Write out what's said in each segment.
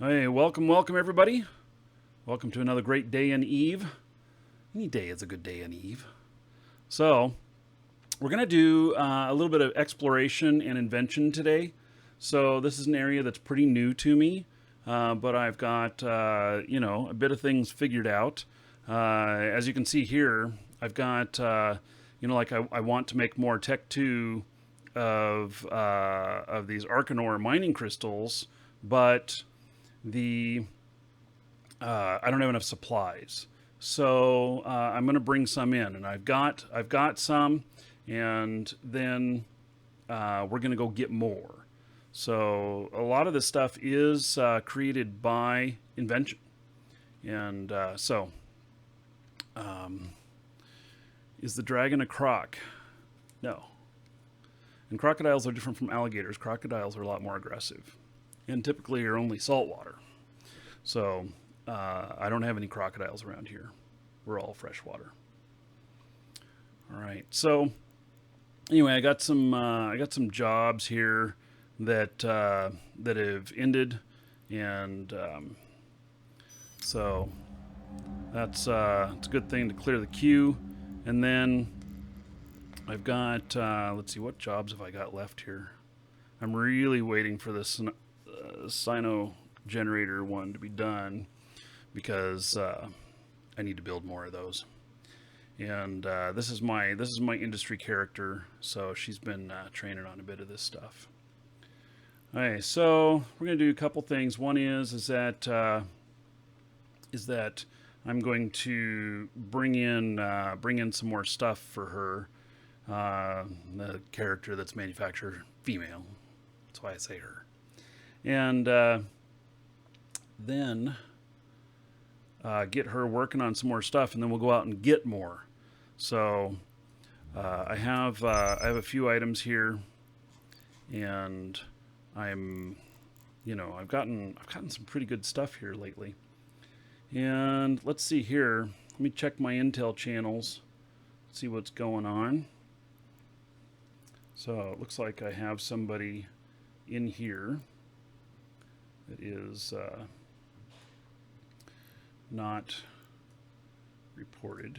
Hey, welcome everybody. Welcome to another great day in Eve. Any day is a good day in Eve. So, we're going to do a little bit of exploration and invention today. So, this is an area that's pretty new to me, but I've got, a bit of things figured out. As you can see here, I've got, I want to make more Tech 2 of these Arcanor mining crystals, but the I don't have enough supplies, so I'm going to bring some in, and I've got some, and then we're going to go get more. So a lot of this stuff is created by Invention, and is the dragon a croc? No. And crocodiles are different from alligators. Crocodiles are a lot more aggressive, and typically are only saltwater. So I don't have any crocodiles around here. We're all freshwater. All right. So anyway, I got some jobs here that have ended, and so it's a good thing to clear the queue. And then I've got let's see, what jobs have I got left here. I'm really waiting for this Sino generator one to be done, because I need to build more of those. And this is my industry character, so she's been training on a bit of this stuff. Okay, so we're going to do a couple things. One is that I'm going to bring in some more stuff for her. The character that's manufactured female. That's why I say her. And then get her working on some more stuff, and then we'll go out and get more. So I have a few items here, and I've gotten some pretty good stuff here lately. And let's see here. Let me check my intel channels, see what's going on. So it looks like I have somebody in here that is not reported.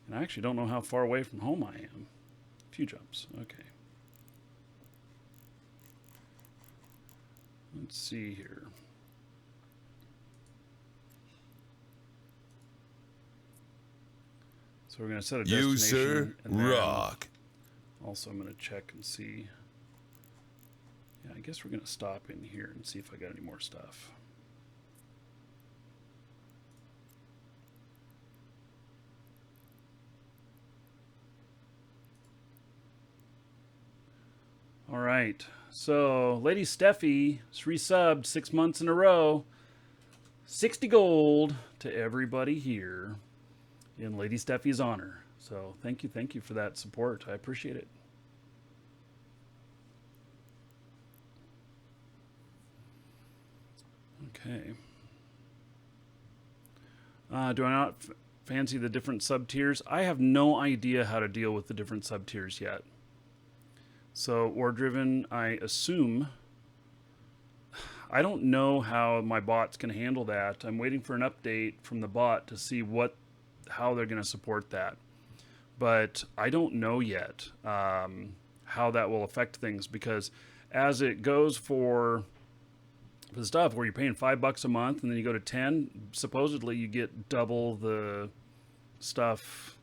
And I actually don't know how far away from home I am. A few jumps. Okay. Let's see here. So we're going to set a destination. User rock. Also, I'm going to check and see. Yeah, I guess we're going to stop in here and see if I got any more stuff. All right. So, Lady Steffi is resubbed 6 months in a row. 60 gold to everybody here in Lady Steffi's honor. So thank you for that support. I appreciate it. Okay. Do I not fancy the different sub-tiers? I have no idea how to deal with the different sub-tiers yet. So ore driven, I assume. I don't know how my bot's can handle that. I'm waiting for an update from the bot to see how they're going to support that. But I don't know yet how that will affect things, because as it goes for the stuff where you're paying $5 a month and then you go to 10, supposedly you get double the stuff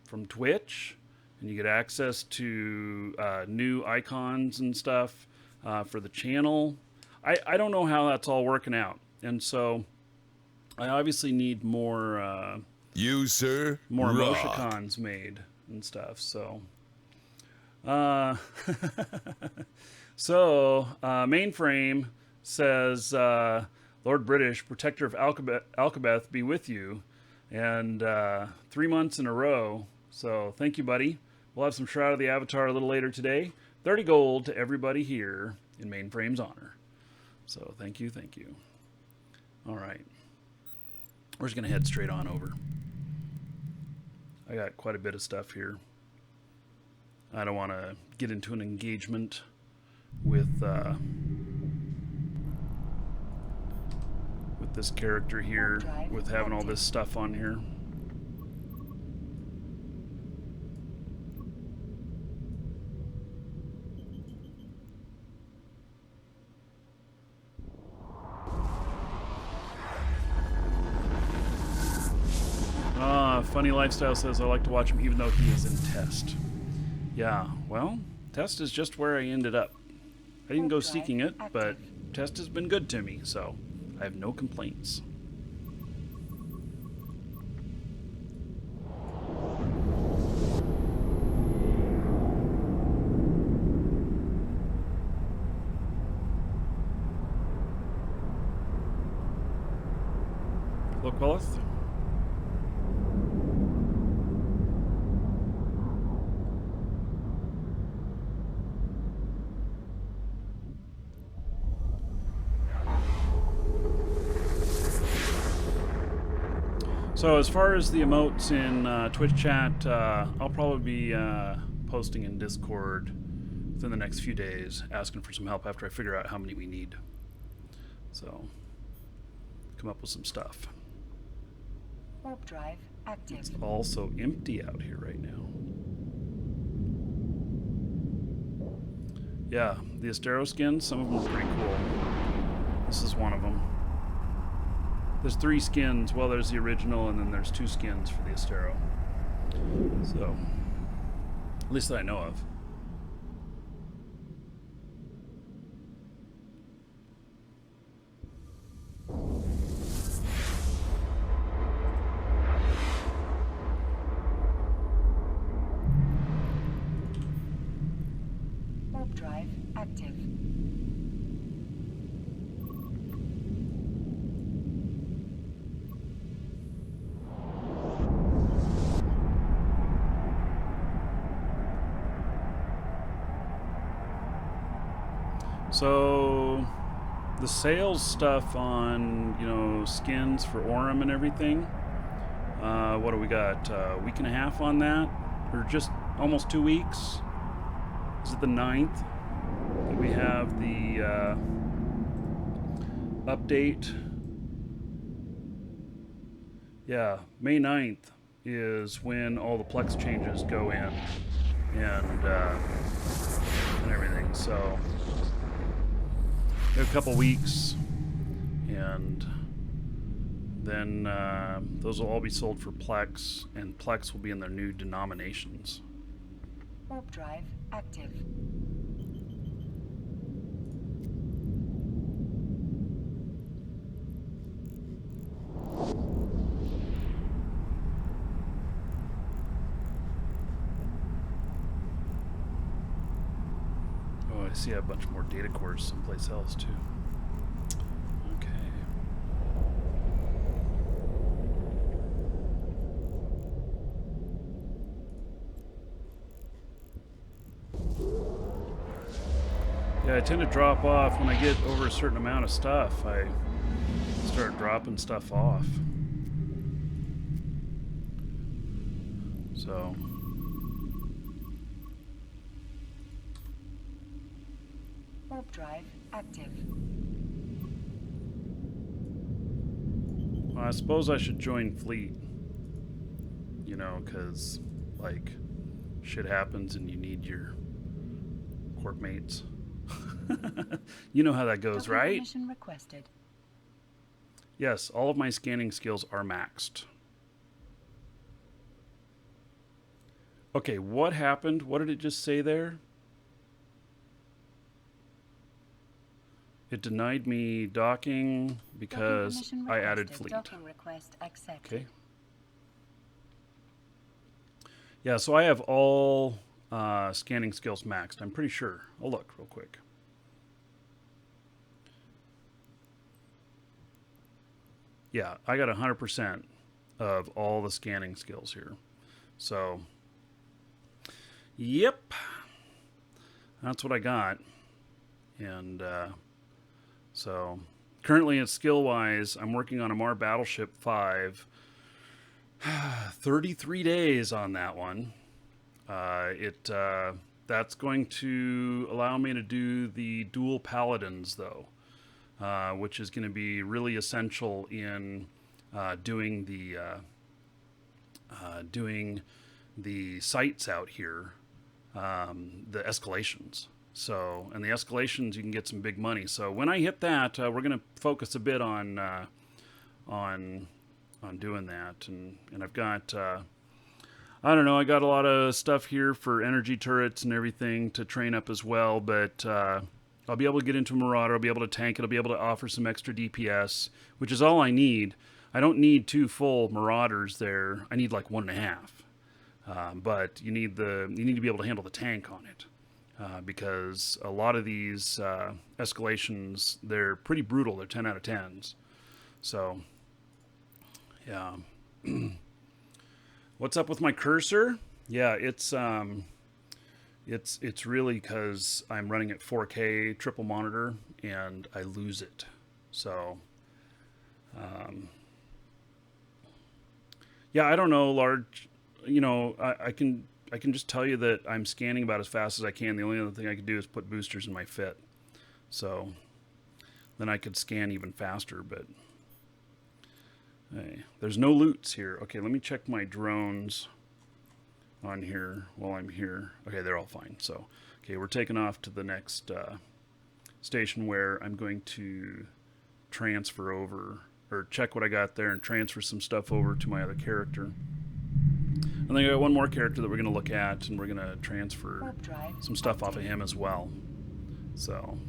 from Twitch, and you get access to new icons and stuff for the channel. I don't know how that's all working out, and so I obviously need more more emoticons made and stuff. So Mainframe says, Lord British, protector of Alcabeth, be with you. And 3 months in a row. So thank you, buddy. We'll have some Shroud of the Avatar a little later today. 30 gold to everybody here in Mainframe's honor. So thank you. All right. We're just going to head straight on over. I got quite a bit of stuff here. I don't want to get into an engagement with this character here, with having all this stuff on here. Funny Lifestyle says I like to watch him even though he is in test. Yeah, well, test is just where I ended up. I didn't go seeking it, but test has been good to me, so I have no complaints. Hello, Quillith. So as far as the emotes in Twitch chat, I'll probably be posting in Discord within the next few days, asking for some help after I figure out how many we need. So, come up with some stuff. Warp drive active. It's also empty out here right now. Yeah, the Astero skins, some of them are pretty cool. This is one of them. There's 3 skins. Well, there's the original, and then there's 2 skins for the Astero. So, at least that I know of. Warp drive active. So, the sales stuff on, you know, skins for Orem and everything, what do we got? A week and a half on that? Or just almost 2 weeks? Is it the 9th that we have the update? Yeah, May 9th is when all the Plex changes go in and everything, so we have a couple weeks, and then those will all be sold for Plex, and Plex will be in their new denominations. Warp drive active. Oh, I see a bunch more data cores someplace else too. Okay. Yeah, I tend to drop off when I get over a certain amount of stuff. I start dropping stuff off. So. Warp drive active. Well, I suppose I should join Fleet. You know, because, like, shit happens and you need your corp mates. You know how that goes, right? Mission requested. Yes, all of my scanning skills are maxed. Okay, what happened? What did it just say there? It denied me docking because I added Fleet. Docking request accepted. Okay. Yeah, so I have all scanning skills maxed. I'm pretty sure. I'll look real quick. Yeah, I got 100% of all the scanning skills here. So, yep. That's what I got. And so, currently it's skill-wise, I'm working on a Mar Battleship 5. 33 days on that one. That's going to allow me to do the dual paladins, though, which is going to be really essential in doing the sites out here, the escalations. So, and the escalations, you can get some big money. So when I hit that, we're going to focus a bit on doing that, and I've got. I don't know, I got a lot of stuff here for energy turrets and everything to train up as well, but I'll be able to get into Marauder, I'll be able to tank it, I'll be able to offer some extra DPS, which is all I need. I don't need 2 full Marauders there, I need like 1.5. But you need to be able to handle the tank on it, because a lot of these escalations, they're pretty brutal, they're 10 out of 10s. So, yeah. What's up with my cursor? Yeah, it's really because I'm running at 4K triple monitor and I lose it. So, yeah, I don't know, large. You know, I can just tell you that I'm scanning about as fast as I can. The only other thing I could do is put boosters in my fit. So then I could scan even faster, but. Hey, there's no loots here. Okay, let me check my drones on here while I'm here. Okay, they're all fine. So, okay, we're taking off to the next station where I'm going to transfer over, or check what I got there and transfer some stuff over to my other character. And then I got one more character that we're going to look at, and we're going to transfer some stuff off of him as well. So...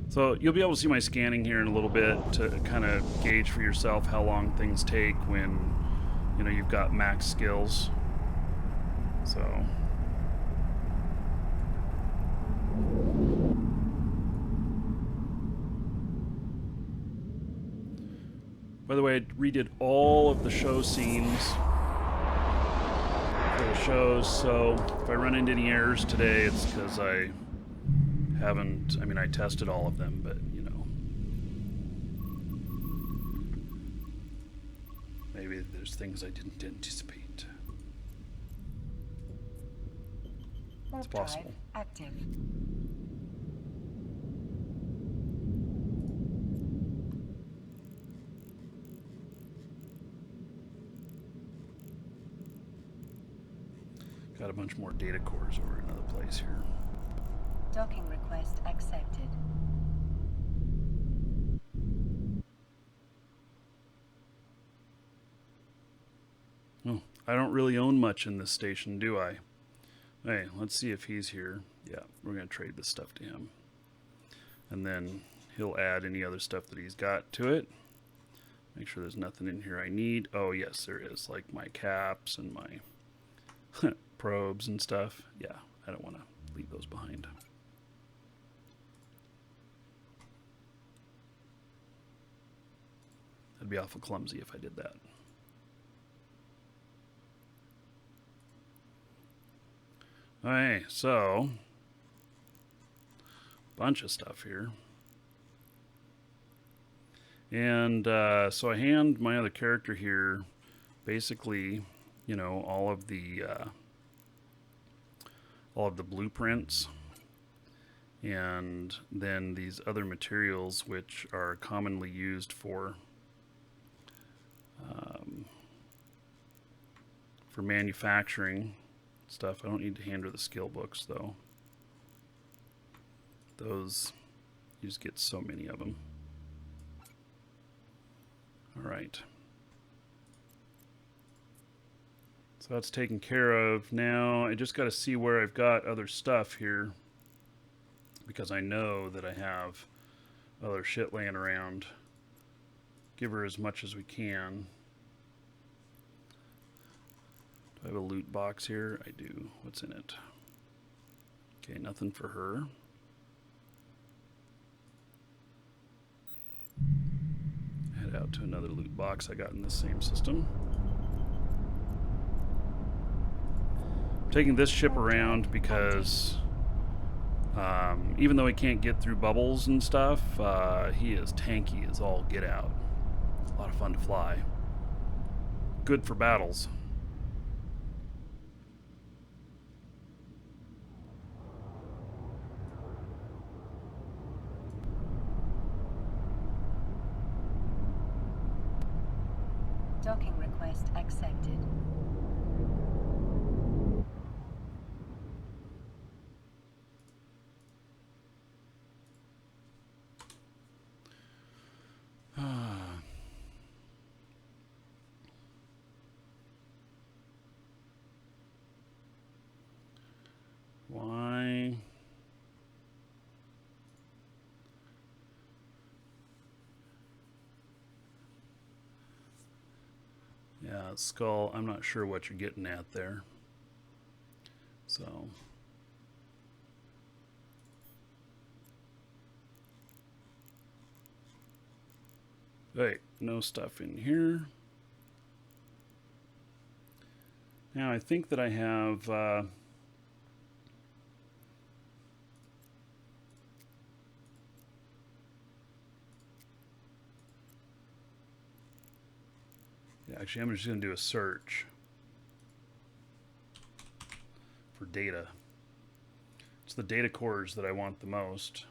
So you'll be able to see my scanning here in a little bit to kind of gauge for yourself how long things take when, you know, you've got max skills. So. By the way, I redid all of the show scenes for the shows, so if I run into any errors today, it's because I tested all of them, but, you know, maybe there's things I didn't anticipate. It's possible. Active. Got a bunch more data cores over another place here. Docking request accepted. Oh, I don't really own much in this station, do I? Hey, let's see if he's here. Yeah, we're going to trade this stuff to him. And then he'll add any other stuff that he's got to it. Make sure there's nothing in here I need. Oh, yes, there is. Like my caps and my probes and stuff. Yeah, I don't want to leave those behind. That'd be awful clumsy if I did that. Alright, so bunch of stuff here. And so I hand my other character here basically, you know, all of the blueprints, and then these other materials which are commonly used for manufacturing stuff. I don't need to hand her the skill books though. Those, you just get so many of them. All right. So that's taken care of. Now I just got to see where I've got other stuff here, because I know that I have other shit laying around. Give her as much as we can. Do I have a loot box here? I do. What's in it? Okay, nothing for her. Head out to another loot box I got in this same system. I'm taking this ship around because Even though he can't get through bubbles and stuff, he is tanky as all get out. A lot of fun to fly. Good for battles. Docking request accepted. Why? Yeah, skull, I'm not sure what you're getting at there. So. Wait, no stuff in here. Now I think that I have yeah, actually I'm just going to do a search for data. It's the data cores that I want the most.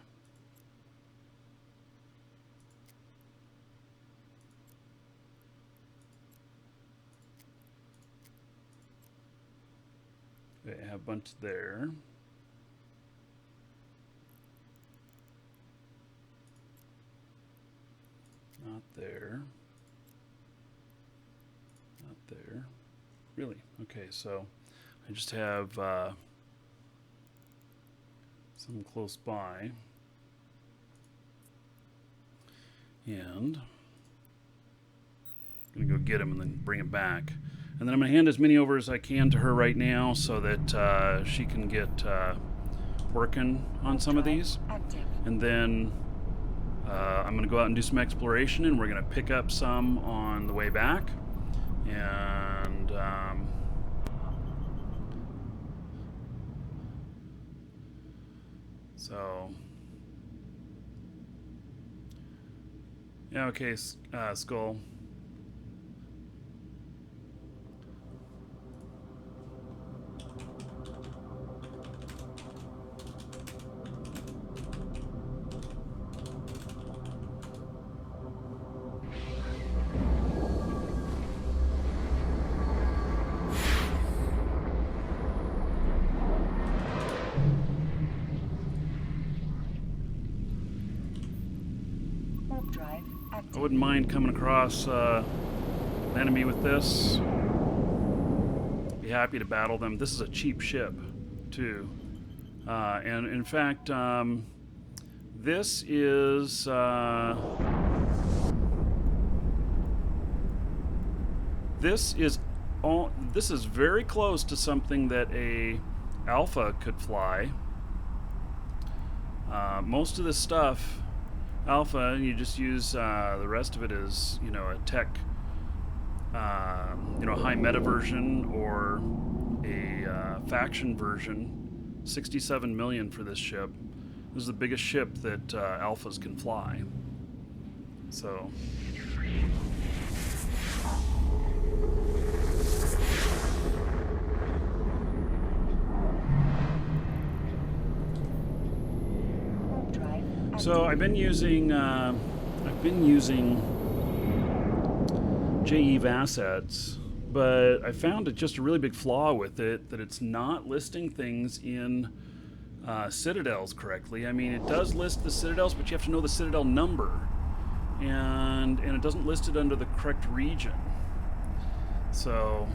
Okay, I have a bunch there. Not there. Not there. Really? Okay, so I just have some close by. And I'm going to go get him and then bring him back. And then I'm going to hand as many over as I can to her right now so that she can get working on some of these. And then I'm going to go out and do some exploration, and we're going to pick up some on the way back. And so, yeah, okay, Skull. I wouldn't mind coming across an enemy with this. Be happy to battle them. This is a cheap ship, too. And in fact, this is very close to something that a Alpha could fly. Most of this stuff, Alpha, you just use the rest of it as, you know, a tech, high meta version or a faction version. 67 million for this ship. This is the biggest ship that Alphas can fly. So. So I've been using JEV assets, but I found just a really big flaw with it, that it's not listing things in citadels correctly. I mean, it does list the citadels, but you have to know the citadel number, and it doesn't list it under the correct region. So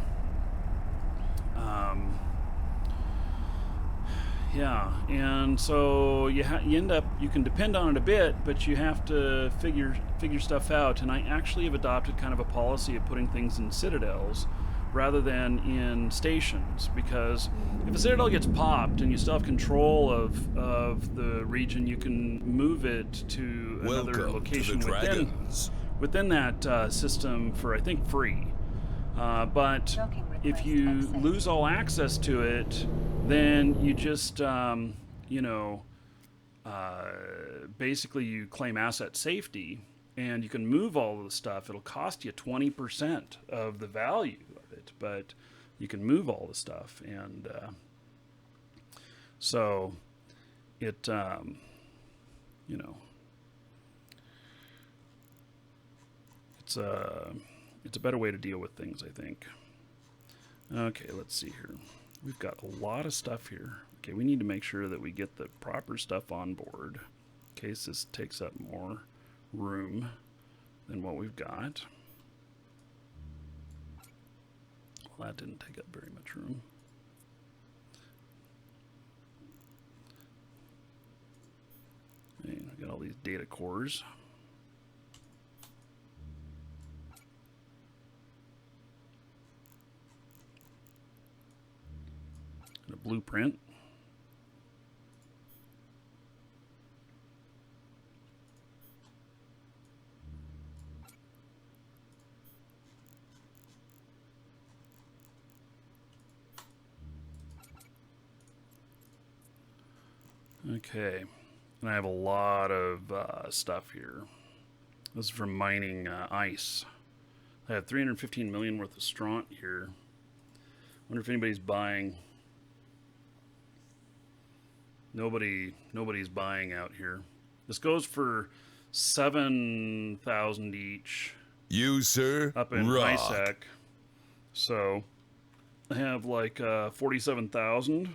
yeah, and so you end up, you can depend on it a bit, but you have to figure stuff out. And I actually have adopted kind of a policy of putting things in citadels rather than in stations, because if a citadel gets popped and you still have control of the region, you can move it to another location within that system for, I think, free. But if you lose all access to it, then you just, basically you claim asset safety and you can move all of the stuff. It'll cost you 20% of the value of it, but you can move all the stuff. And so it, you know, it's a better way to deal with things, I think. Okay, let's see here. We've got a lot of stuff here. Okay, we need to make sure that we get the proper stuff on board in case this takes up more room than what we've got. Well, that didn't take up very much room. And we got all these data cores. And a blueprint. Okay, and I have a lot of stuff here. This is from mining ice. I have 315 million worth of stront here. Wonder if anybody's buying. Nobody's buying out here. This goes for 7,000 each. You, sir, Up in rock. ISAC. So I have like 47,000.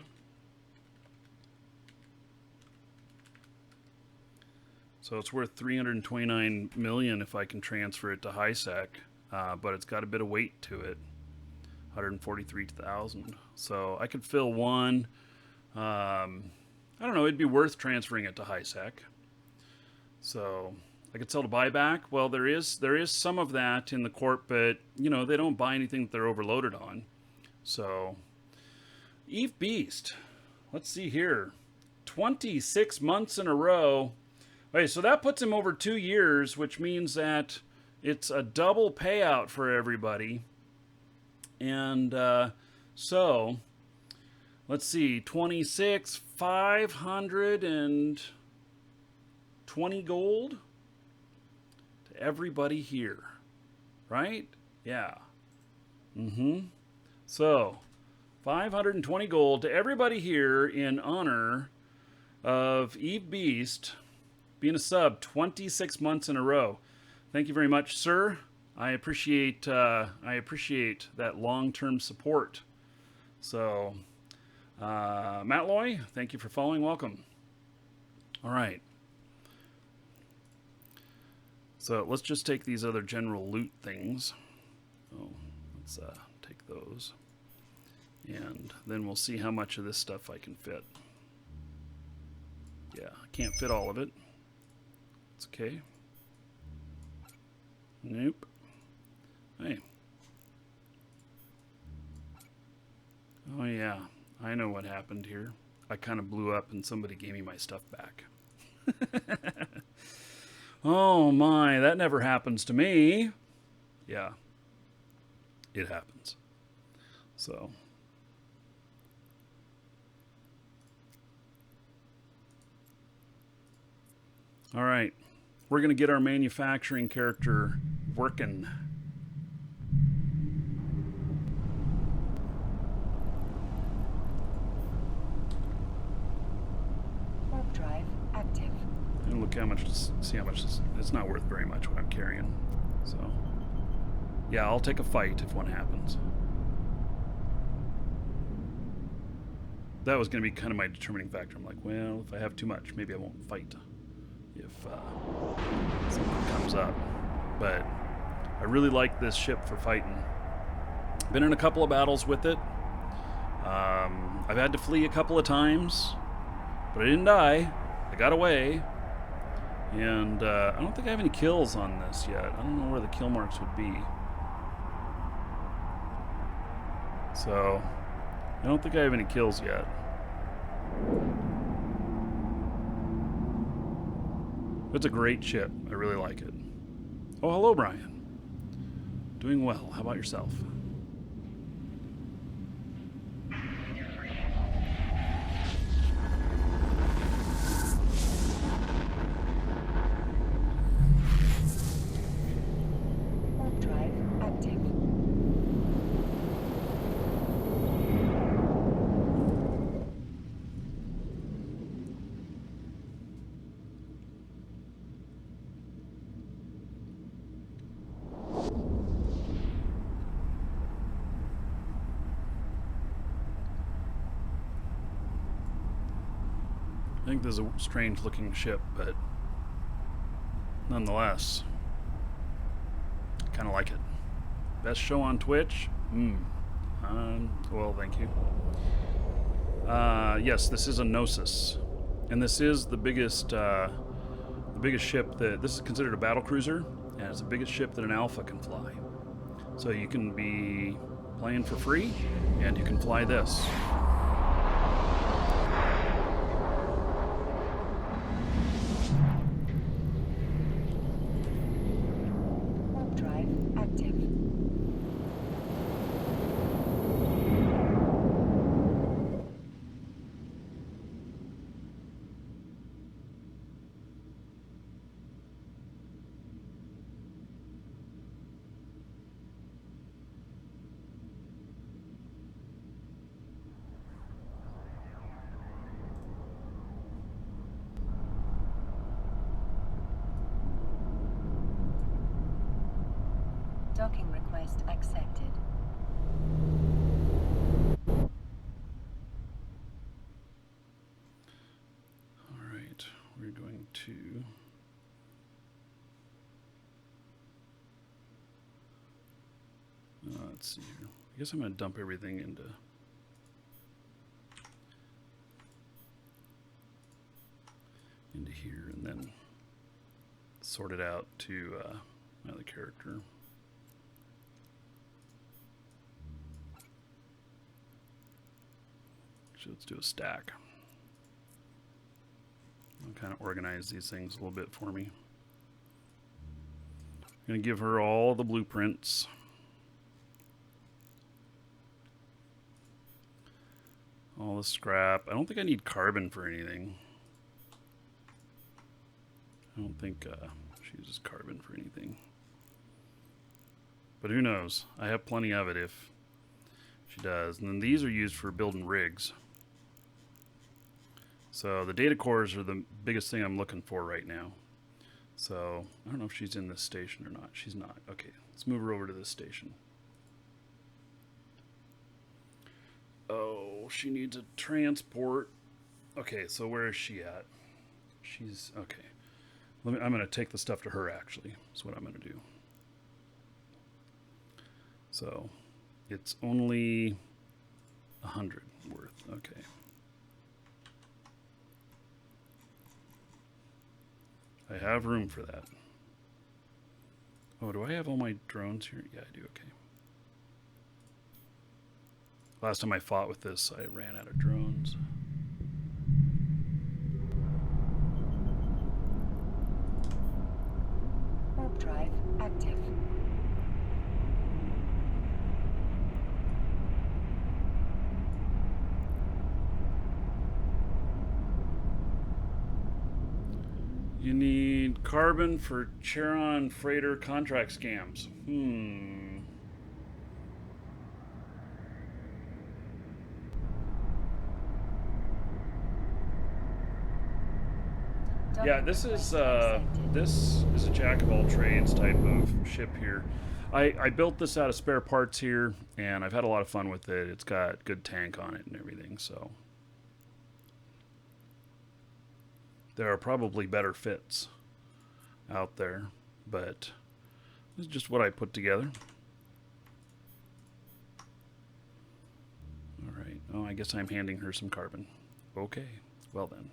So it's worth 329 million if I can transfer it to HiSec, but it's got a bit of weight to it, 143,000. So I could fill one. I don't know. It'd be worth transferring it to HiSec. So I could sell to buyback. Well, there is some of that in the corp, but you know they don't buy anything that they're overloaded on. So Eve Beast. Let's see here, 26 months in a row. Okay, so that puts him over 2 years, which means that it's a double payout for everybody. And so, let's see, 26, 520 gold to everybody here, right? Yeah. So, 520 gold to everybody here in honor of Eve Beast being a sub 26 months in a row. Thank you very much, sir. I appreciate that long-term support. So, Matt Loy, thank you for following. Welcome. All right. So let's just take these other general loot things. Oh, let's take those, and then we'll see how much of this stuff I can fit. Yeah, I can't fit all of it. It's okay. Nope. Hey. Oh yeah, I know what happened here. I kind of blew up and somebody gave me my stuff back. Oh my, that never happens to me. Yeah, it happens. So. All right. We're going to get our manufacturing character working. Warp drive active. And look how much, see how much it's not worth very much what I'm carrying. So, yeah, I'll take a fight if one happens. That was going to be kind of my determining factor. I'm like, well, if I have too much, maybe I won't fight if something comes up. But I really like this ship for fighting. Been in a couple of battles with it. I've had to flee a couple of times, but I didn't die. I got away. And I don't think I have any kills on this yet. I don't know where the kill marks would be. So I don't think I have any kills yet. It's a great ship. I really like it. Oh, hello, Brian. Doing well. How about yourself? think this is a strange looking ship, but nonetheless, kind of like it. Best show on Twitch? Well, thank you. Yes, this is a Gnosis, and this is the biggest ship that this is considered a battle cruiser, and it's the biggest ship that an Alpha can fly. So you can be playing for free, and you can fly this. Warp drive active. Docking request accepted. All right, we're going to. Let's see here. I guess I'm going to dump everything into here, and then sort it out to another character. So let's do a stack. I'll kind of organize these things a little bit for me. I'm going to give her all the blueprints. All the scrap. I don't think I need carbon for anything. I don't think she uses carbon for anything. But who knows? I have plenty of it if she does. And then these are used for building rigs. So the data cores are the biggest thing I'm looking for right now. So I don't know if she's in this station or not. She's not. Okay, let's move her over to this station. Oh, she needs a transport. Okay, so where is she at? She's okay. I'm going to take the stuff to her. Actually, that's what I'm going to do. So it's only 100 worth. Okay. I have room for that. Oh, do I have all my drones here? Yeah, I do. Okay. Last time I fought with this, I ran out of drones. Warp drive active. You need carbon for Charon freighter contract scams. Yeah, this is a jack of all trades type of ship here. I built this out of spare parts here, and I've had a lot of fun with it. It's got good tank on it and everything, so there are probably better fits out there, but this is just what I put together. All right. Oh, I guess I'm handing her some carbon. Okay. Well then.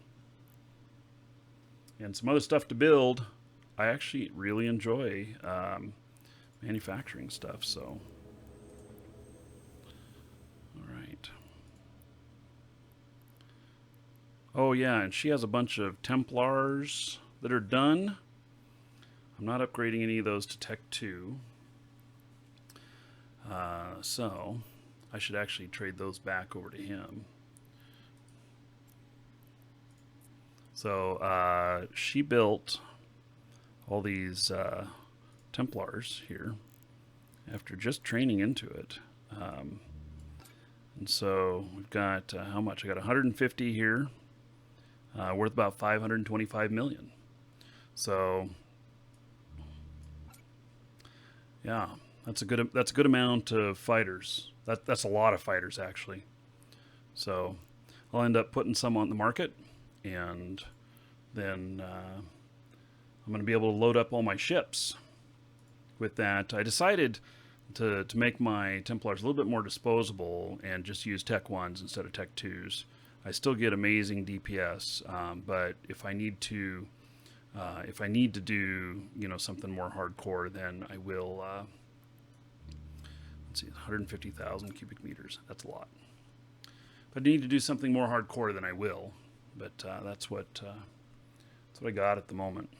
And some other stuff to build. I actually really enjoy manufacturing stuff, so. All right. Oh yeah, and she has a bunch of Templars that are done. I'm not upgrading any of those to Tech 2. So I should actually trade those back over to him. So she built all these Templars here after just training into it. And so we've got, how much? I got 150 here. Worth about 525 million. So yeah, that's a good amount of fighters. That's a lot of fighters actually. So I'll end up putting some on the market, and then I'm going to be able to load up all my ships with that. I decided to make my Templars a little bit more disposable and just use Tech 1s instead of Tech 2s. I still get amazing DPS, but if I need to do, you know, something more hardcore, then I will. Let's see, 150,000 cubic meters. That's a lot. If I need to do something more hardcore, then I will. But that's what I got at the moment.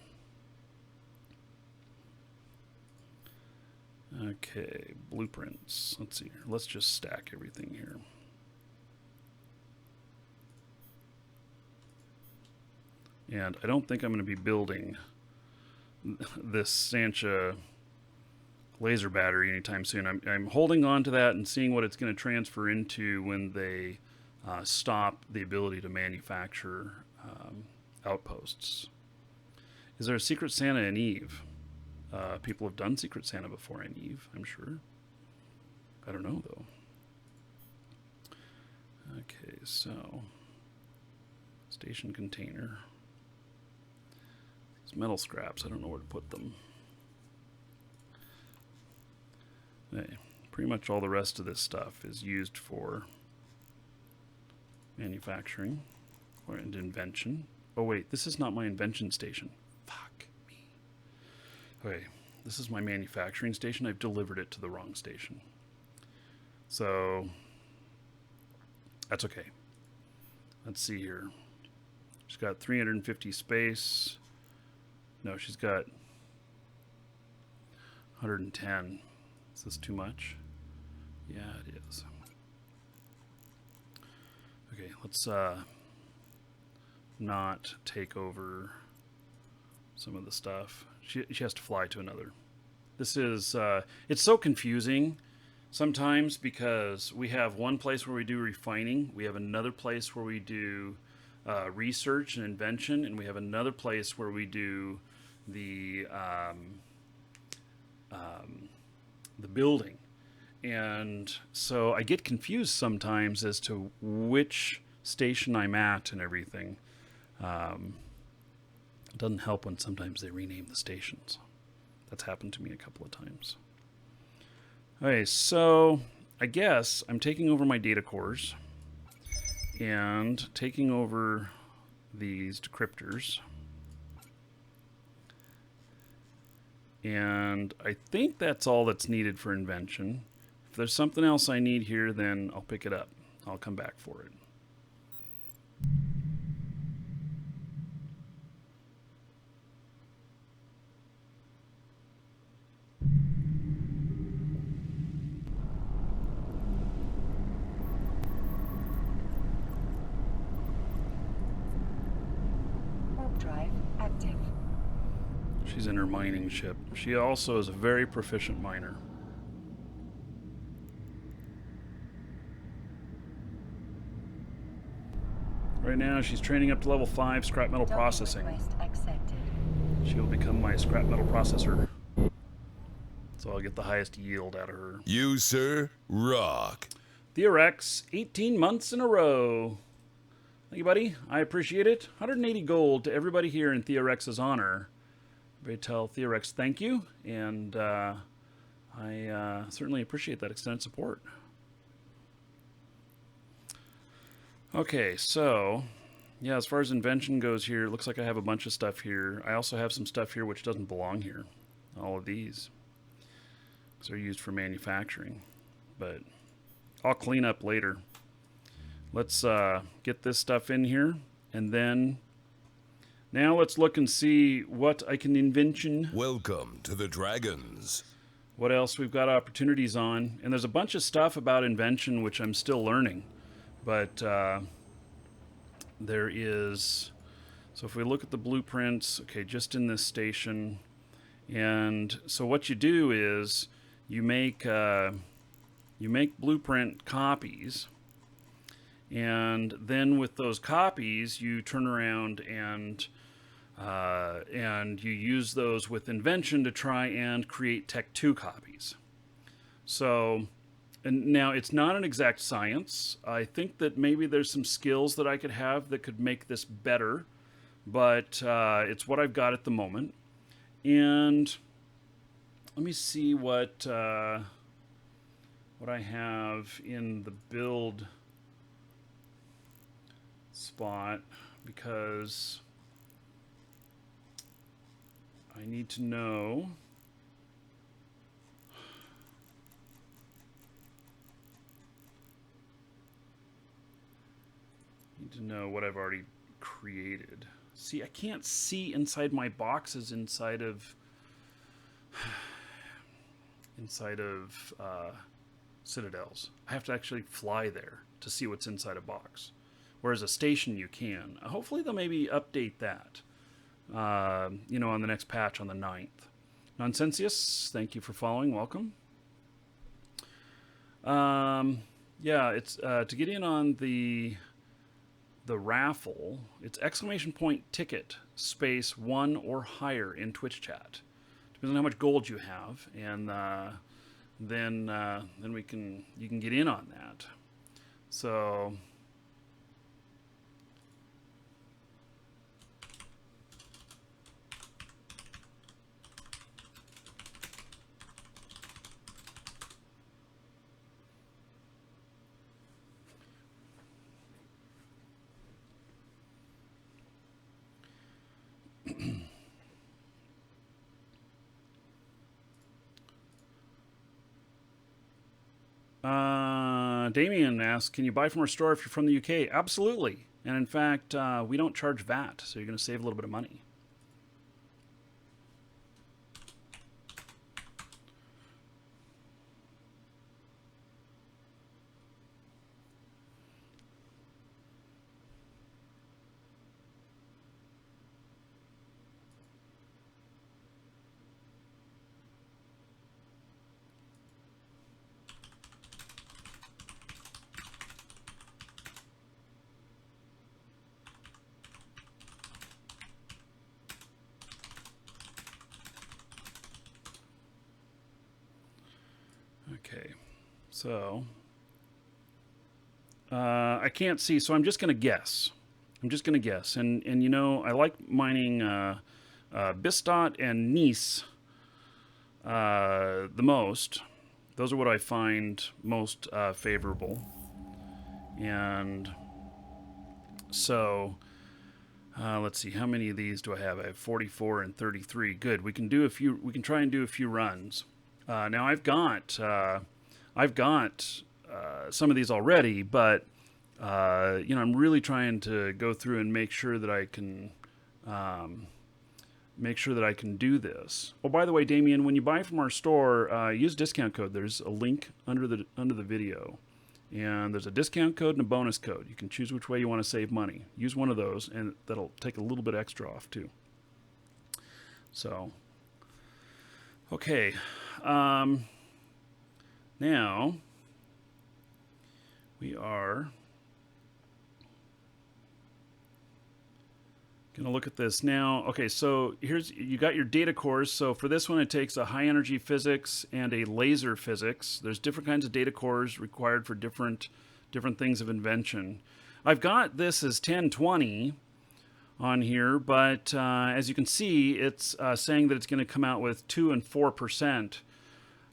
Okay, blueprints. Let's see here. Let's just stack everything here. And I don't think I'm going to be building this Sancha laser battery anytime soon. I'm holding on to that and seeing what it's going to transfer into when they stop the ability to manufacture outposts. Is there a Secret Santa in Eve? People have done Secret Santa before in Eve, I'm sure. I don't know, though. Okay, so station container. These metal scraps, I don't know where to put them. Okay, pretty much all the rest of this stuff is used for manufacturing and invention. Oh wait, this is not my invention station. Fuck me. Okay, this is my manufacturing station. I've delivered it to the wrong station. So that's okay. Let's see here. She's got 350 space. No, she's got 110. Is this too much? Yeah, it is. Okay, let's not take over some of the stuff. She has to fly to another. This is, it's so confusing sometimes because we have one place where we do refining, we have another place where we do research and invention, and we have another place where we do the building. And so I get confused sometimes as to which station I'm at and everything. It doesn't help when sometimes they rename the stations. That's happened to me a couple of times. Okay, so I guess I'm taking over my data cores and taking over these decryptors. And I think that's all that's needed for invention. If there's something else I need here, then I'll pick it up. I'll come back for it. Warp drive active. She's in her mining ship. She also is a very proficient miner. Right now, she's training up to level 5 scrap metal processing. Request accepted. She will become my scrap metal processor. So I'll get the highest yield out of her. You, sir, rock. Theorex, 18 months in a row. Thank you, buddy. I appreciate it. 180 gold to everybody here in Theorex's honor. Everybody tell Theorex thank you, and I certainly appreciate that extended support. Okay, so, yeah, as far as invention goes here, it looks like I have a bunch of stuff here. I also have some stuff here which doesn't belong here. All of these. These are used for manufacturing. But I'll clean up later. Let's get this stuff in here, and then now let's look and see what I can invention. Welcome to the Dragons. What else we've got opportunities on. And there's a bunch of stuff about invention which I'm still learning. But there is, so if we look at the blueprints, okay, just in this station. And so what you do is you make blueprint copies. And then with those copies, you turn around and you use those with invention to try and create Tech 2 copies. So And now it's not an exact science. I think that maybe there's some skills that I could have that could make this better, but it's what I've got at the moment. And let me see what I have in the build spot, because I need to know. To know what I've already created. See, I can't see inside my boxes inside of citadels. I have to actually fly there to see what's inside a box, whereas a station you can. Hopefully they'll maybe update that, you know, on the next patch on the 9th. Nonsensius, thank you for following. Welcome. Yeah, it's to get in on the raffle, it's !ticket space 1 or higher in Twitch chat. Depends on how much gold you have, and then you can get in on that. So Damien asks, can you buy from our store if you're from the UK? Absolutely. And in fact, we don't charge VAT, so you're going to save a little bit of money. Okay, so I can't see, so I'm just going to guess. And you know, I like mining Bistot and Nice the most. Those are what I find most favorable. And so let's see, how many of these do I have? I have 44 and 33. Good. We can try and do a few runs. Now I've got some of these already, but you know, I'm really trying to go through and make sure that I can do this. Oh, by the way, Damien, when you buy from our store, use discount code. There's a link under the video, and there's a discount code and a bonus code. You can choose which way you want to save money. Use one of those, and that'll take a little bit extra off too. So, okay. Now we are going to look at this now. Okay, so you got your data cores. So for this one, it takes a high energy physics and a laser physics. There's different kinds of data cores required for different things of invention. I've got this as 1020 on here, but as you can see, it's saying that it's going to come out with 2 and 4%.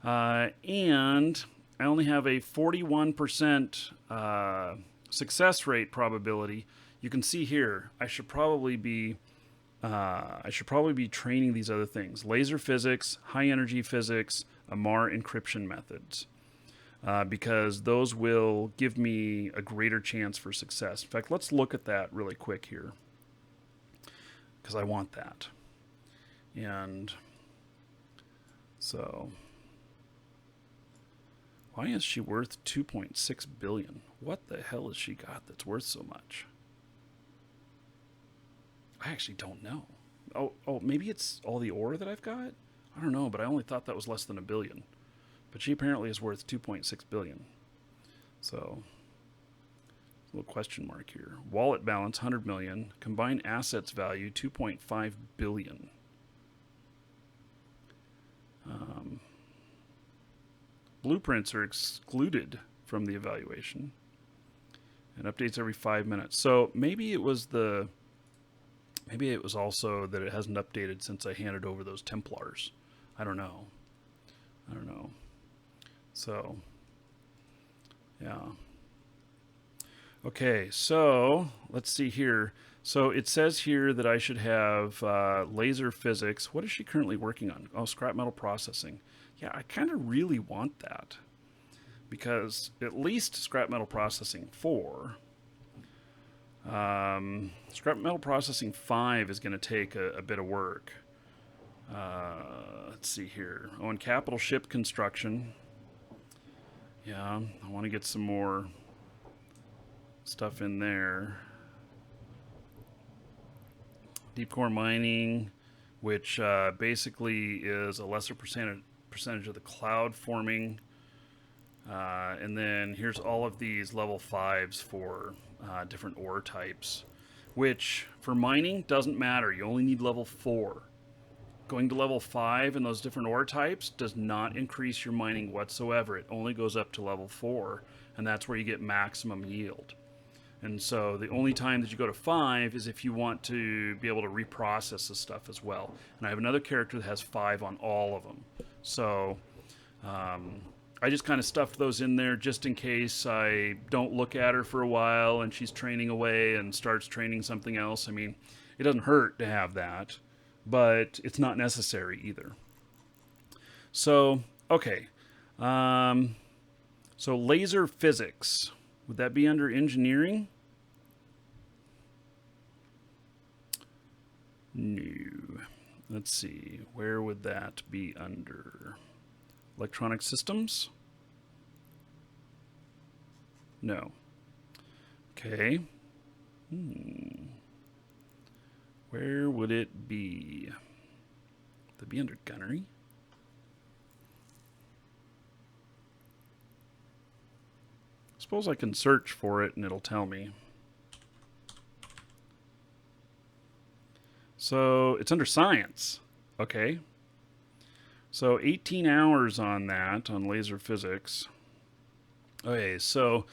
And I only have a 41% success rate probability. You can see here, I should probably be training these other things: laser physics, high energy physics, Amar encryption methods, because those will give me a greater chance for success. In fact, let's look at that really quick here, because I want that. And so, why is she worth 2.6 billion? What the hell has she got that's worth so much? I actually don't know. Oh, maybe it's all the ore that I've got? I don't know, but I only thought that was less than $1 billion. But she apparently is worth 2.6 billion. So, a little question mark here. Wallet balance 100 million. Combined assets value 2.5 billion. blueprints are excluded from the evaluation. And updates every 5 minutes. So maybe it was also that it hasn't updated since I handed over those Templars. I don't know. So, yeah. Okay, so let's see here. So it says here that I should have laser physics. What is she currently working on? Oh, scrap metal processing. Yeah, I kind of really want that. Because at least scrap metal processing 4. Scrap metal processing 5 is going to take a bit of work. Let's see here. Oh, and capital ship construction. Yeah, I want to get some more stuff in there. Deep core mining, which basically is a lesser percentage of the cloud forming. And then here's all of these level 5s for different ore types, which for mining doesn't matter. You only need level 4. Going to level 5 in those different ore types does not increase your mining whatsoever. It only goes up to level 4, and that's where you get maximum yield. And so the only time that you go to 5 is if you want to be able to reprocess this stuff as well. And I have another character that has 5 on all of them. So I just kind of stuffed those in there just in case I don't look at her for a while and she's training away and starts training something else. I mean, it doesn't hurt to have that, but it's not necessary either. So, okay. So laser physics. Would that be under engineering? No. Let's see. Where would that be under? Electronic systems? No. Okay. Where would it be? Would that be under gunnery? Suppose I can search for it and it'll tell me. So it's under science. Okay. So 18 hours on that, on laser physics. Okay, so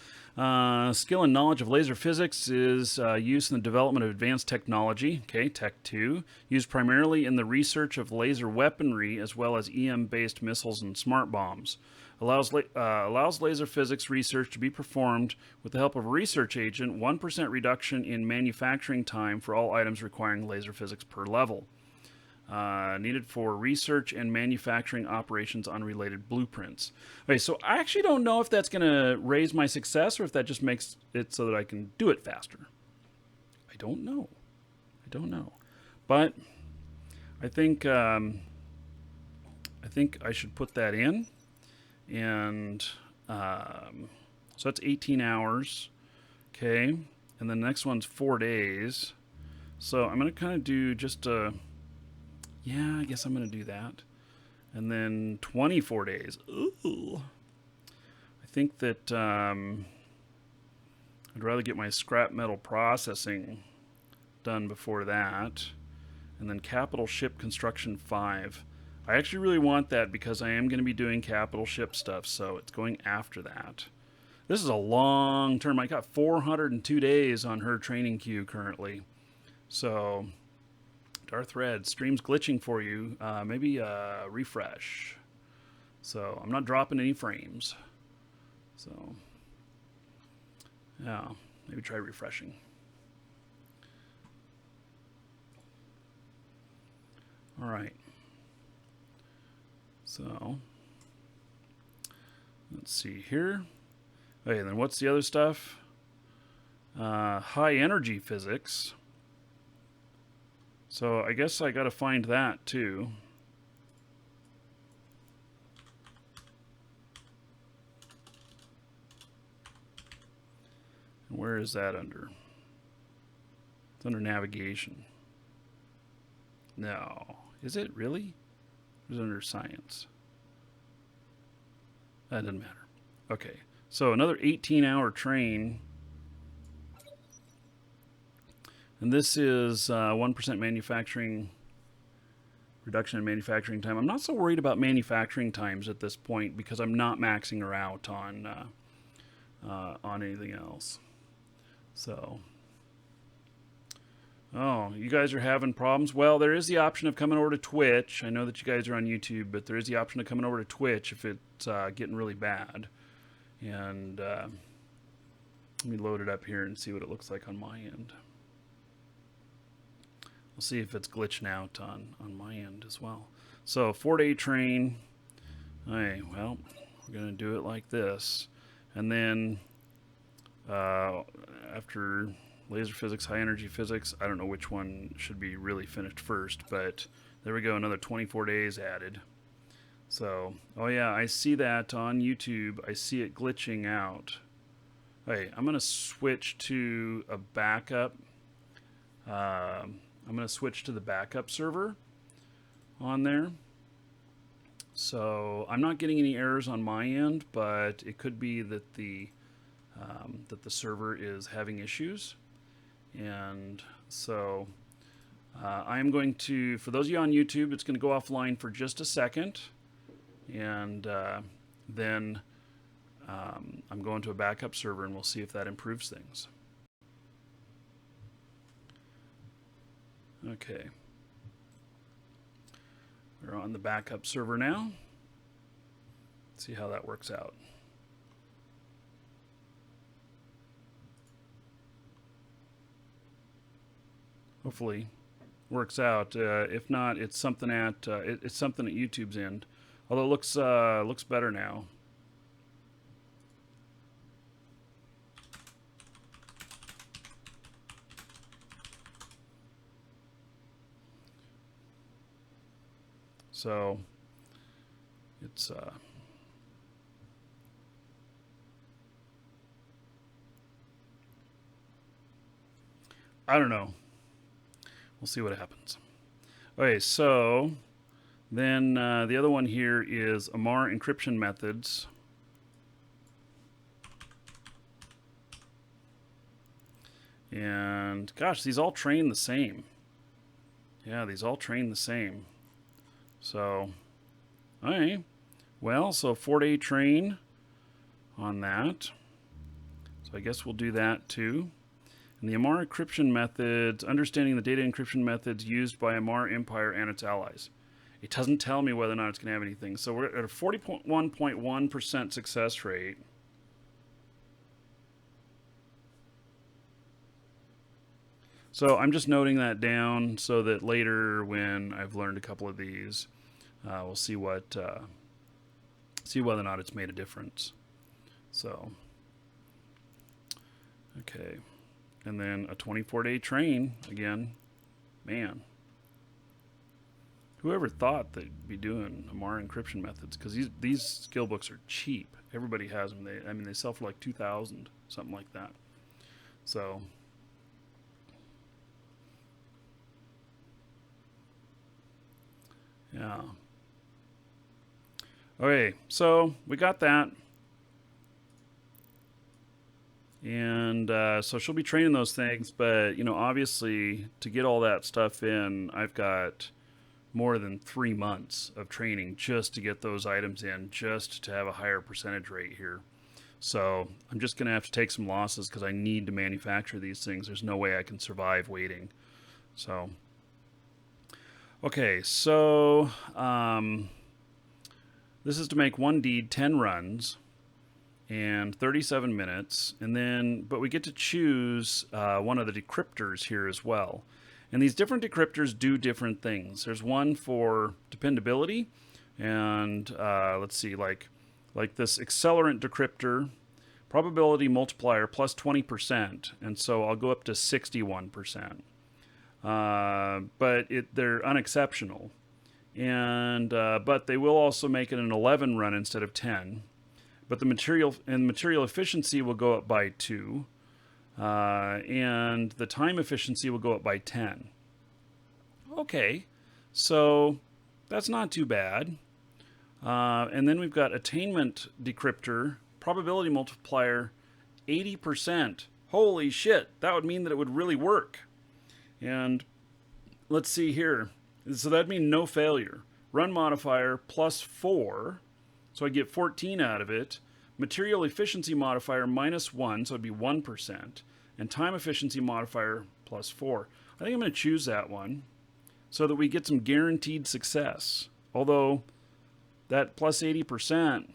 skill and knowledge of laser physics is used in the development of advanced technology, okay, Tech 2, used primarily in the research of laser weaponry as well as EM-based missiles and smart bombs. Allows laser physics research to be performed with the help of a research agent, 1% reduction in manufacturing time for all items requiring laser physics per level. Needed for research and manufacturing operations on related blueprints. Okay, so I actually don't know if that's going to raise my success or if that just makes it so that I can do it faster. I don't know. But I think I should put that in. And so that's 18 hours. Okay. And the next one's 4 days. So I'm going to kind of do just a... Yeah, I guess I'm going to do that. And then 24 days. Ooh. I think that I'd rather get my scrap metal processing done before that. And then capital ship construction 5. I actually really want that because I am going to be doing capital ship stuff, so it's going after that. This is a long term. I got 402 days on her training queue currently. So... Darth Red, stream's glitching for you. Maybe refresh. So I'm not dropping any frames. So yeah, maybe try refreshing. All right. So let's see here. Okay, then what's the other stuff? High energy physics. So I guess I got to find that too. And where is that under? It's under navigation. No. Is it really? It's under science. That doesn't matter. Okay. So another 18-hour train. And this is 1% manufacturing Reduction in manufacturing time. I'm not so worried about manufacturing times at this point because I'm not maxing her out on anything else. So, oh, you guys are having problems? Well, there is the option of coming over to Twitch. I know that you guys are on YouTube, but there is the option of coming over to Twitch if it's getting really bad. And let me load it up here and see what it looks like on my end. We'll see if it's glitching out on my end as well. So 4-day train. Hey, well, we're going to do it like this. And then after laser physics, high energy physics, I don't know which one should be really finished first, but there we go, another 24 days added. So, oh yeah, I see that on YouTube. I see it glitching out. Hey, I'm going to switch to a backup. I'm going to switch to the backup server on there. So I'm not getting any errors on my end, but it could be that the server is having issues. And so I'm going to, for those of you on YouTube, it's going to go offline for just a second. And then I'm going to a backup server and we'll see if that improves things. Okay. We're on the backup server now. Let's see how that works out. Hopefully works out. If not, it's something at it's something at YouTube's end. Although it looks better now. So it's I don't know. We'll see what happens. Okay, so then the other one here is AMAR encryption methods. And gosh, these all train the same. Yeah, these all train the same. So, all right. Well, so 4-day train on that. So I guess we'll do that too. And the AMAR encryption methods, understanding the data encryption methods used by AMAR Empire and its allies. It doesn't tell me whether or not it's going to have anything. So we're at a 41.1% success rate. So I'm just noting that down so that later when I've learned a couple of these, we'll see what see whether or not it's made a difference. So, okay. And then a 24-day train, again, man. Whoever thought they'd be doing AMAR encryption methods? Because these skill books are cheap. Everybody has them. I mean, they sell for like $2,000, something like that. So, yeah. Okay, so we got that. And so she'll be training those things, but, you know, obviously to get all that stuff in, I've got more than 3 months of training just to get those items in, just to have a higher percentage rate here. So I'm just going to have to take some losses because I need to manufacture these things. There's no way I can survive waiting. So, okay, so this is to make one deed, 10 runs. And 37 minutes, and then, but we get to choose one of the decryptors here as well. And these different decryptors do different things. There's one for dependability, and let's see, like this accelerant decryptor, probability multiplier plus 20%, and so I'll go up to 61%. But they're unexceptional, and but they will also make it an 11 run instead of 10. But the material efficiency will go up by 2, and the time efficiency will go up by 10. Okay, so that's not too bad. And then we've got attainment decryptor, probability multiplier, 80%. Holy shit, that would mean that it would really work. And let's see here. So that'd mean no failure. Run modifier plus 4, so I get 14 out of it. Material efficiency modifier minus 1, so it'd be 1%. And time efficiency modifier plus 4. I think I'm going to choose that one so that we get some guaranteed success. Although that plus 80%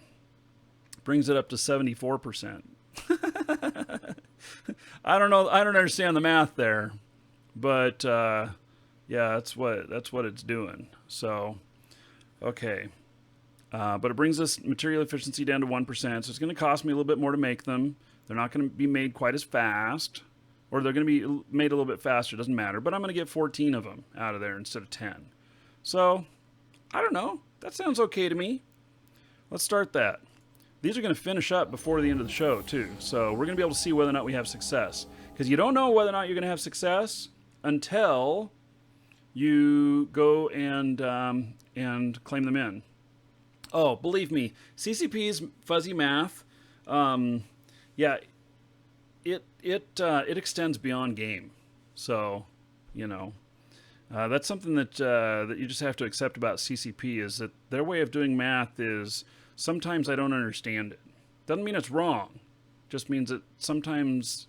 brings it up to 74%. I don't know. I don't understand the math there, but yeah, that's what it's doing. So, okay, but it brings us material efficiency down to 1%. So it's going to cost me a little bit more to make them. They're not going to be made quite as fast, or they're going to be made a little bit faster. It doesn't matter. But I'm going to get 14 of them out of there instead of 10. So, I don't know. That sounds okay to me. Let's start that. These are going to finish up before the end of the show, too. So we're going to be able to see whether or not we have success. Because you don't know whether or not you're going to have success until you go and claim them in. Oh, believe me, CCP's fuzzy math, yeah, it extends beyond game. So, you know, that's something that that you just have to accept about CCP, is that their way of doing math is sometimes I don't understand it. Doesn't mean it's wrong. Just means that sometimes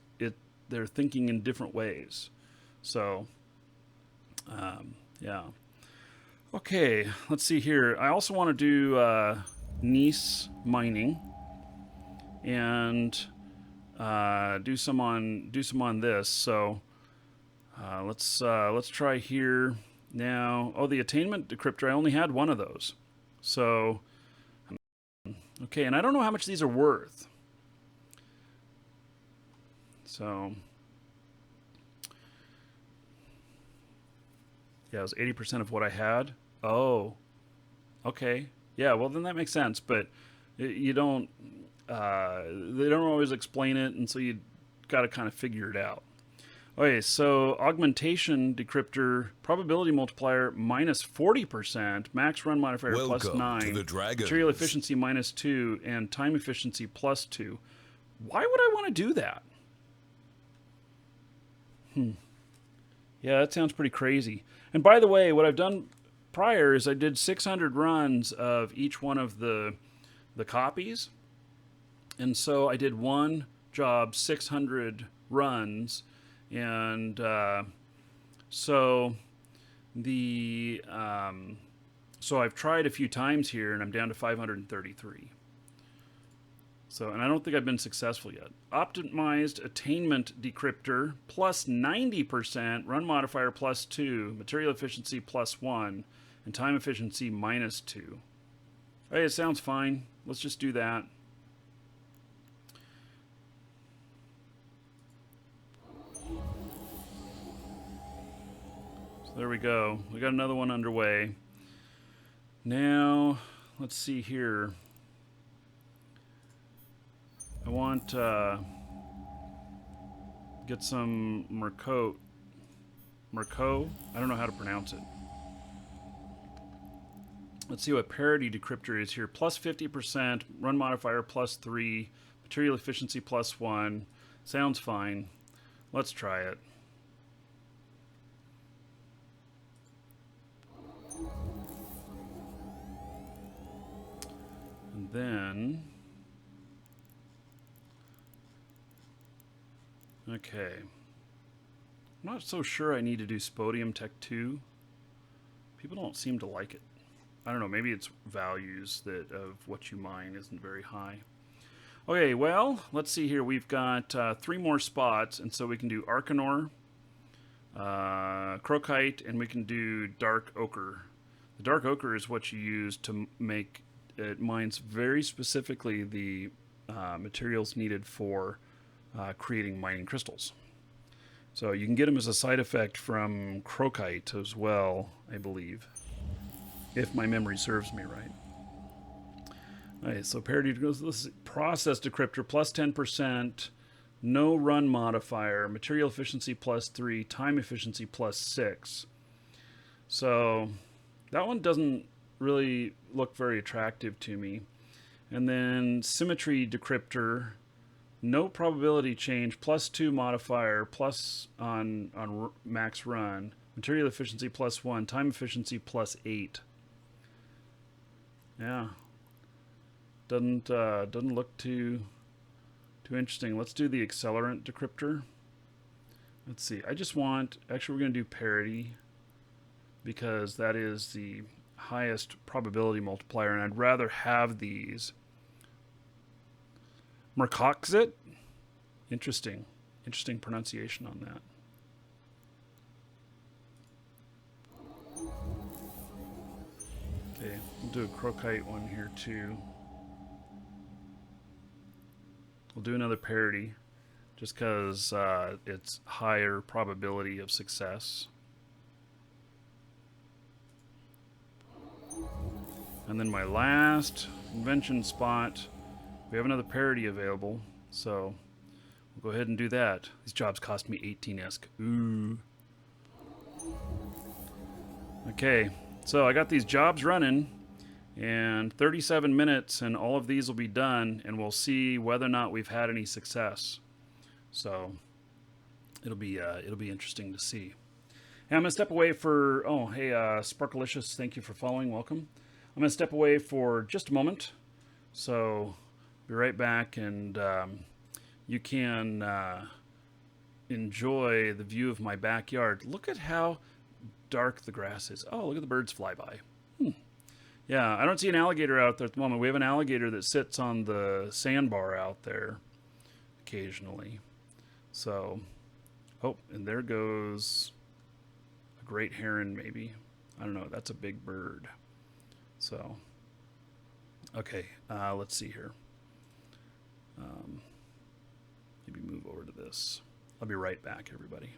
they're thinking in different ways. So, yeah. Okay, let's see here. I also want to do Nice mining and do some on this. So let's try here now. Oh, the attainment decryptor. I only had one of those. So okay, and I don't know how much these are worth. So yeah, it was 80% of what I had. Oh, okay. Yeah, well then that makes sense, but you don't, they don't always explain it, and so you got to kind of figure it out. Okay, so augmentation decryptor, probability multiplier minus 40%, max run modifier plus 9, material efficiency minus 2, and time efficiency plus 2. Why would I want to do that? Yeah, that sounds pretty crazy. And by the way, what I've done prior is I did 600 runs of each one of the copies. And so I did one job, 600 runs. And so I've tried a few times here, and I'm down to 533. So, and I don't think I've been successful yet. Optimized attainment decryptor plus 90%, run modifier plus 2, material efficiency plus 1, and time efficiency minus 2. Hey, it sounds fine. Let's just do that. So there we go. We got another one underway. Now, let's see here. I want get some Markee. I don't know how to pronounce it. Let's see what parity decryptor is here. Plus 50%, run modifier plus 3, material efficiency plus 1. Sounds fine. Let's try it. And then okay. I'm not so sure I need to do Spodium Tech 2. People don't seem to like it. I don't know, maybe it's values that of what you mine isn't very high. Okay, well, let's see here. We've got 3 more spots, and so we can do Arcanor, Crocite, and we can do Dark Ochre. The Dark Ochre is what you use to make, it mines very specifically the materials needed for creating mining crystals. So you can get them as a side effect from Crocite as well, I believe, if my memory serves me right. Alright, so parity goes process decryptor plus 10%, no run modifier, material efficiency plus 3, time efficiency plus 6. So that one doesn't really look very attractive to me. And then symmetry decryptor, no probability change, plus 2 modifier, plus on max run, Material efficiency +1. Time efficiency +8. Yeah. Doesn't look too interesting. Let's do the accelerant decryptor. Let's see. I just want... Actually, we're going to do parity because that is the highest probability multiplier, and I'd rather have these. Markee? Interesting. Interesting pronunciation on that. Okay, we'll do a crocite one here too. We'll do another parity just because it's higher probability of success. And then my last invention spot, we have another parity available, so we'll go ahead and do that. These jobs cost me 18 ESC. Ooh. Okay, so I got these jobs running, and 37 minutes, and all of these will be done, and we'll see whether or not we've had any success. So it'll be interesting to see. And I'm gonna step away for. Oh, hey, Sparkalicious, thank you for following. Welcome. I'm gonna step away for just a moment, so be right back, and you can enjoy the view of my backyard. Look at how dark the grass is. Oh, look at the birds fly by. Yeah, I don't see an alligator out there at the moment. We have an alligator that sits on the sandbar out there occasionally. So, oh, and there goes a great heron, maybe. I don't know. That's a big bird. So, okay, let's see here. Maybe move over to this. I'll be right back, everybody.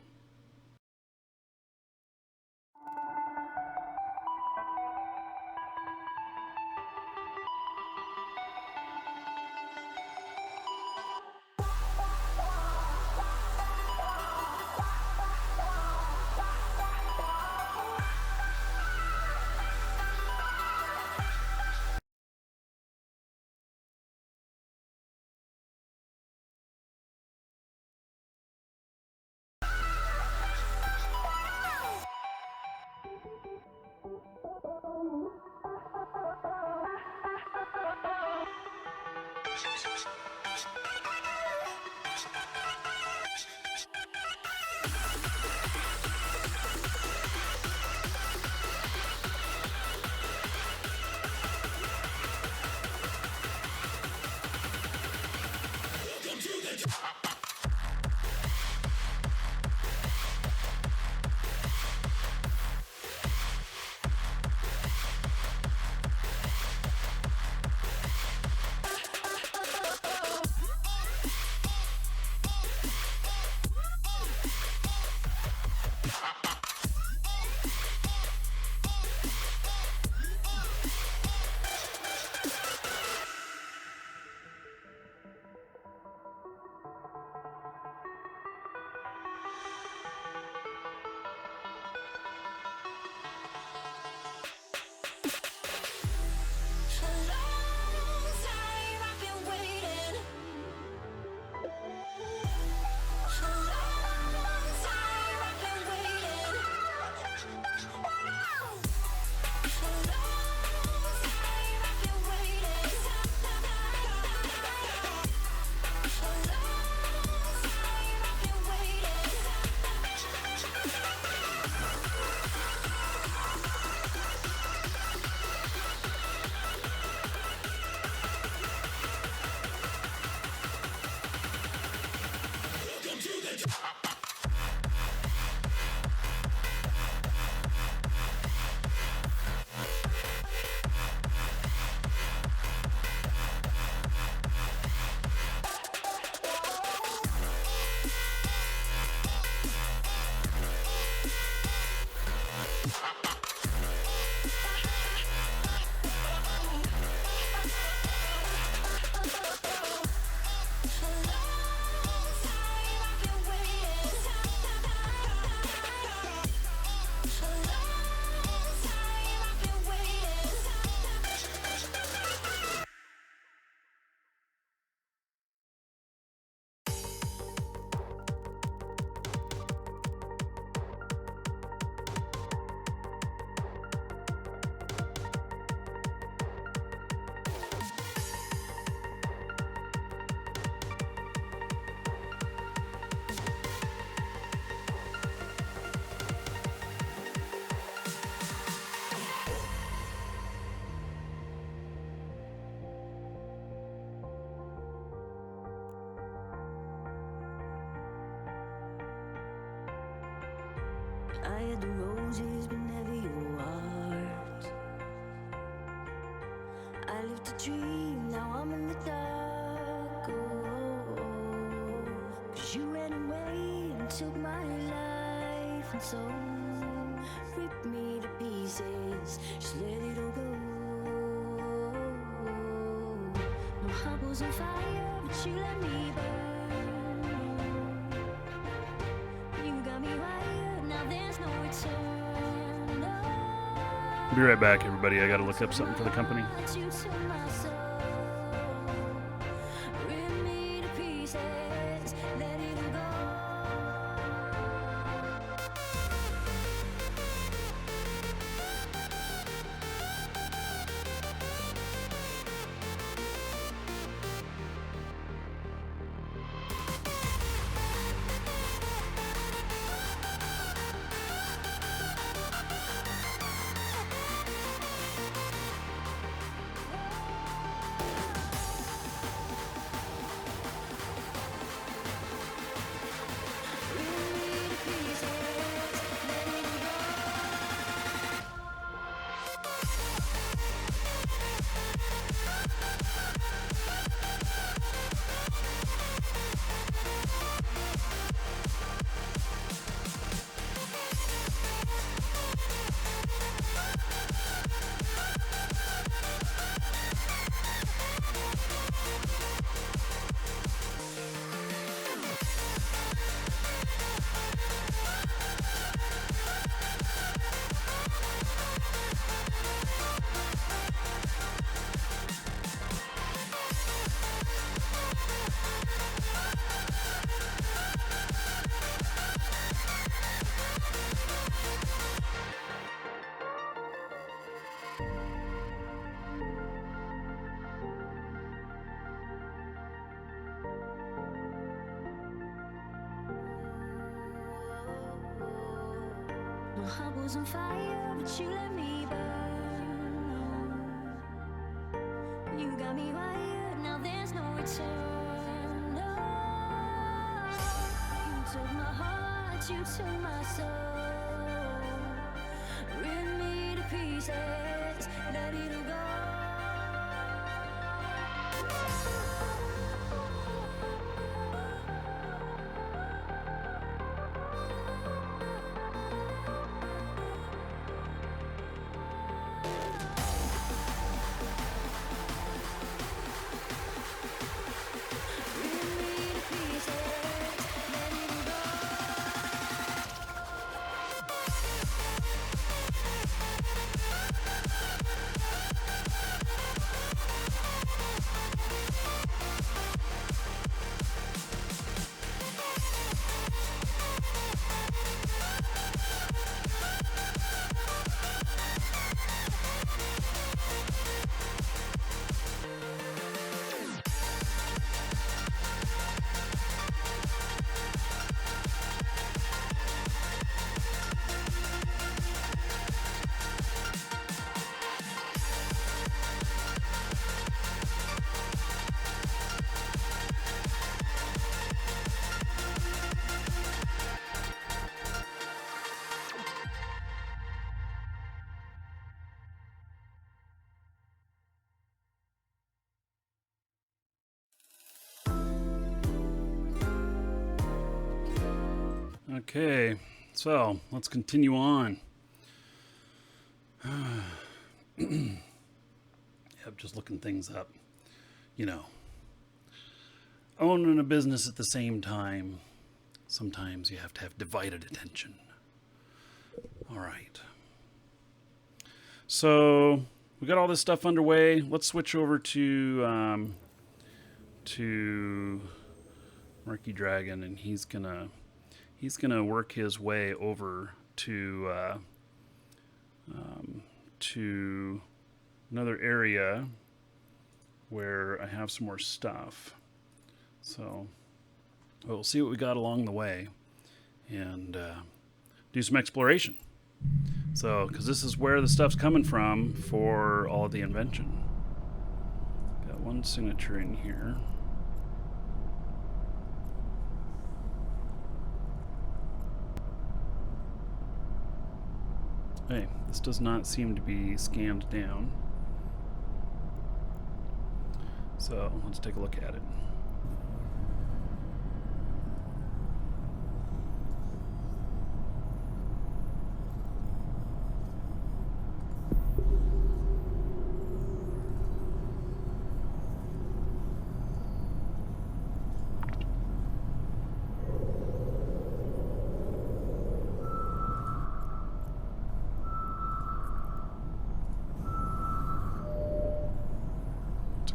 fired the roses, but never your heart. I lived a dream, now I'm in the dark. Oh, 'cause you ran away and took my life, and so ripped me to pieces. Just let it all go. My heart was on fire, but you let me burn. You got me wired, now there's no return. No. Be right back, everybody. I gotta look up something for the company. You took my soul, rip me to pieces, let it all go. My heart was on fire, but you let me burn. You got me wired, now there's no return. No. You took my heart, you took my soul, rip me to pieces, let it all go. Okay, so let's continue on. Yep, just looking things up. You know, owning a business at the same time, sometimes you have to have divided attention. All right. So we got all this stuff underway. Let's switch over to Markee Dragon, and he's gonna work his way over to another area where I have some more stuff. So we'll see what we got along the way and do some exploration. So, because this is where the stuff's coming from for all of the invention. Got one signature in here. Hey, this does not seem to be scanned down. So let's take a look at it.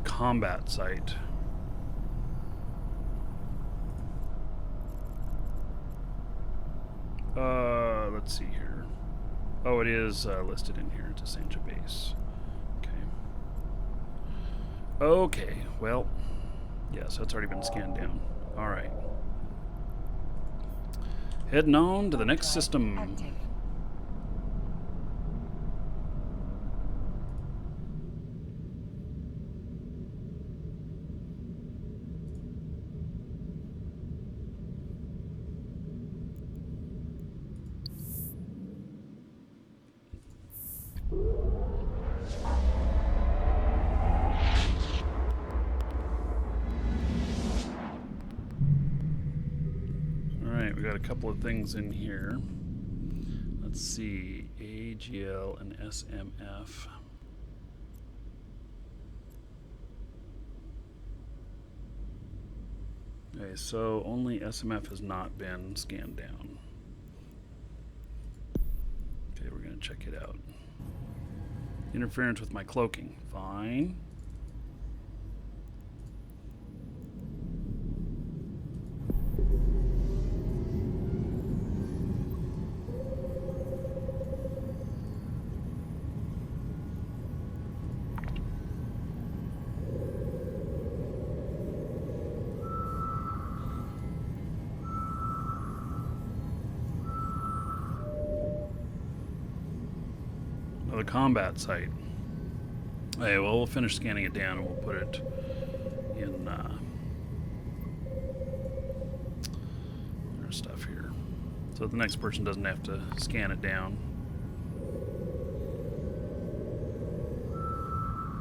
Combat site. Let's see here. Oh, it is listed in here. It's a Sancha base. Okay. Okay, well, yes, that's already been scanned down. All right. Heading on to the next system. Active. We got a couple of things in here. Let's see, AGL and SMF. Okay, so only SMF has not been scanned down. Okay, we're gonna check it out. Interference with my cloaking, fine. The combat site. Hey, well, we'll finish scanning it down and we'll put it in our stuff here, so the next person doesn't have to scan it down.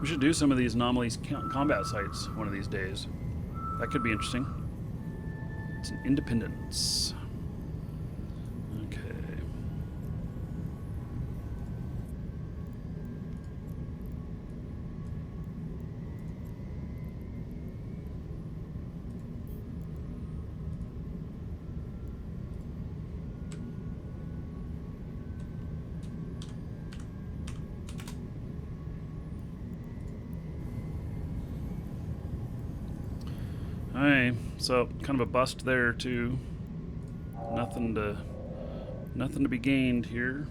We should do some of these anomalous combat sites one of these days. That could be interesting. It's an Independence. Okay. Alright, so kind of a bust there too. Nothing to be gained here.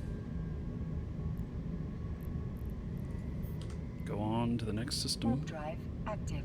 Go on to the next system. Warp drive active.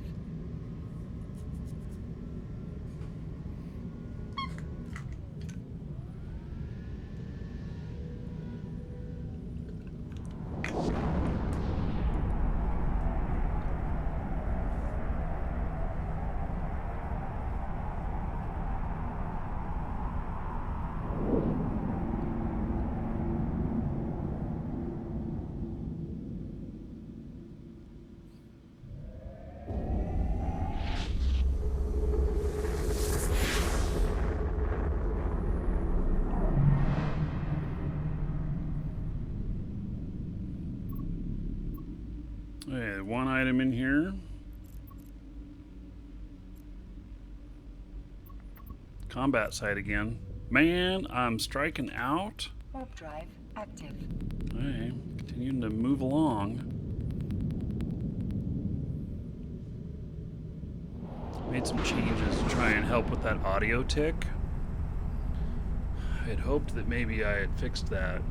Okay, one item in here. Combat site again. Man, I'm striking out. Warp drive active. Alright, continuing to move along. Made some changes to try and help with that audio tick. I had hoped that maybe I had fixed that.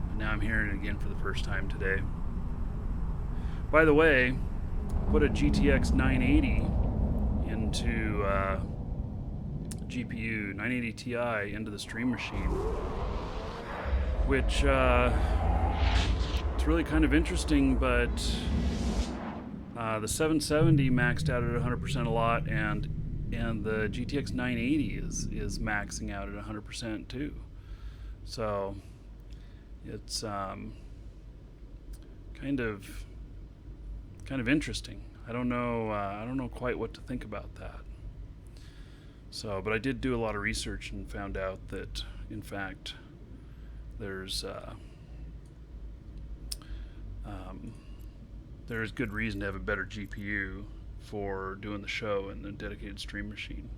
But now I'm hearing it again for the first time today. By the way, put a GTX 980 into GPU 980 Ti into the Stream Machine, which it's really kind of interesting, but the 770 maxed out at 100% a lot, and the GTX 980 is maxing out at 100% too. So It's kind of interesting. I don't know quite what to think about that. So, but I did do a lot of research and found out that, in fact, there's good reason to have a better GPU for doing the show in the dedicated stream machine.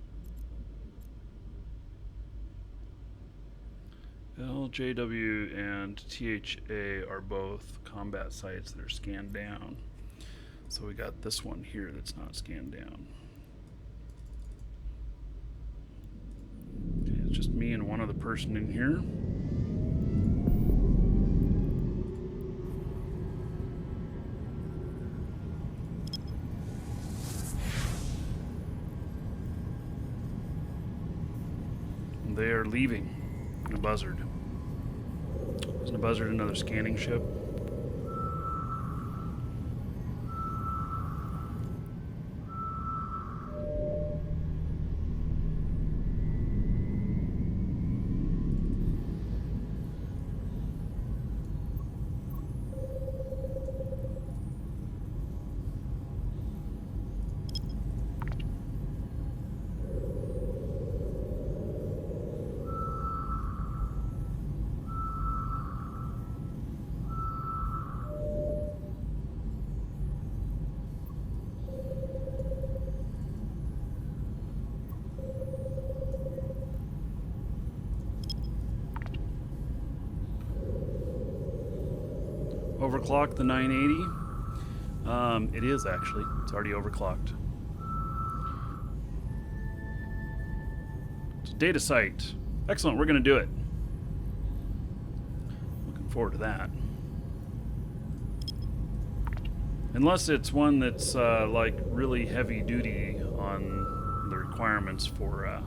LJW and THA are both combat sites that are scanned down. So we got this one here that's not scanned down. Okay, it's just me and one other person in here. And they are leaving in a buzzard. Isn't a buzzard another scanning ship? Overclock the 980. It is actually. It's already overclocked. It's a data site. Excellent. We're going to do it. Looking forward to that. Unless it's one that's like really heavy duty on the requirements for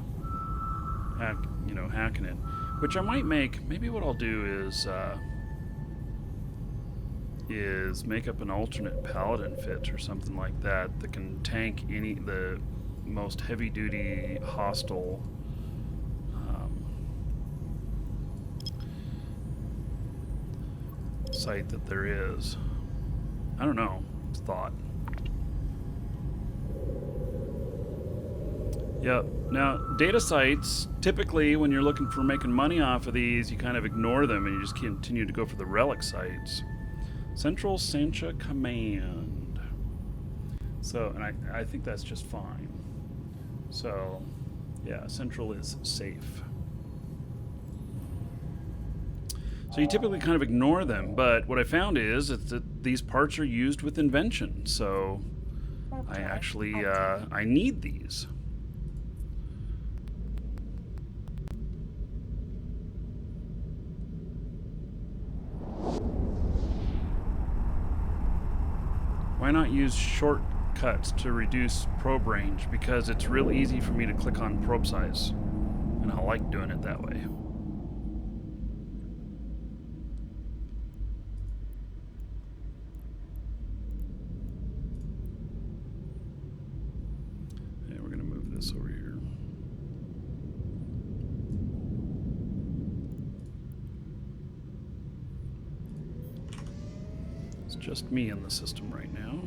hacking it, which I might make. Maybe what I'll do is make up an alternate paladin fit or something like that can tank the most heavy duty hostile site that there is. I don't know. It's thought. Yep. Now, data sites, typically when you're looking for making money off of these, you kind of ignore them and you just continue to go for the relic sites. Central Sancha Command. So, and I think that's just fine. So, yeah, Central is safe. So you typically kind of ignore them, but what I found is that these parts are used with Invention. So I actually, I need these. Why not use shortcuts to reduce probe range? Because it's real easy for me to click on probe size, and I like doing it that way. Yeah, we're going to move this over here. It's just me in the system right now.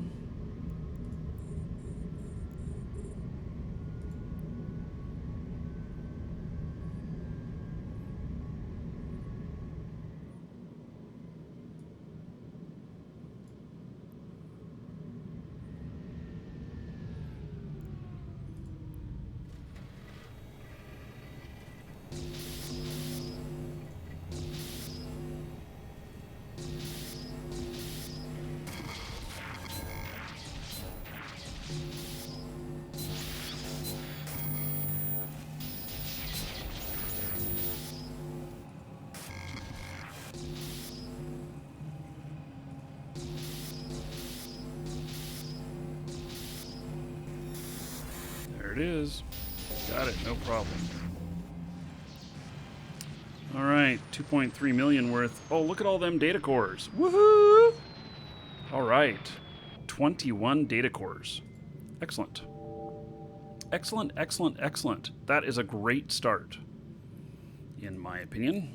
There it is. Got it, no problem. All right, 2.3 million worth. Oh, look at all them data cores. Woohoo! All right, 21 data cores. Excellent. Excellent, excellent, excellent. That is a great start, in my opinion.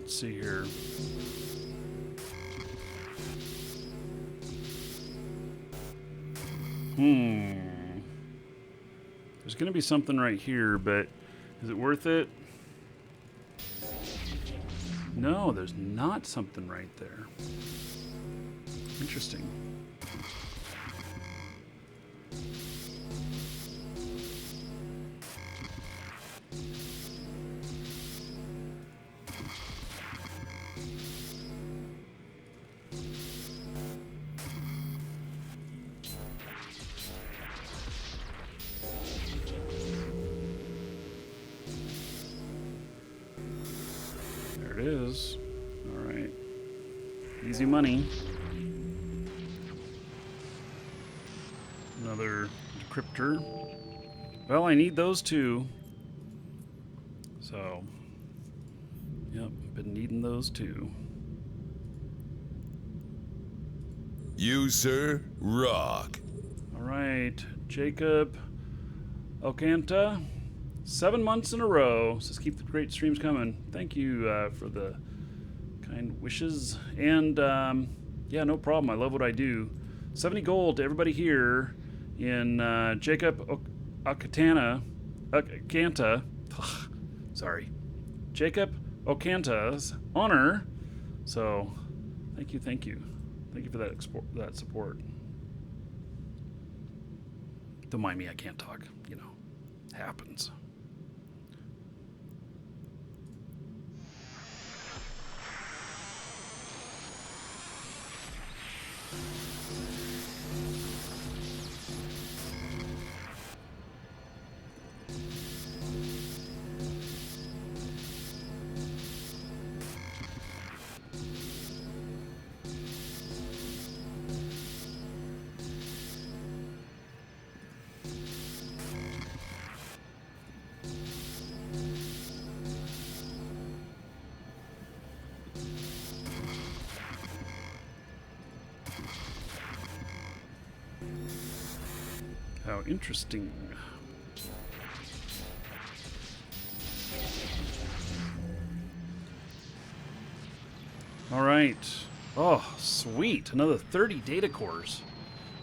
Let's see here. There's going to be something right here, but is it worth it? No, there's not something right there. Interesting. There it is. All right. Easy money. Another decryptor. Well, I need those two. So, yep, been needing those two. You, sir, rock. All right, Jacob Okanta, 7 months in a row. Says keep the great streams coming. Thank you for the kind wishes. And yeah, no problem. I love what I do. 70 gold to everybody here in Jacob Okanta. Sorry, Jacob Okanta's honor. So, thank you, thank you for that support. Don't mind me, I can't talk. You know, happens. How interesting. All right. Oh, sweet. Another 30 data cores.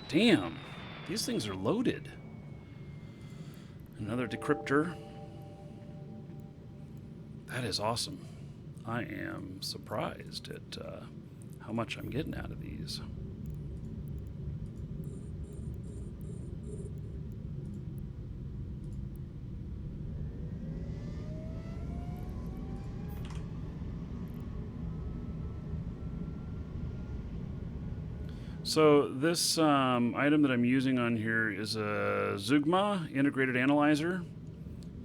Damn. These things are loaded. Another decryptor. That is awesome. I am surprised at how much I'm getting out of these. So this item that I'm using on here is a Zugma integrated analyzer,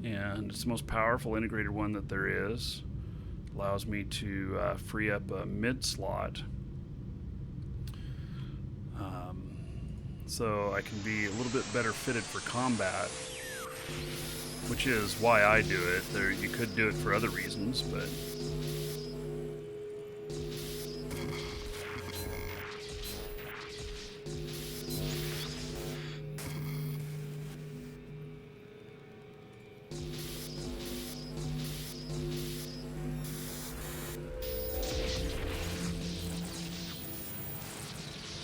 and it's the most powerful integrated one that there is. Allows me to free up a mid slot, so I can be a little bit better fitted for combat, which is why I do it. You could do it for other reasons, but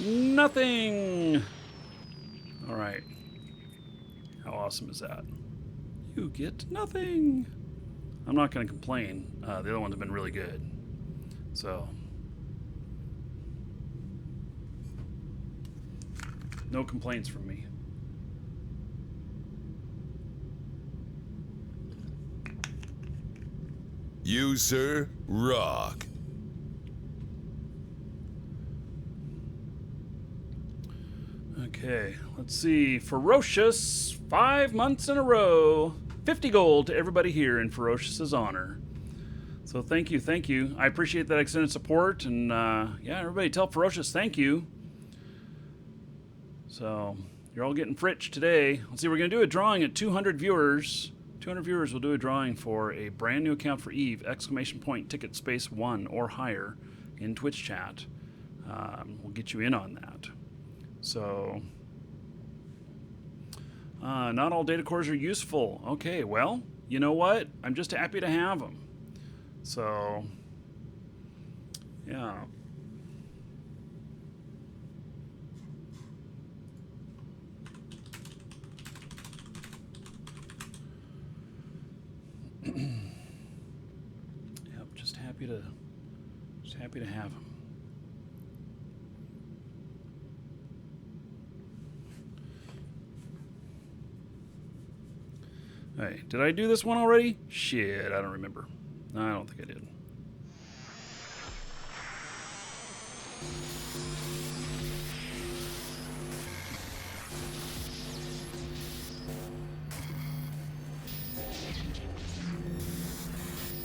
nothing. All right. How awesome is that? You get nothing. I'm not going to complain. The other ones have been really good. So, no complaints from me. You, sir, rock. Okay, let's see. Ferocious, 5 months in a row. 50 gold to everybody here in Ferocious's honor. So thank you, thank you. I appreciate that extended support, and yeah, everybody tell Ferocious thank you. So you're all getting fritch today. Let's see, we're going to do a drawing at 200 viewers. 200 viewers will do a drawing for a brand new account for Eve, ! Ticket space 1 or higher in Twitch chat. We'll get you in on that. So, not all data cores are useful. Okay, well, you know what? I'm just happy to have them. So, Yeah. Yep, just happy to have him. Hey, did I do this one already? Shit, I don't remember. No, I don't think I did.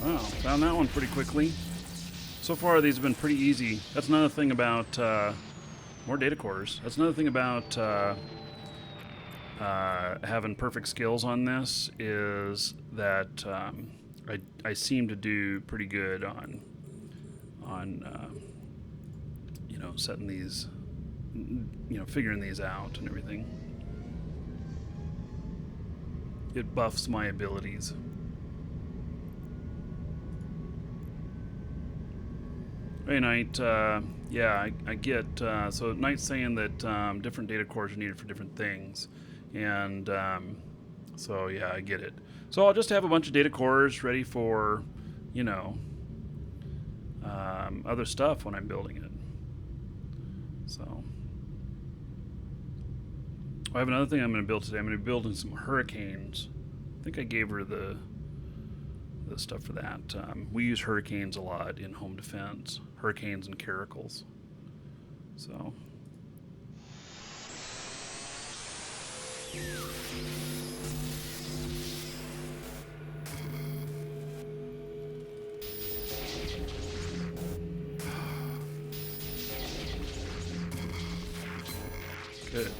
Wow, found that one pretty quickly. So far, these have been pretty easy. That's another thing about more data cores. That's another thing about having perfect skills on this is that I seem to do pretty good on you know, setting these, you know, figuring these out and everything. It buffs my abilities. Hey, Knight. Yeah, I get. So Knight's saying that different data cores are needed for different things, and so yeah, I get it. So I'll just have a bunch of data cores ready for, you know, other stuff when I'm building it. So I have another thing I'm going to build today. I'm going to be building some hurricanes. I think I gave her the stuff for that. We use hurricanes a lot in home defense. Hurricanes and caracals. So. Good.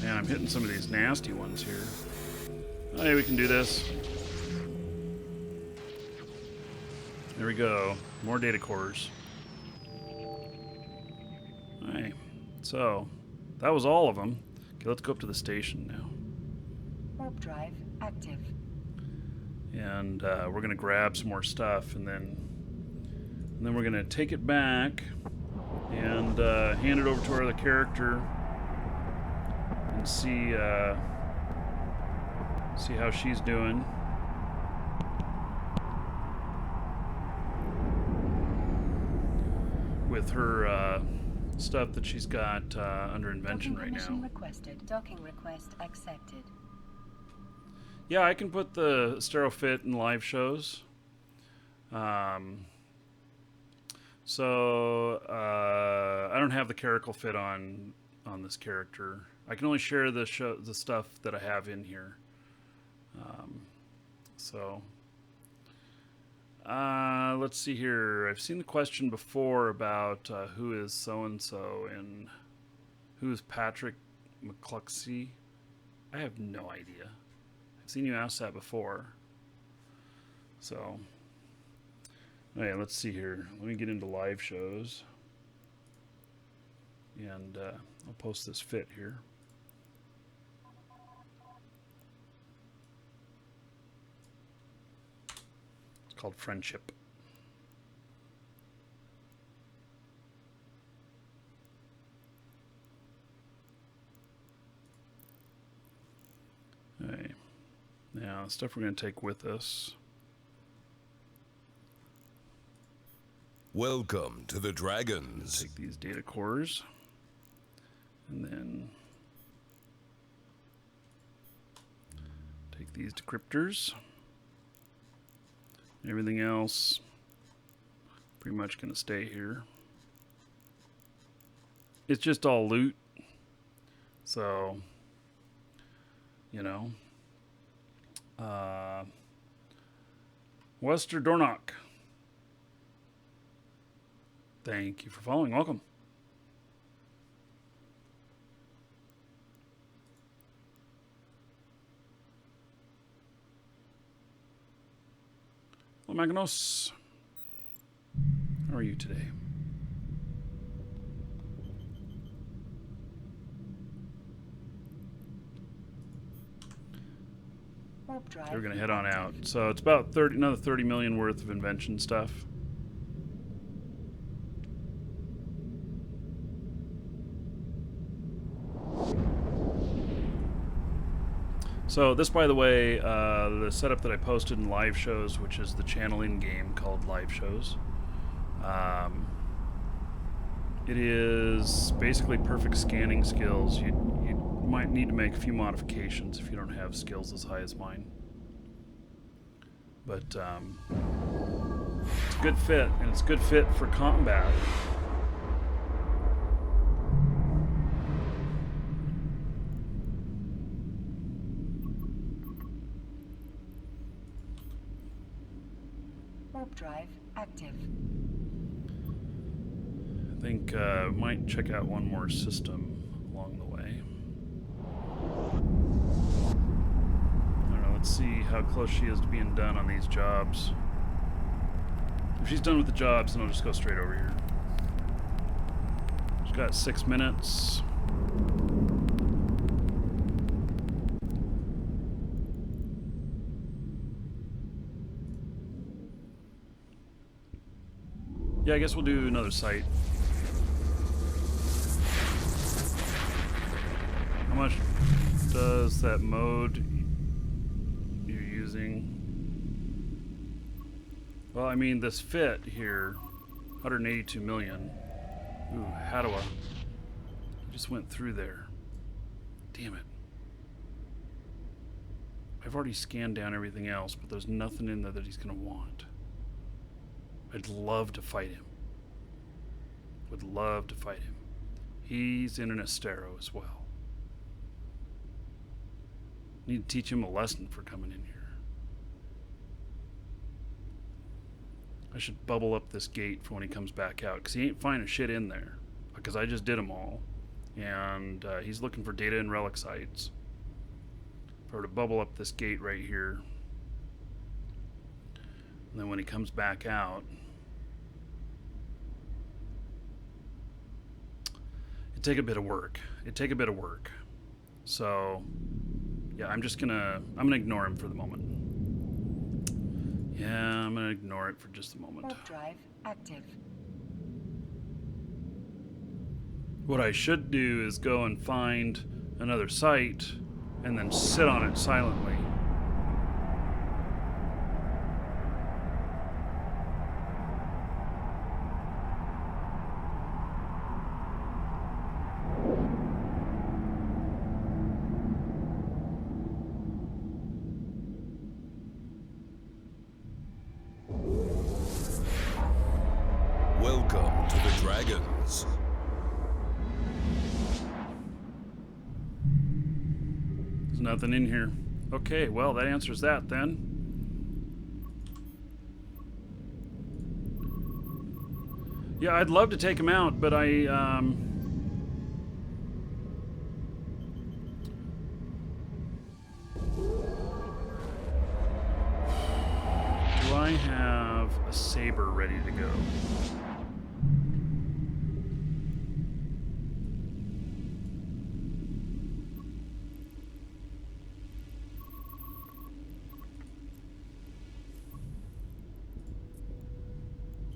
Man, I'm hitting some of these nasty ones here. Oh, yeah, we can do this. There we go. More data cores. Alright. So, that was all of them. Okay, let's go up to the station now. Warp drive active. And we're going to grab some more stuff, and then we're going to take it back and hand it over to our other character and see how she's doing. With her stuff that she's got under Invention right now. Permission requested. Docking request accepted. Yeah, I can put the stereo fit in live shows. So I don't have the caracal fit on this character. I can only share the stuff that I have in here. So let's see here. I've seen the question before about who is so-and-so and who is Patrick McCluxy. I have no idea. I've seen you ask that before. So, okay, let's see here. Let me get into live shows. And I'll post this fit here. It's called Friendship. Okay. Now, the stuff we're going to take with us. Welcome to the Dragons. Take these data cores. And then take these decryptors. Everything else pretty much going to stay here. It's just all loot. So, you know. Wester Dornock. Thank you for following. Welcome. Hello, Magnos. How are you today? Warp drive. We're gonna head on out. active. So it's about another 30 million worth of invention stuff. So this, by the way, the setup that I posted in live shows, which is the channeling game called live shows. It is basically perfect scanning skills. You might need to make a few modifications if you don't have skills as high as mine. But it's a good fit, and it's a good fit for combat. Warp drive active. I think might check out one more system along the way. I don't know, let's see how close she is to being done on these jobs. If she's done with the jobs, then I'll just go straight over here. She's got 6 minutes. Yeah, I guess we'll do another site. How much does that mode you're using? Well, I mean, this fit here, 182 million. Ooh, how do I just went through there. Damn it. I've already scanned down everything else, but there's nothing in there that he's gonna want. I'd love to fight him. Would love to fight him. He's in an Estero as well. Need to teach him a lesson for coming in here. I should bubble up this gate for when he comes back out, because he ain't finding shit in there. Because I just did them all. And he's looking for data and relic sites. If I were to bubble up this gate right here, and then when he comes back out, it'd take a bit of work. So, yeah, I'm gonna ignore him for the moment. Yeah, I'm gonna ignore it for just a moment. Warp drive active. What I should do is go and find another site and then sit on it silently. Welcome to the Dragons. There's nothing in here. Okay, well, that answers that then. Yeah, I'd love to take him out, but do I have a saber ready to go?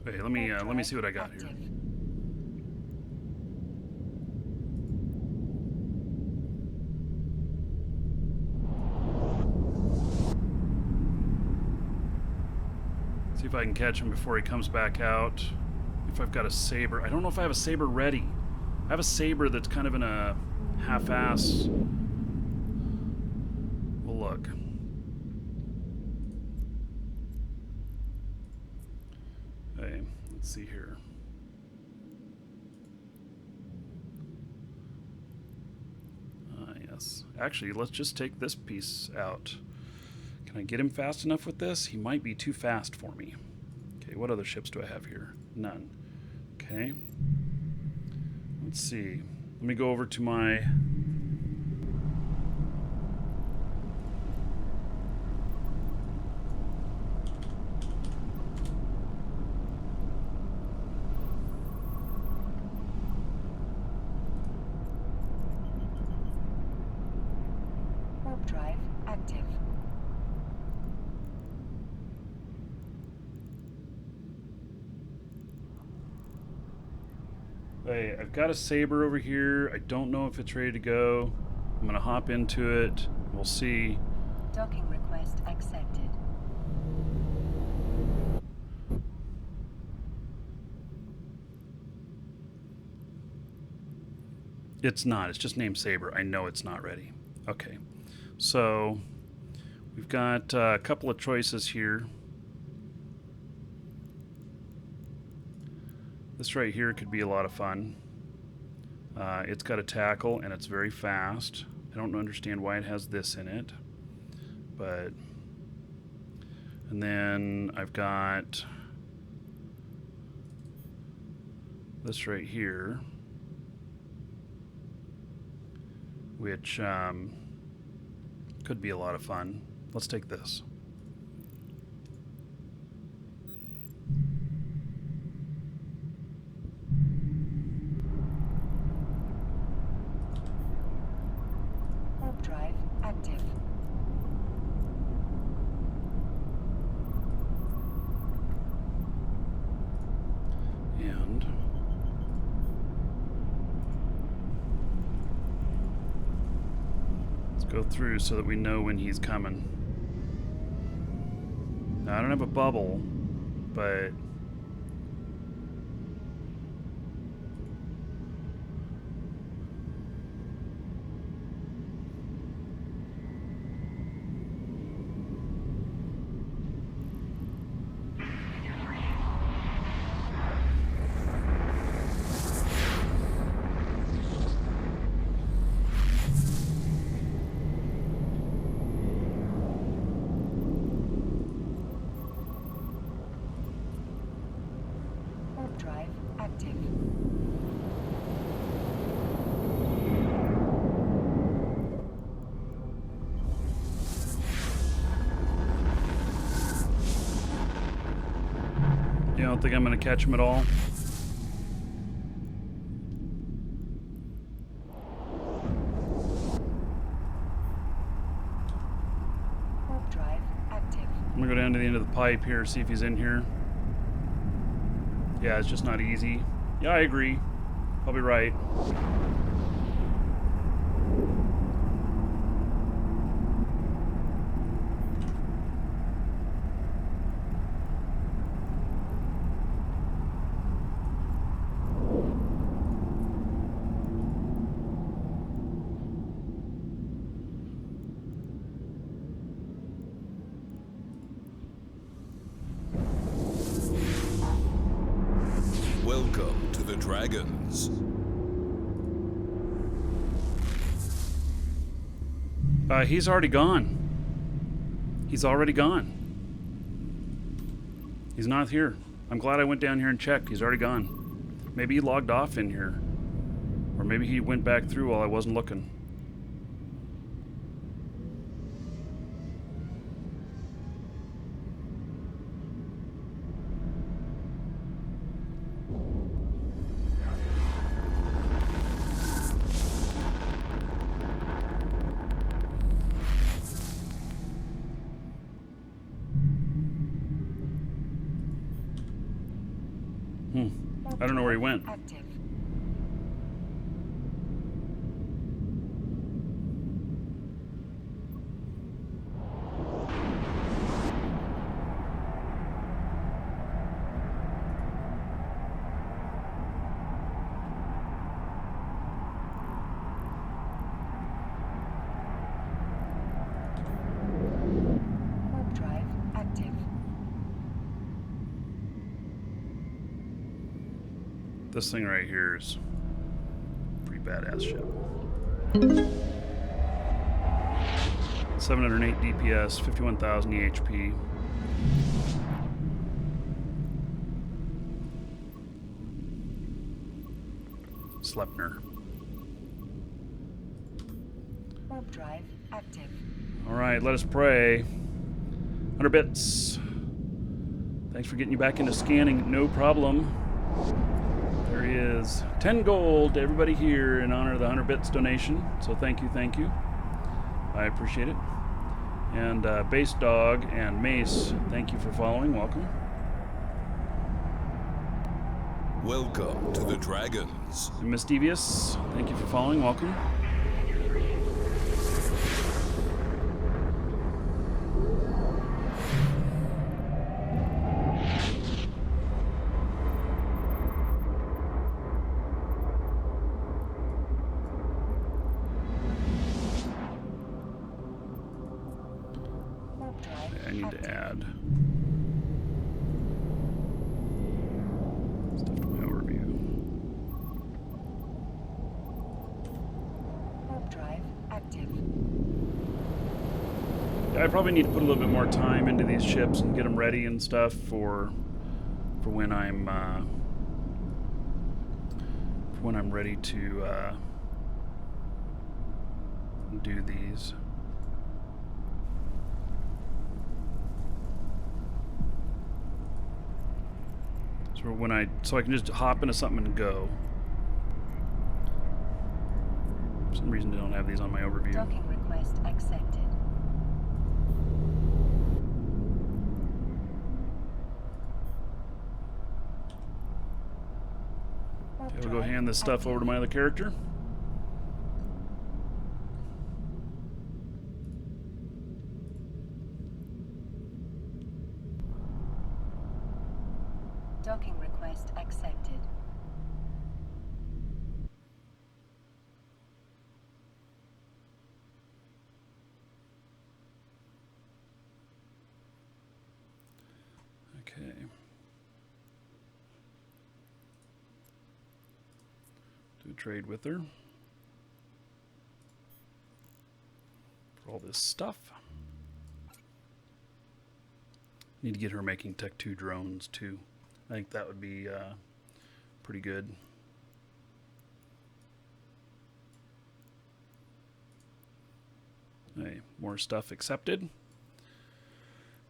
Okay, let me see what I got here. Active. See if I can catch him before he comes back out. If I've got a saber. I don't know if I have a saber ready. I have a saber that's kind of in a half-ass. We'll look. Okay, let's see here. Yes. Actually, let's just take this piece out. Can I get him fast enough with this? He might be too fast for me. Okay, what other ships do I have here? None. Okay. Let's see. Let me go over to my... Warp drive active. Hey, I've got a saber over here. I don't know if it's ready to go. I'm gonna hop into it. We'll see. Docking request accepted. It's not. It's just named Saber. I know it's not ready. Okay. So we've got a couple of choices here. This right here could be a lot of fun. It's got a tackle and it's very fast. I don't understand why it has this in it, but and then I've got this right here, which could be a lot of fun. Let's take this. Warp drive active. And let's go through so that we know when he's coming. Now, I don't have a bubble, but Warp drive active. you don't think I'm going to catch him at all? Warp drive active. I'm going to go down to the end of the pipe here, see if he's in here. Yeah, it's just not easy. Yeah, I agree. Probably right. Welcome to the Dragons. He's already gone. He's already gone. He's not here. I'm glad I went down here and checked. He's already gone. Maybe he logged off in here. Or maybe he went back through while I wasn't looking. I don't know where he went. Active. Warp drive active. This thing right here is pretty badass ship. 708 DPS, 51,000 EHP. Slepner. Warp drive active. All right, let us pray. 100 bits. Thanks for getting you back into scanning. No problem. There he is. 10 gold to everybody here in honor of the 100 bits donation. So thank you, thank you. I appreciate it. And Base Dog and Mace, thank you for following. Welcome. Welcome to the Dragons. And Miss Devious, thank you for following. Welcome. Warp drive I need active. to add stuff to my overview. Warp drive active. I probably need to put a little bit more time into these ships and get them ready and stuff for when I'm ready to do these. So I can just hop into something and go. For some reason I don't have these on my overview. Docking request accepted. Warp Okay, we'll go drive hand this stuff over to my other character. Docking request accepted. Okay. Do a trade with her for all this stuff. Need to get her making Tech 2 drones too. I think that would be pretty good. Hey, more stuff accepted.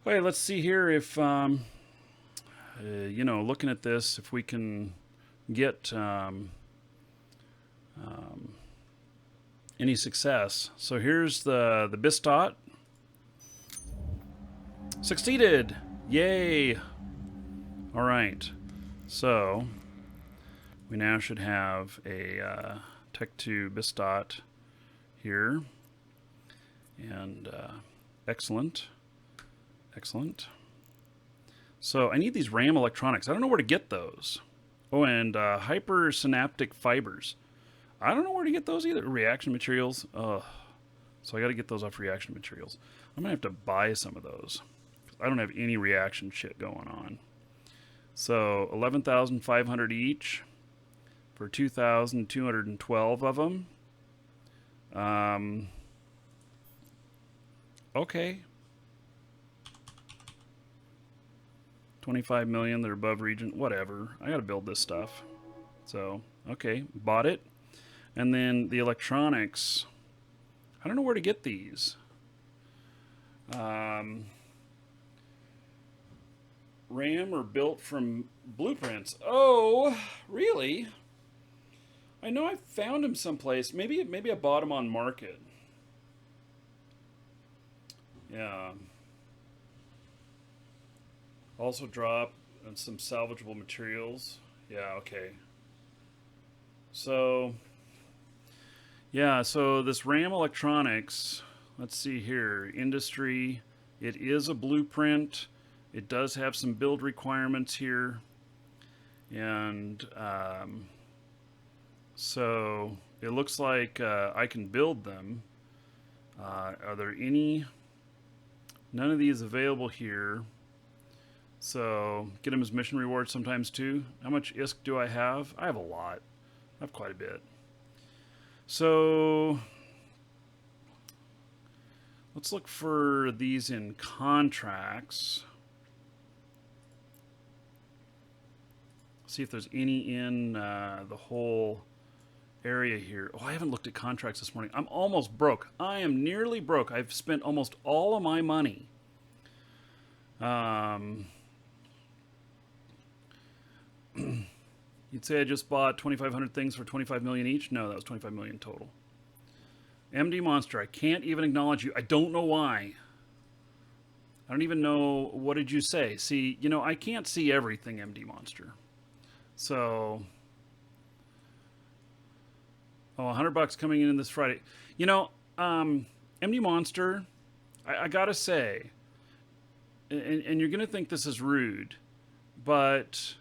Okay, let's see here if, you know, looking at this, if we can get any success. So here's the Bistot. Succeeded! Yay! All right, so we now should have a Tech 2 Bistot here, and excellent, excellent. So I need these RAM electronics. I don't know where to get those. Oh, and hypersynaptic fibers. I don't know where to get those either. Reaction materials. Ugh. So I got to get those off reaction materials. I'm gonna have to buy some of those. I don't have any reaction shit going on. So 11,500 each for 2,212 of them. Okay. 25 million, they're above region, whatever. I gotta build this stuff. So, okay, bought it. And then the electronics, I don't know where to get these. RAM are built from blueprints. Oh, really? I know I found them someplace. Maybe I bought them on Market. Yeah. Also drop on some salvageable materials. Yeah, okay. So, yeah, so this RAM Electronics, let's see here, industry, it is a blueprint. It does have some build requirements here. And so it looks like I can build them. Are there any? None of these available here. So get them as mission rewards sometimes too. How much ISK do I have? I have a lot. I have quite a bit. So let's look for these in contracts. See if there's any in the whole area here. Oh, I haven't looked at contracts this morning. I'm almost broke. I am nearly broke. I've spent almost all of my money. You'd say I just bought 2,500 things for 25 million each? No, that was 25 million total. MD Monster, I can't even acknowledge you. I don't know why. I don't even know, what did you say? See, you know, I can't see everything, MD Monster. So, oh, $100 coming in this Friday. You know, MD Monster, I gotta say, and you're gonna think this is rude, but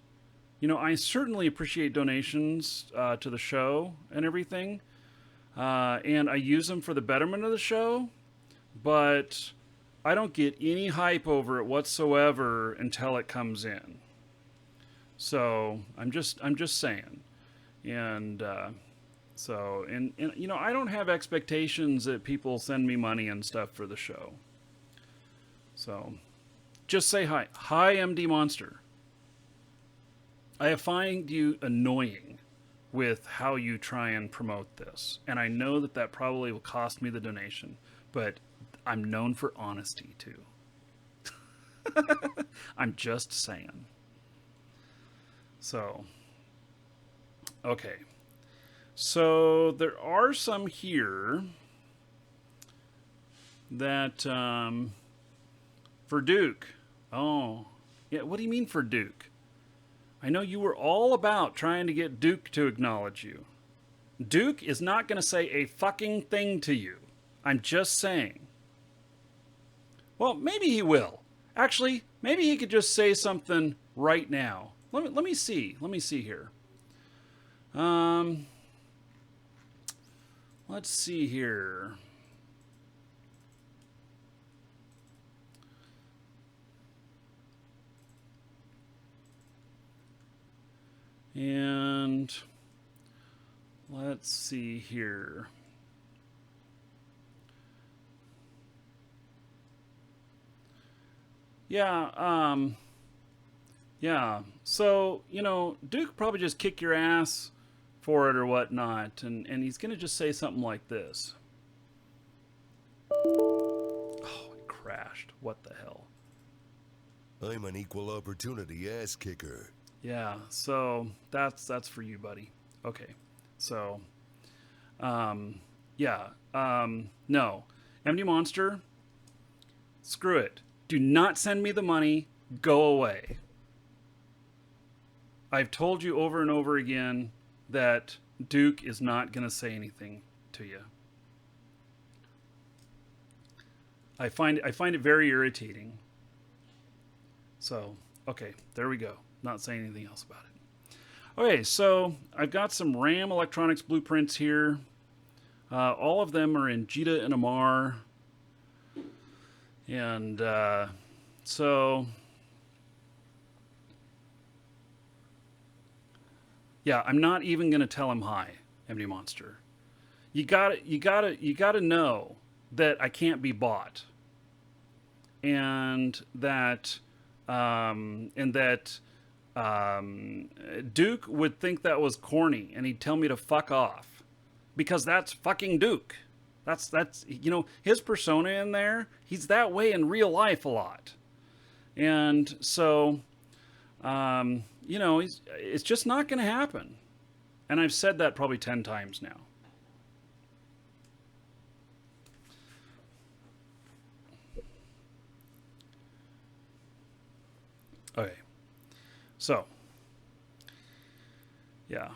you know, I certainly appreciate donations to the show and everything, and I use them for the betterment of the show, but I don't get any hype over it whatsoever until it comes in. So I'm just saying, and so and you know, I don't have expectations that people send me money and stuff for the show. So just say hi, MD Monster. I find you annoying with how you try and promote this, and I know that probably will cost me the donation, but I'm known for honesty too. I'm just saying. So, okay. So there are some here that for Duke. Oh, yeah. What do you mean for Duke? I know you were all about trying to get Duke to acknowledge you. Duke is not going to say a fucking thing to you. I'm just saying. Well, maybe he will. Actually, maybe he could just say something right now. Let me see. Let me see here. Let's see here. And let's see here. Yeah, yeah. So, you know, Duke probably just kick your ass for it or whatnot, and he's gonna just say something like this. Oh, it crashed. What the hell? I'm an equal opportunity ass kicker. Yeah, so that's for you, buddy. Okay. So yeah. No. MD Monster, screw it. Do not send me the money. Go away. I've told you over and over again that Duke is not going to say anything to you. I find it very irritating. So, okay, there we go. Not saying anything else about it. Okay, so I've got some RAM electronics blueprints here. All of them are in JITA and Amar. And so, yeah, I'm not even going to tell him hi, MD Monster. You gotta know that I can't be bought. And that Duke would think that was corny, and he'd tell me to fuck off, because that's fucking Duke. That's you know, his persona in there. He's that way in real life a lot, and so you know, it's just not going to happen. And I've said that probably 10 times now. Okay. So, yeah.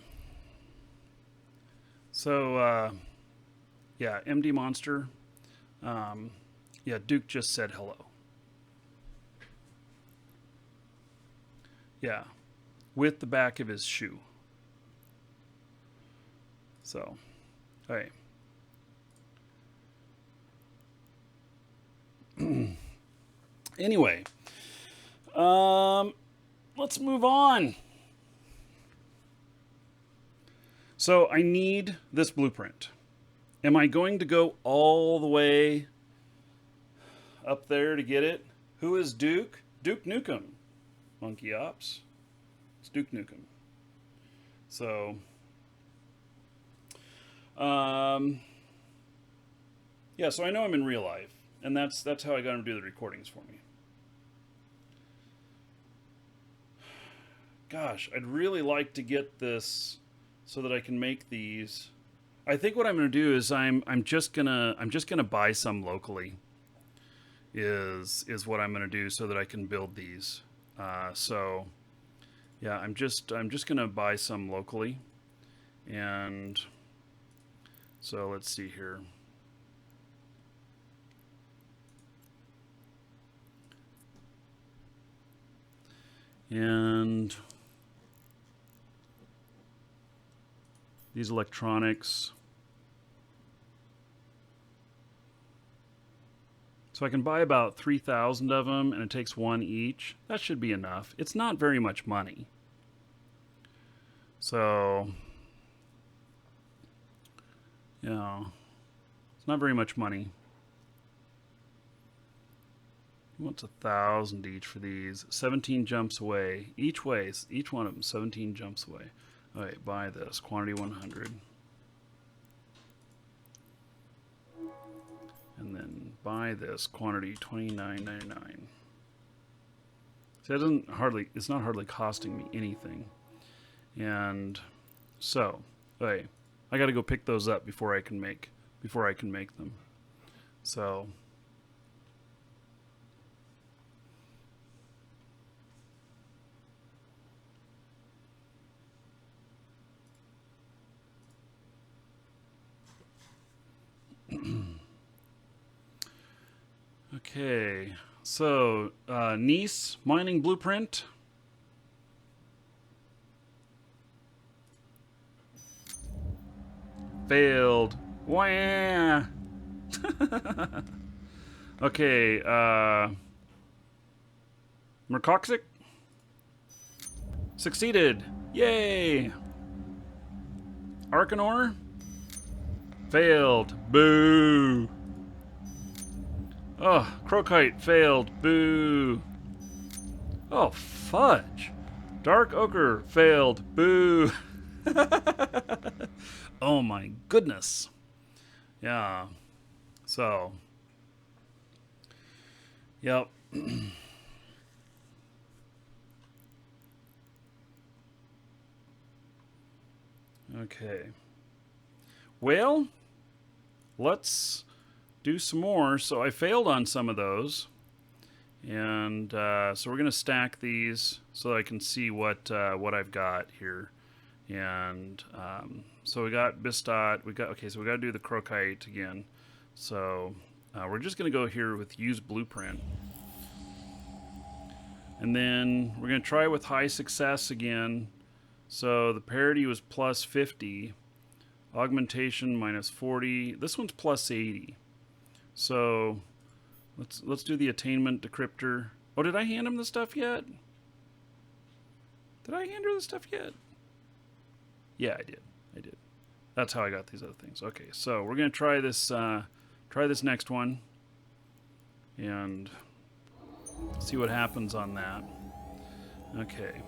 So, yeah, MD Monster. Yeah, Duke just said hello. Yeah, with the back of his shoe. So, okay. Anyway, let's move on. So I need this blueprint. Am I going to go all the way up there to get it? Who is Duke? Duke Nukem. Monkey Ops. It's Duke Nukem. So, yeah, so I know I'm in real life, and that's how I got him to do the recordings for me. Gosh, I'd really like to get this so that I can make these. I think what I'm going to do is I'm just gonna buy some locally. Is what I'm going to do so that I can build these. So, Yeah, I'm just gonna buy some locally, and so let's see here. And these electronics. So I can buy about 3,000 of them, and it takes one each. That should be enough. It's not very much money. So, yeah, it's not very much money. He wants 1,000 each for these. 17 jumps away. Each way, each one of them, 17 jumps away. All right, buy this. Quantity 100. And then buy this. Quantity 29.99. So it doesn't hardly, it's not hardly costing me anything. And so, hey, I got to go pick those up before I can make them. So, okay. So, Nice mining blueprint. Failed. Wah. Okay, Mercoxic. Succeeded. Yay. Arcanor. Failed. Boo. Oh, Crocite failed. Boo. Oh, fudge. Dark Ochre failed. Boo. Oh my goodness. Yeah. So. Yep. Okay. Well, let's do some more. So I failed on some of those. And so we're going to stack these so that I can see what I've got here. And so we got Bistot. So we got to do the Crocite again. So we're just going to go here with use blueprint. And then we're going to try with high success again. So the parity was plus 50. Augmentation minus 40. This one's plus 80. So let's do the attainment decryptor. Oh, did I hand him the stuff yet? Did I hand her the stuff yet? Yeah, I did. That's how I got these other things. Okay, so we're gonna try this next one and see what happens on that. Okay,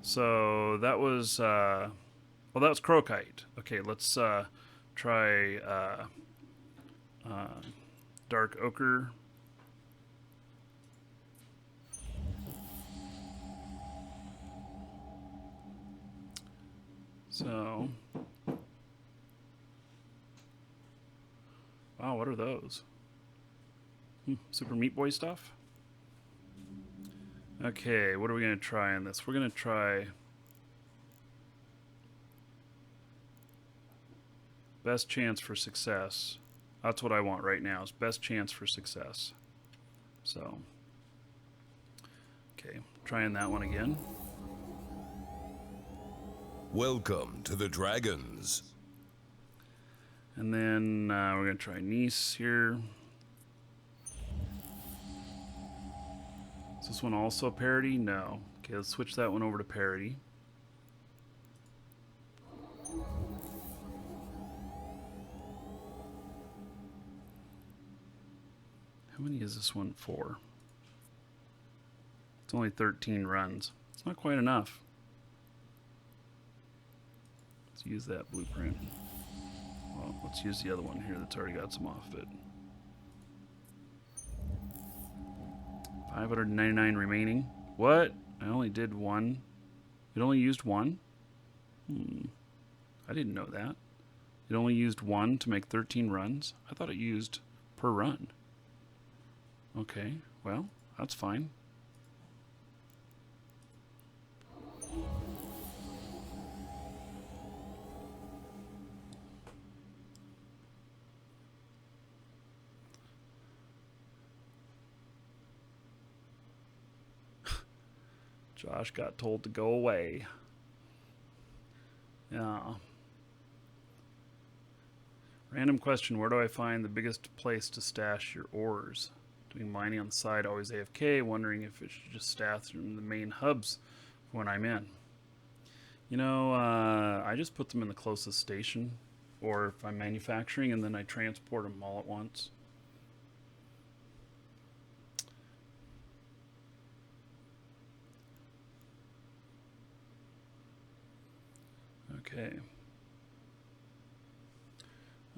so that was well, that was Crocite. Okay, let's try Dark Ochre. So, wow, what are those? Super Meat Boy stuff? Okay, what are we going to try on this? We're going to try best chance for success. That's what I want right now, is best chance for success. So, okay, trying that one again. Welcome to the Dragons. And then we're going to try Nice here. Is this one also parity? No. Okay, let's switch that one over to parity. How many is this one for? It's only 13 runs. It's not quite enough. Let's use that blueprint. Well, let's use the other one here that's already got some off of it. 599 remaining. What? I only did one. It only used one? I didn't know that. It only used one to make 13 runs? I thought it used per run. Okay, well, that's fine. Josh got told to go away. Yeah. Random question, where do I find the biggest place to stash your ores? Doing mining on the side, always AFK, wondering if it should just stash in the main hubs when I'm in. You know, I just put them in the closest station, or if I'm manufacturing, and then I transport them all at once. Okay.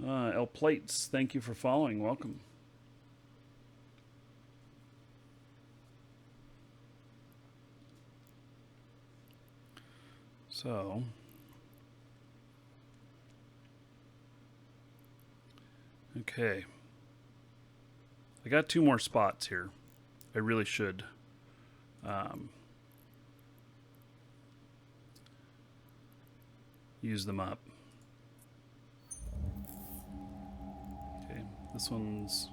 L Plates, thank you for following. Welcome. So, okay. I got 2 more spots here. I really should. Use them up. Okay, this one's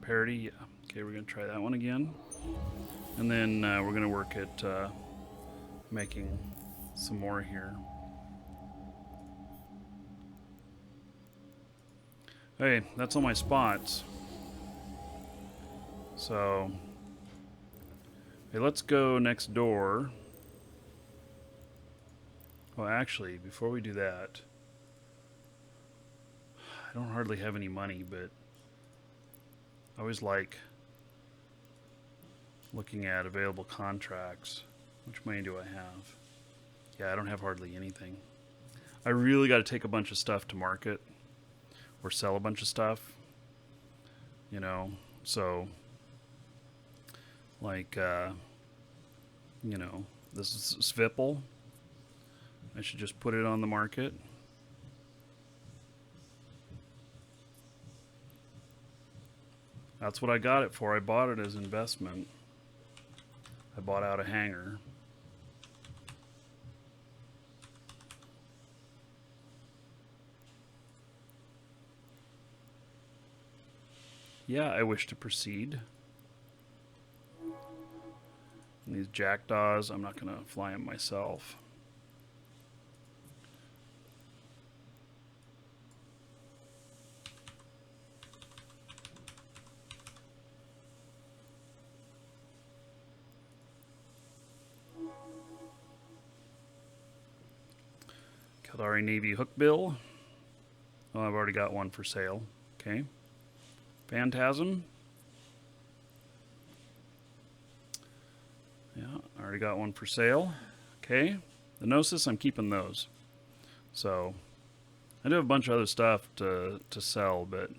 parity. Yeah. Okay, we're gonna try that one again, and then we're gonna work at making some more here. Okay, that's all my spots. So, hey, let's go next door. Well, actually, before we do that, I don't hardly have any money, but I always like looking at available contracts. Which money do I have? Yeah, I don't have hardly anything. I really got to take a bunch of stuff to market or sell a bunch of stuff, you know, so like, you know, this is Svipple. I should just put it on the market. That's what I got it for. I bought it as investment. I bought out a hangar. Yeah, I wish to proceed. And these jackdaws, I'm not going to fly them myself. Kildari Navy hook bill. Oh, I've already got one for sale. Okay. Phantasm. Yeah, I already got one for sale. Okay. The Gnosis, I'm keeping those. So, I do have a bunch of other stuff to sell, but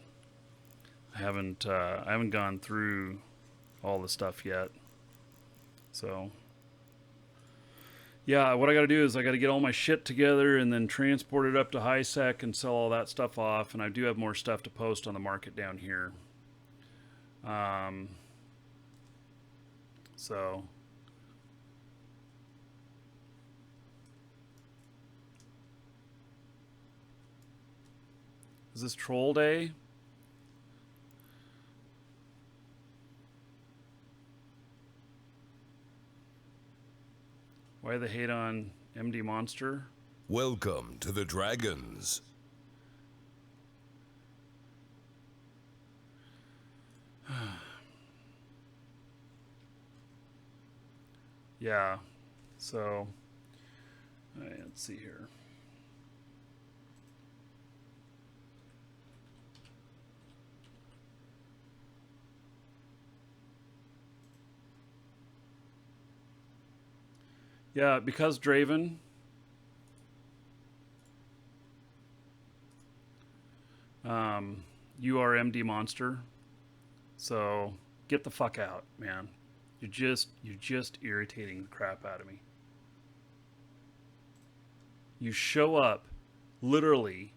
I haven't gone through all the stuff yet. So, yeah, what I got to do is I got to get all my shit together and then transport it up to high sec and sell all that stuff off. And I do have more stuff to post on the market down here. So, is this troll day? Why the hate on MD Monster? Welcome to the Dragons. Yeah, so, all right, let's see here. Yeah, because Draven, you are MD Monster, so get the fuck out, man. You're just irritating the crap out of me. You show up literally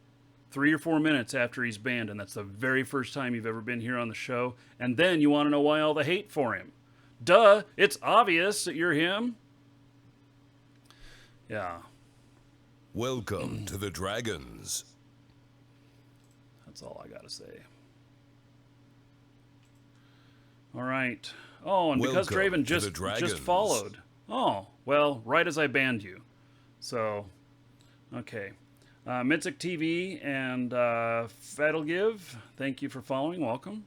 3 or 4 minutes after he's banned, and that's the very first time you've ever been here on the show, and then you want to know why all the hate for him. Duh, it's obvious that you're him. Yeah. Welcome to the Dragons. That's all I gotta say. All right. Oh, and because Welcome Draven to the just Dragons. followed. Oh, Well, right as I banned you. So, okay. Mitzik TV and Fadelgive, thank you for following. Welcome.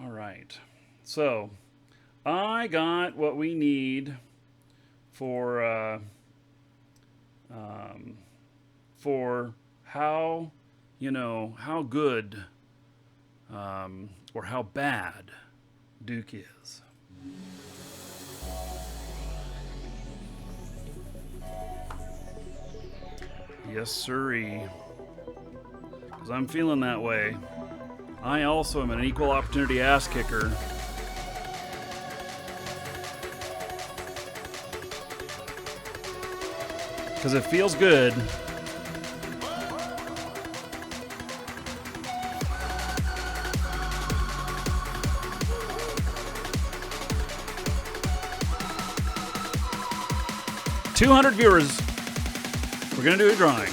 All right. So, I got what we need for how, you know, how good or how bad Duke is. Yes, sirree. Because I'm feeling that way. I also am an equal opportunity ass kicker. Because it feels good. $200 viewers. We're going to do a drawing.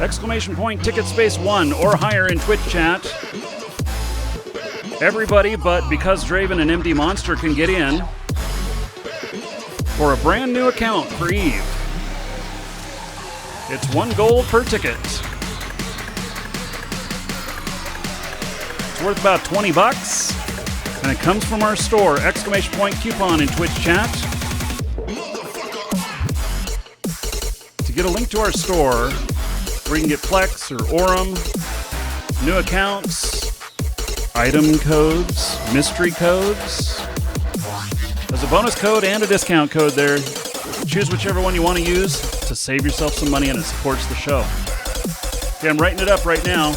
Exclamation point ticket space 1 or higher in Twitch chat. Everybody but Because Draven and MD Monster can get in for a brand new account for Eve. It's $1 gold per ticket. It's worth about $20 and it comes from our store. Exclamation point coupon in Twitch chat. To get a link to our store where you can get Plex or Aurum, new accounts, item codes, mystery codes. There's a bonus code and a discount code there. Choose whichever one you want to use to save yourself some money and it supports the show. Okay, I'm writing it up right now.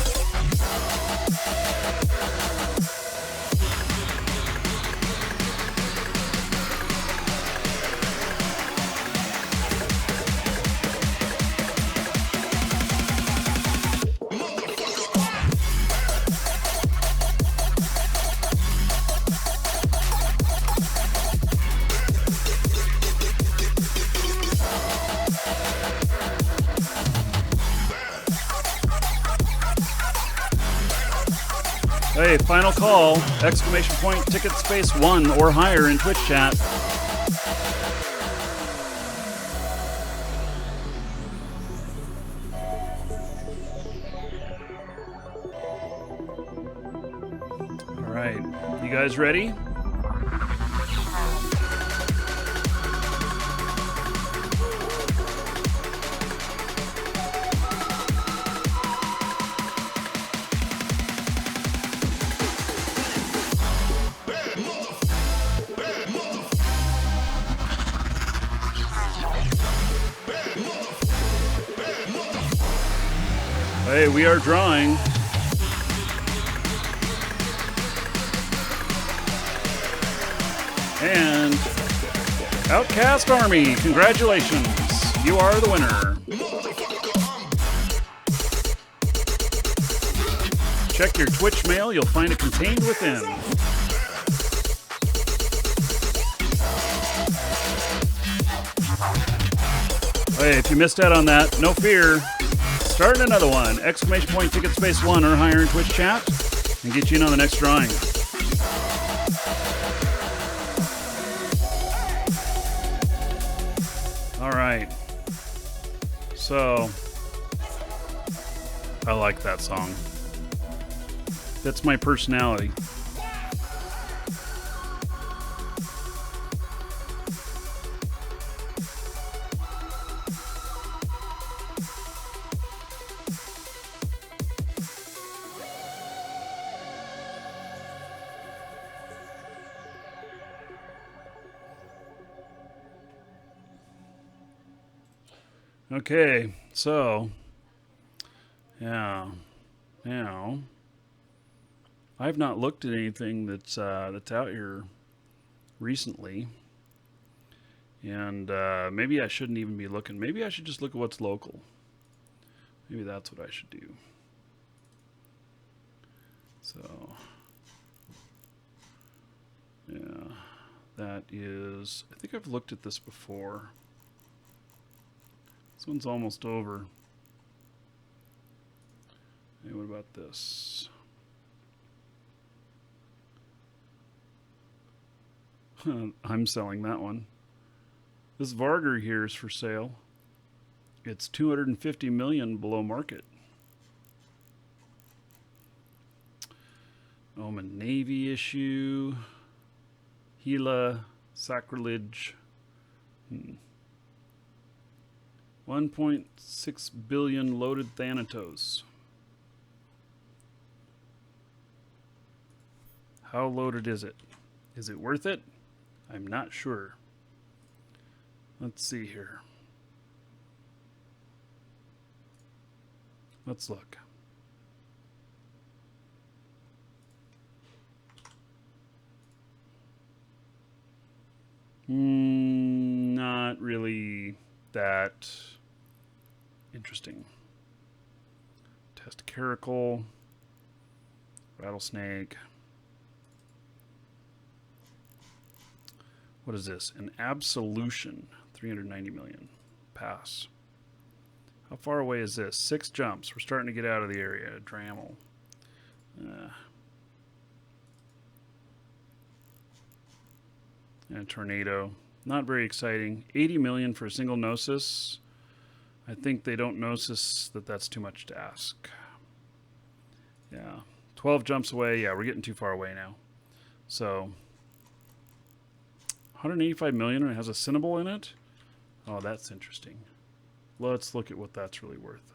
Hey, final call, exclamation point ticket space 1 or higher in Twitch chat. All right, you guys ready? Hey, we are drawing. And Outcast Army, congratulations. You are the winner. Check your Twitch mail, you'll find it contained within. Hey, if you missed out on that, no fear. Start another one. Exclamation point ticket space 1 or higher in Twitch chat and get you in on the next drawing. All right. So, I like that song. That's my personality. Okay, so, yeah, now, I've not looked at anything that's out here recently, and maybe I shouldn't even be looking. Maybe I should just look at what's local. Maybe that's what I should do. So, yeah, that is, I think I've looked at this before. This one's almost over. Hey, what about this? I'm selling that one. This Varger here is for sale. It's 250 million below market. Omen Navy issue. Gila Sacrilege. 1.6 billion loaded Thanatos. How loaded is it? Is it worth it? I'm not sure. Let's see here. Let's look. Not really that interesting. Test Caracal, Rattlesnake. What is this? An Absolution, 390 million. Pass. How far away is this? 6 jumps. We're starting to get out of the area. Dremel. And Tornado. Not very exciting. 80 million for a single Gnosis. I think they don't Gnosis that that's too much to ask. Yeah. 12 jumps away. Yeah, we're getting too far away now. So 185 million and it has a Cinnable in it? Oh, that's interesting. Let's look at what that's really worth.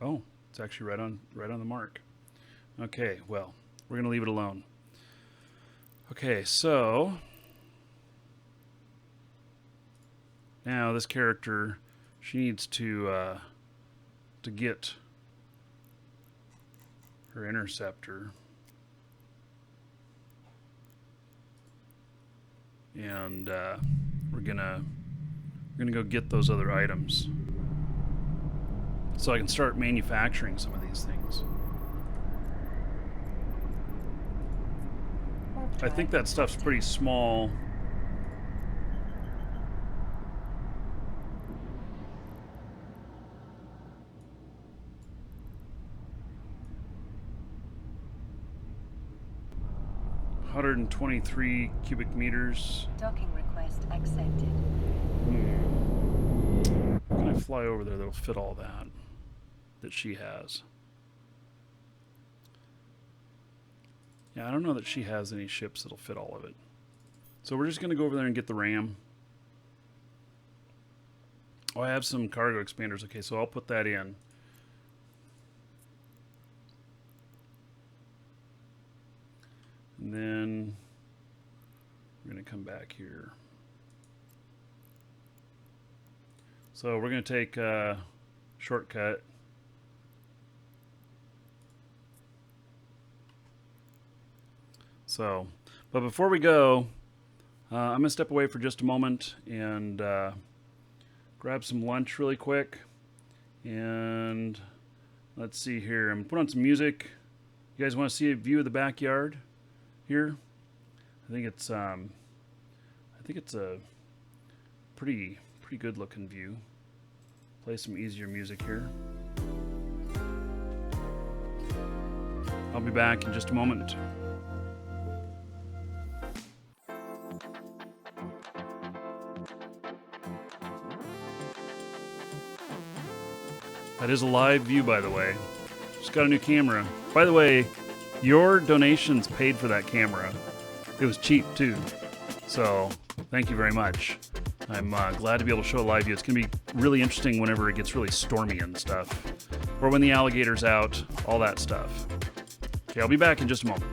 Oh, it's actually right on the mark. Okay, well, we're going to leave it alone. Okay, so now this character, she needs to get her interceptor. And we're gonna go get those other items so I can start manufacturing some of these things. I think that stuff's pretty small. $123 cubic meters. Docking request accepted. Can I fly over there that'll fit all that she has? Yeah, I don't know that she has any ships that'll fit all of it. So we're just going to go over there and get the RAM. Oh, I have some cargo expanders. Okay, so I'll put that in. And then we're going to come back here. So we're going to take a shortcut. So, but before we go, I'm going to step away for just a moment and grab some lunch really quick. And let's see here. I'm going to put on some music. You guys want to see a view of the backyard here? I think it's a pretty good looking view. Play some easier music here. I'll be back in just a moment. That is a live view, by the way. Just got a new camera. By the way, your donations paid for that camera. It was cheap, too. So, thank you very much. I'm glad to be able to show a live view. It's going to be really interesting whenever it gets really stormy and stuff. Or when the alligator's out, all that stuff. Okay, I'll be back in just a moment.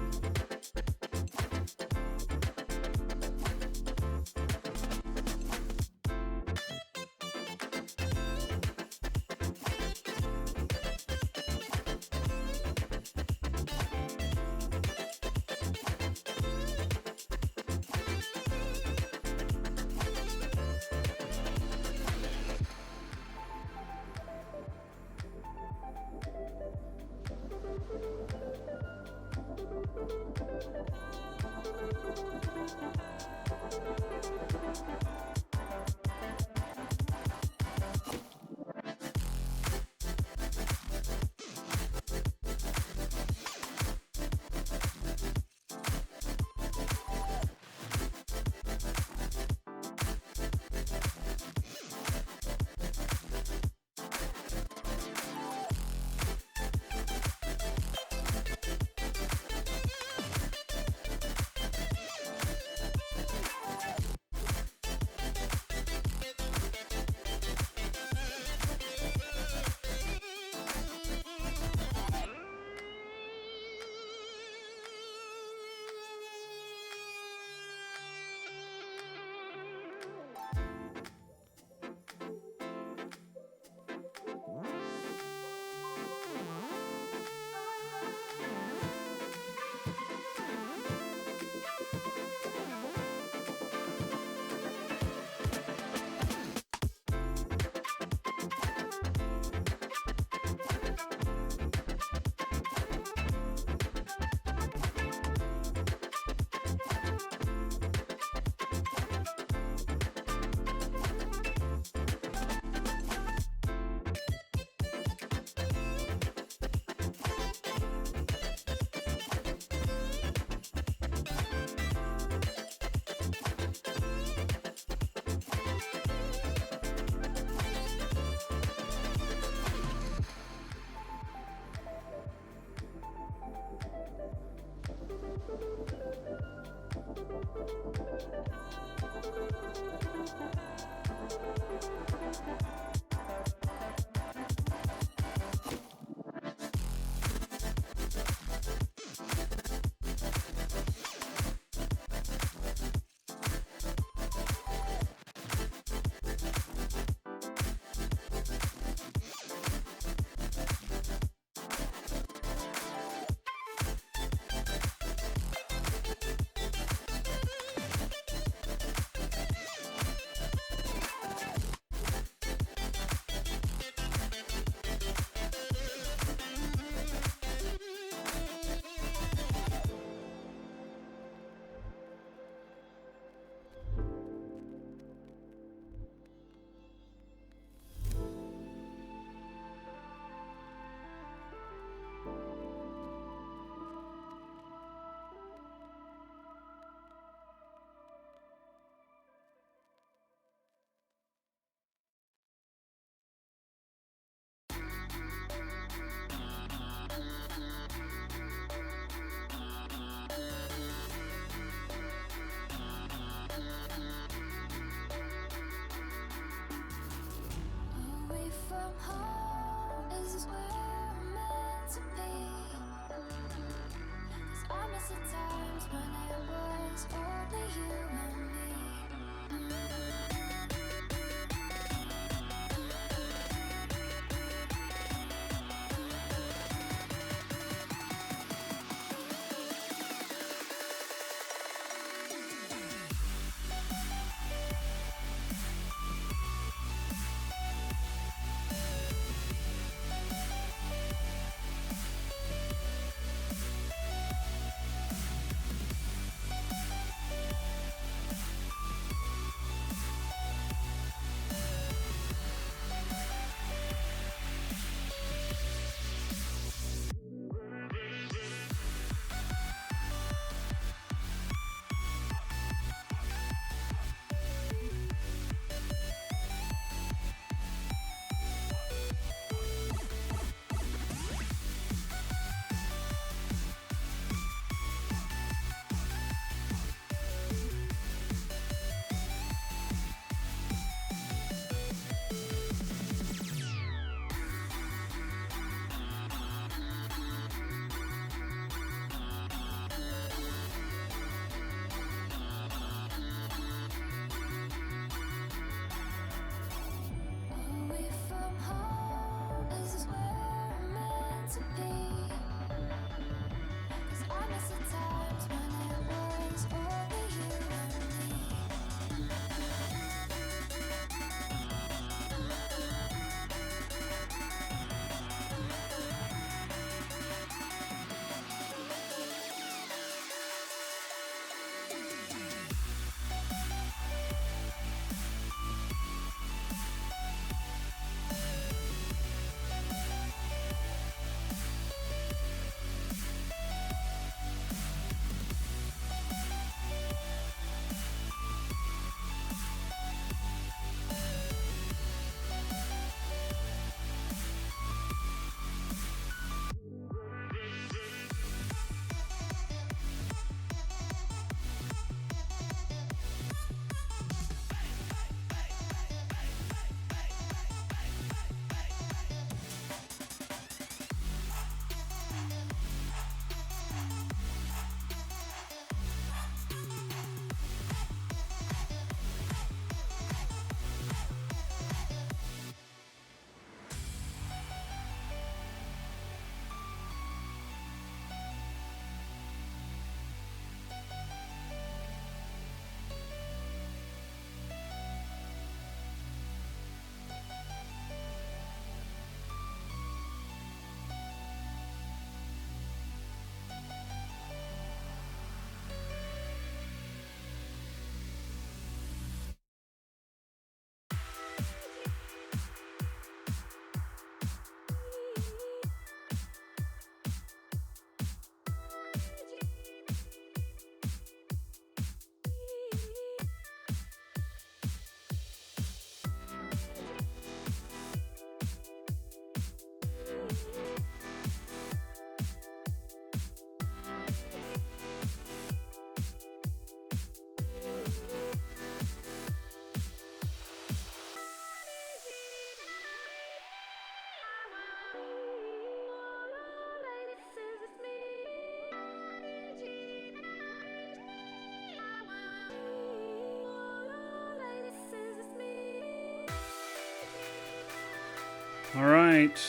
All right.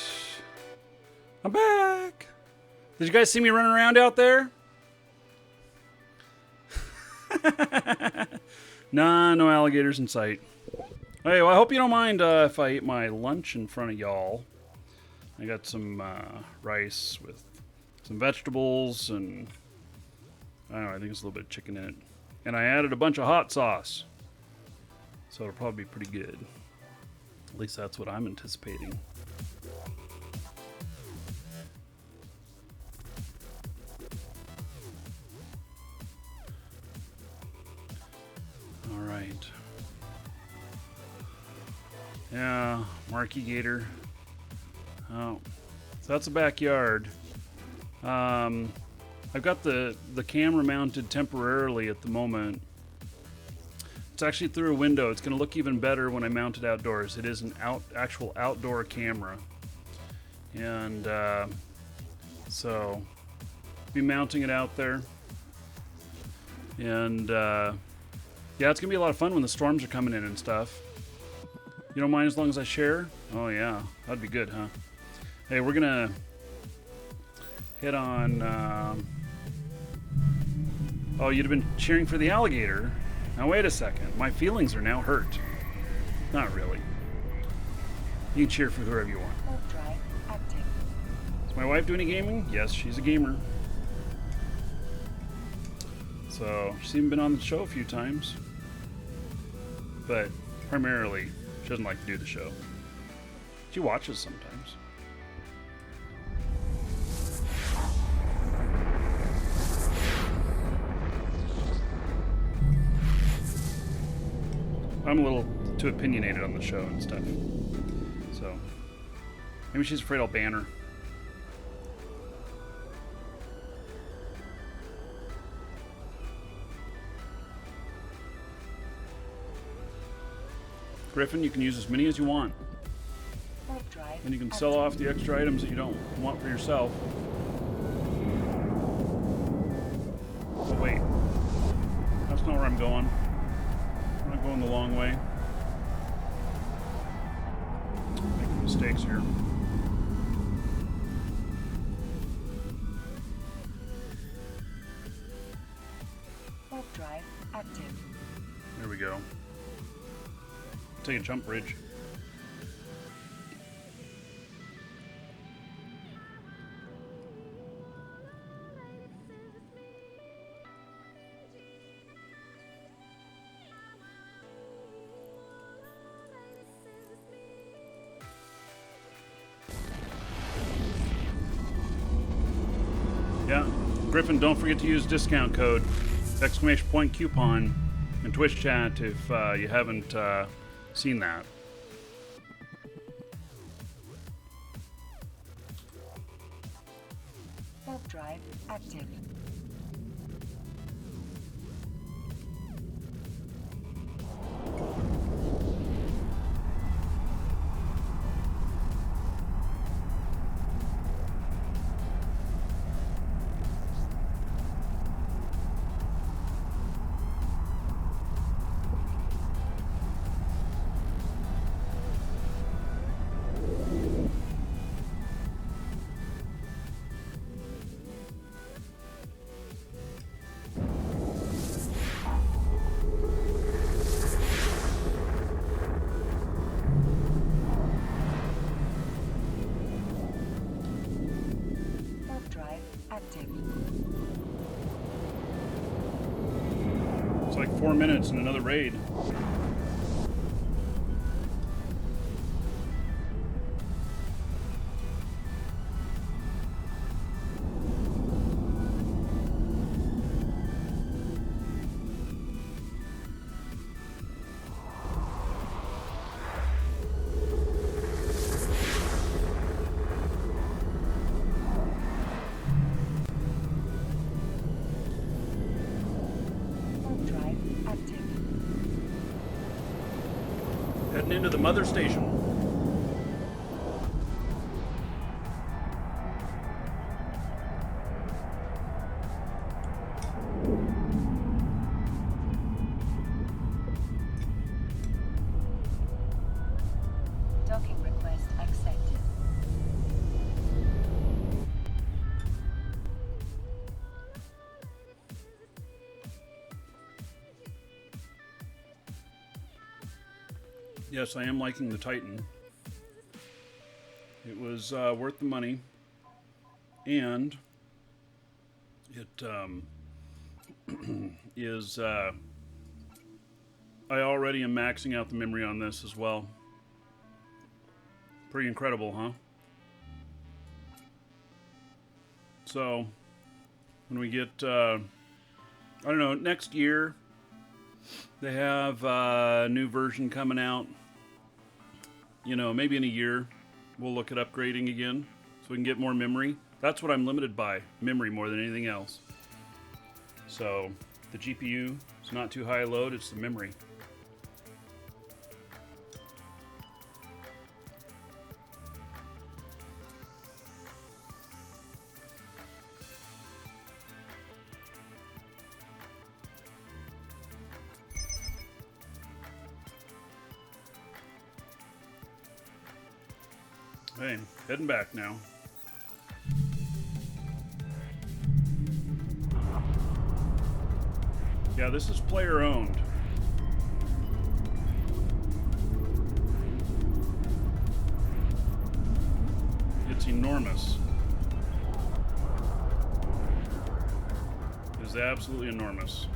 I'm back. Did you guys see me running around out there? Nah, no alligators in sight. Hey, well, I hope you don't mind if I eat my lunch in front of y'all. I got some rice with some vegetables and I don't know, I think it's a little bit of chicken in it. And I added a bunch of hot sauce. So it'll probably be pretty good. At least that's what I'm anticipating. All right. Yeah, Markee gator. Oh, so that's a backyard. I've got the camera mounted temporarily at the moment. It's actually through a window. It's going to look even better when I mount it outdoors. It is an actual outdoor camera. And so, be mounting it out there. And yeah, it's going to be a lot of fun when the storms are coming in and stuff. You don't mind as long as I share? Oh yeah, that'd be good, huh? Hey, we're gonna hit on... Oh, you'd have been cheering for the alligator. Now wait a second, my feelings are now hurt. Not really. You can cheer for whoever you want. Warp drive active. Does my wife do any gaming? Yes, she's a gamer. So, she's even been on the show a few times. But primarily, she doesn't like to do the show. She watches sometimes. I'm a little too opinionated on the show and stuff. So, maybe she's afraid I'll ban her. Griffin, you can use as many as you want. Warp drive And you can sell off the extra items that you don't want for yourself. Oh wait, that's not where I'm going. I'm not going the long way. Making mistakes here. Warp drive active. There we go. Take a jump bridge. Yeah, Griffin, don't forget to use discount code !coupon in Twitch chat if you haven't seen that. Warp drive active. Warp drive active. It's like 4 minutes and another raid. Warp drive active. Heading into the mother station. Docking request accepted. Yes, I am liking the Titan. It was worth the money, and it is. I already am maxing out the memory on this as well. Pretty incredible, huh? So, when we get, I don't know, next year, they have a new version coming out. You know, maybe in a year, we'll look at upgrading again so we can get more memory. That's what I'm limited by, memory more than anything else. So, the GPU is not too high a load, it's the memory. Hey, heading back now. Yeah, this is player owned. It's enormous. It is absolutely enormous.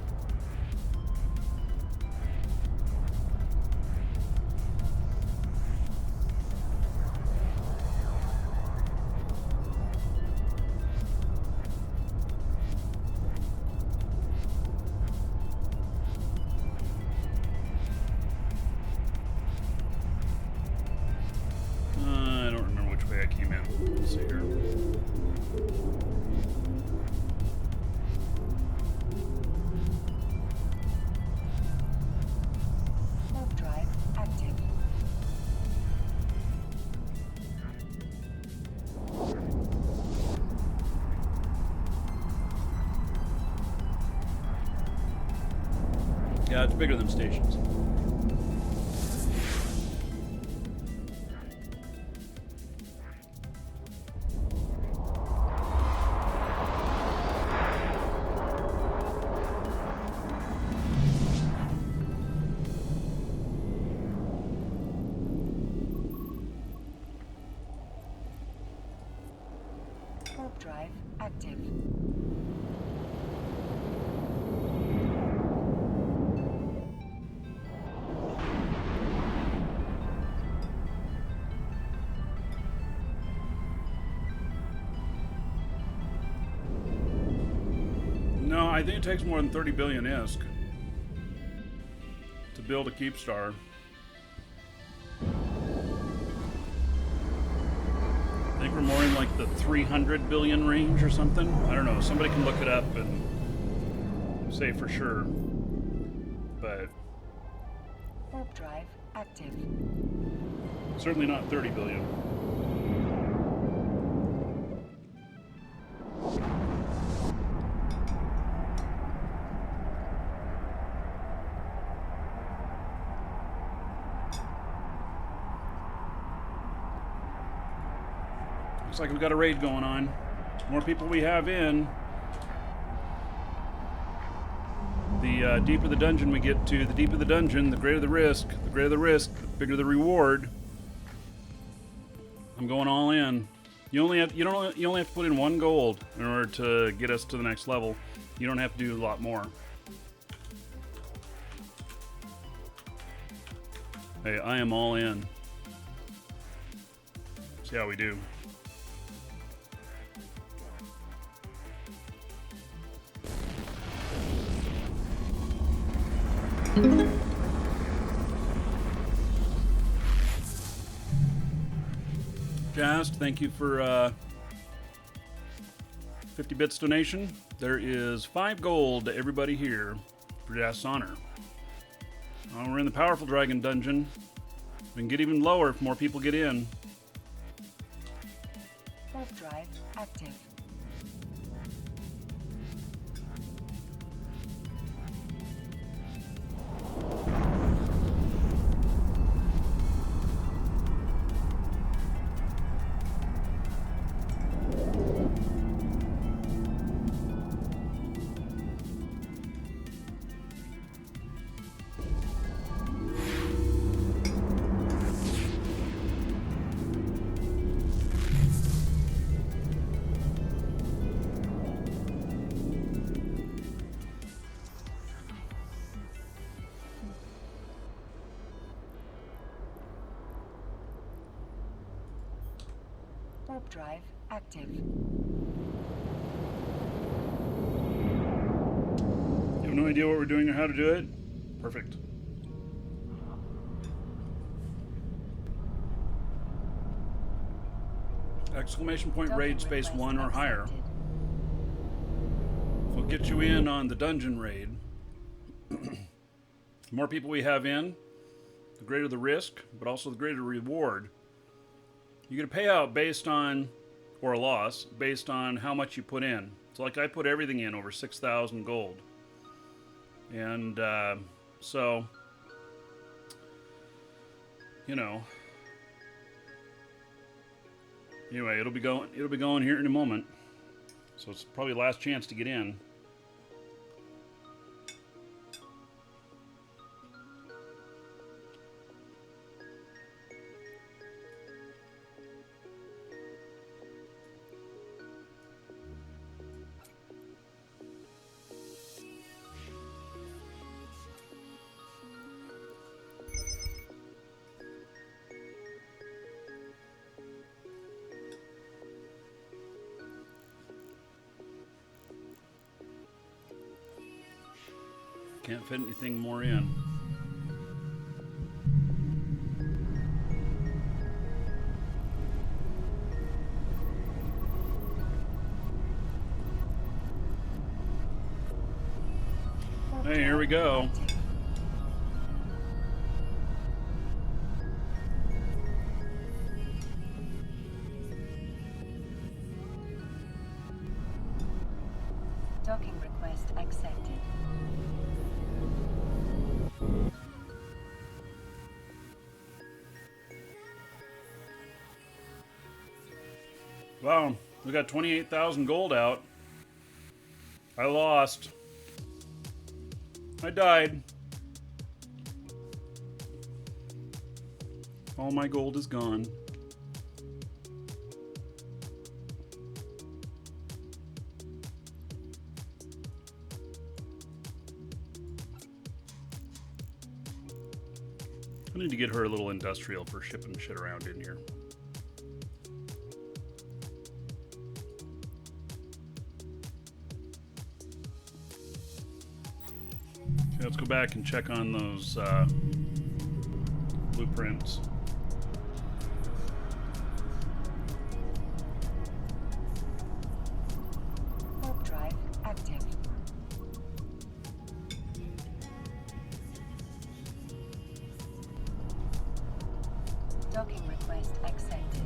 Yeah, it's bigger than stations. Warp drive active. No, I think it takes more than 30 billion ISK to build a Keep Star. I think we're more in like the 300 billion range or something. I don't know. Somebody can look it up and say for sure. But Warp drive active. certainly not 30 billion. Looks like we've got a raid going on. The more people we have in, the deeper the dungeon we get to. The deeper the dungeon, the greater the risk. The greater the risk, the bigger the reward. I'm going all in. You only have to put in 1 gold in order to get us to the next level. You don't have to do a lot more. Hey, I am all in. See how we do. Jast, thank you for 50 bits donation. There is 5 gold to everybody here for Jast's honor. We're in the Powerful Dragon dungeon. We can get even lower if more people get in. Warp drive active. Warp drive active. You have no idea what we're doing or how to do it? Perfect. Exclamation point Docking raid space request 1 or higher. accepted. We'll get you in on the dungeon raid. The more people we have in, the greater the risk, but also the greater the reward. You get a payout based on, or a loss, based on how much you put in. So like I put everything in, over 6,000 gold. And so, you know, anyway, it'll be going here in a moment. So it's probably the last chance to get in. Can't fit anything more in. Warp Hey, here we drive go. active. Docking request accepted. Wow, we got 28,000 gold out. I lost. I died. All my gold is gone. I need to get her a little industrial for shipping shit around in here. Okay, let's go back and check on those blueprints. Warp drive active. Docking request accepted.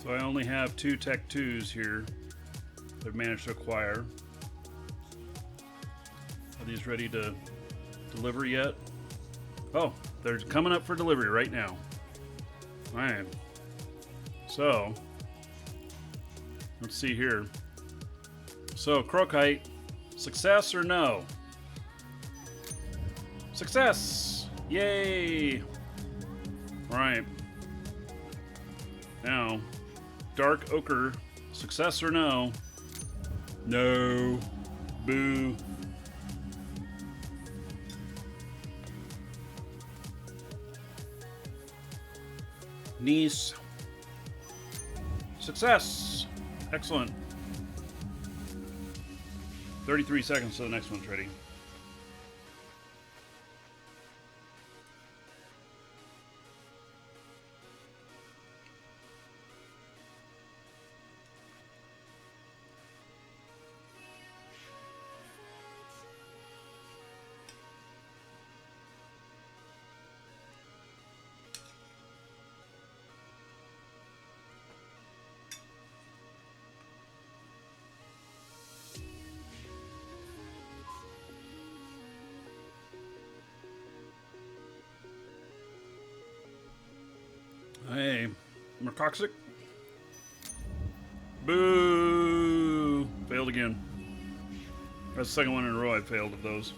So I only have 2 Tech 2s here I've managed to acquire. Are these ready to deliver yet? Oh, they're coming up for delivery right now. Alright. So, let's see here. So, Crocite, success or no? Success! Yay! Alright. Now, Dark Ochre, success or no? No. Boo. Nice. Success. Excellent. 33 seconds to the next one's ready. Hey, more toxic. Boo! Failed again. That's the second one in a row I failed of those.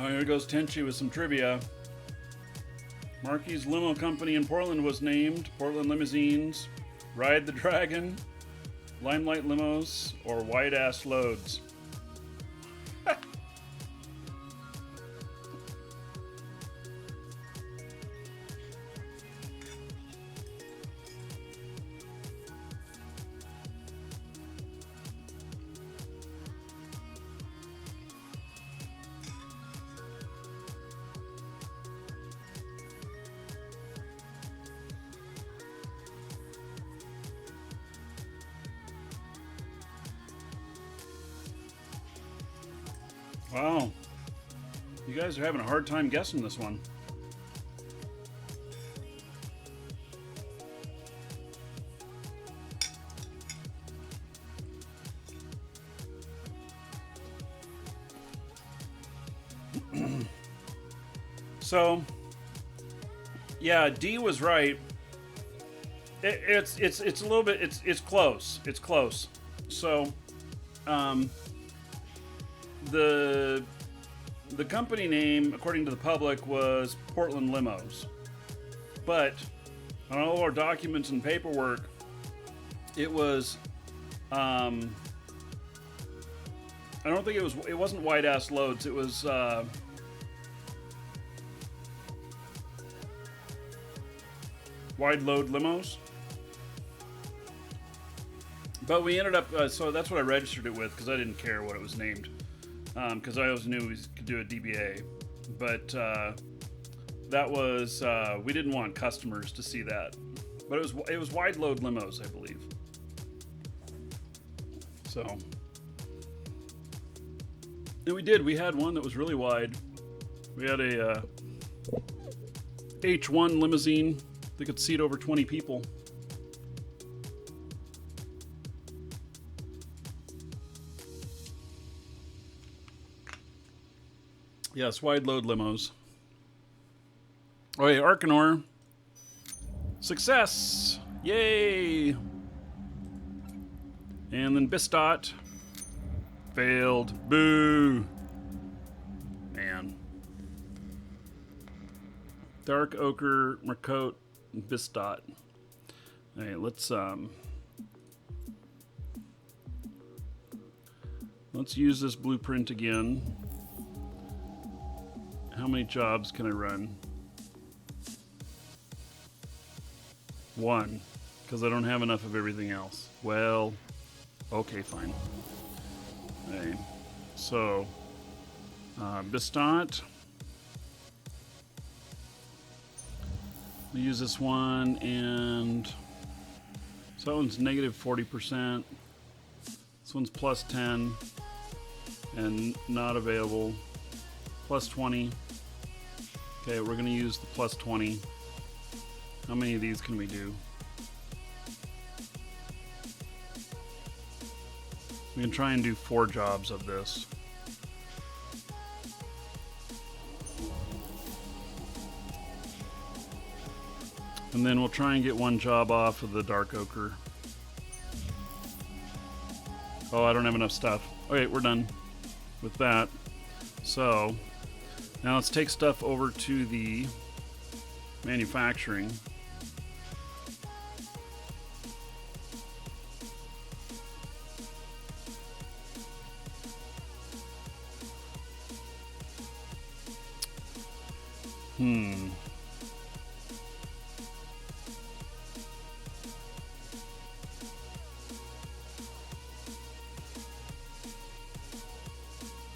Oh, here goes Tenchi with some trivia. Markee's limo company in Portland was named Portland Limousines, Ride the Dragon, Limelight Limos, or Wide Ass Loads. Wow. You guys are having a hard time guessing this one. So, yeah, D was right. It's a little bit it's close. It's close. So, the company name, according to the public, was Portland Limos, but on all our documents and paperwork, it was I don't think it wasn't Wide Ass Loads. It was Wide Load Limos. But we ended up, so that's what I registered it with because I didn't care what it was named. Because I always knew we could do a DBA. But that was, we didn't want customers to see that. But it was Wide Load Limos, I believe. So. And we did. We had one that was really wide. We had a H1 limousine that could seat over 20 people. Yes, wide load limos. Oh, yeah, Arcanor. Success! Yay! And then Bistot. Failed. Boo! Man. Dark Ochre, Mercote, and Bistot. Alright, let's use this blueprint again. How many jobs can I run? One, because I don't have enough of everything else. Well, okay, fine. Okay, so Bistot. We use this one, and so that one's negative 40%. This one's plus 10, and not available. Plus 20. Okay, we're going to use the plus 20. How many of these can we do? We can try and do 4 jobs of this. And then we'll try and get 1 job off of the Dark Ochre. Oh, I don't have enough stuff. Okay, we're done with that. So, now let's take stuff over to the manufacturing.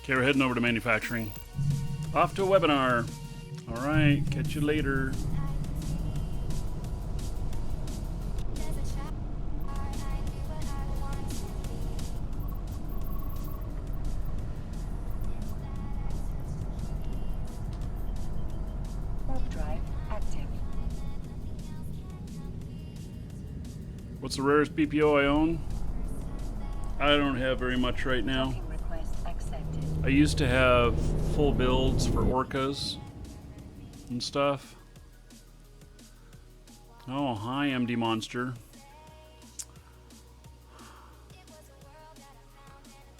Okay, we're heading over to manufacturing. Off to a webinar. All right, catch you later. Warp drive active. What's the rarest BPO I own? I don't have very much right now. Docking request accepted. I used to have full builds for orcas and stuff. Oh, hi, MD Monster.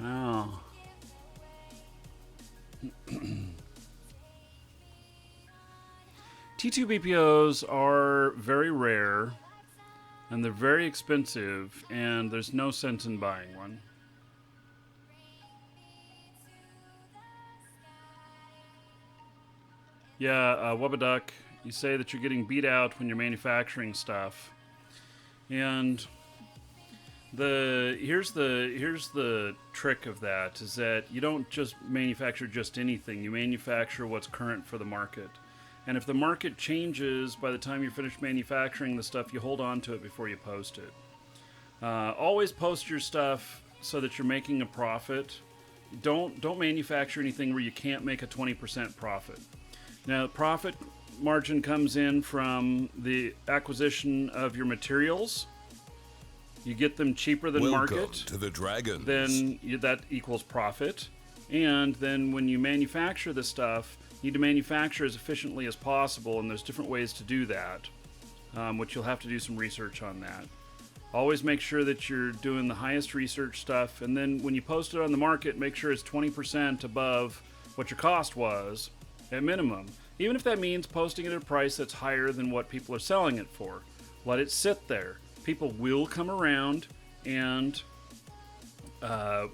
Oh. T2 BPOs are very rare, and they're very expensive, and there's no sense in buying one. Yeah, Wubbaduck, you say that you're getting beat out when you're manufacturing stuff, and here's the trick of that is that you don't just manufacture just anything. You manufacture what's current for the market. And if the market changes by the time you're finished manufacturing the stuff, you hold on to it before you post it. Always post your stuff so that you're making a profit. Don't manufacture anything where you can't make a 20% profit. Now, the profit margin comes in from the acquisition of your materials. You get them cheaper than Welcome market. to the Dragons. Then that equals profit. And then when you manufacture the stuff, you need to manufacture as efficiently as possible, and there's different ways to do that, which you'll have to do some research on that. Always make sure that you're doing the highest research stuff, and then when you post it on the market, make sure it's 20% above what your cost was at minimum. Even if that means posting it at a price that's higher than what people are selling it for. Let it sit there. People will come around, and the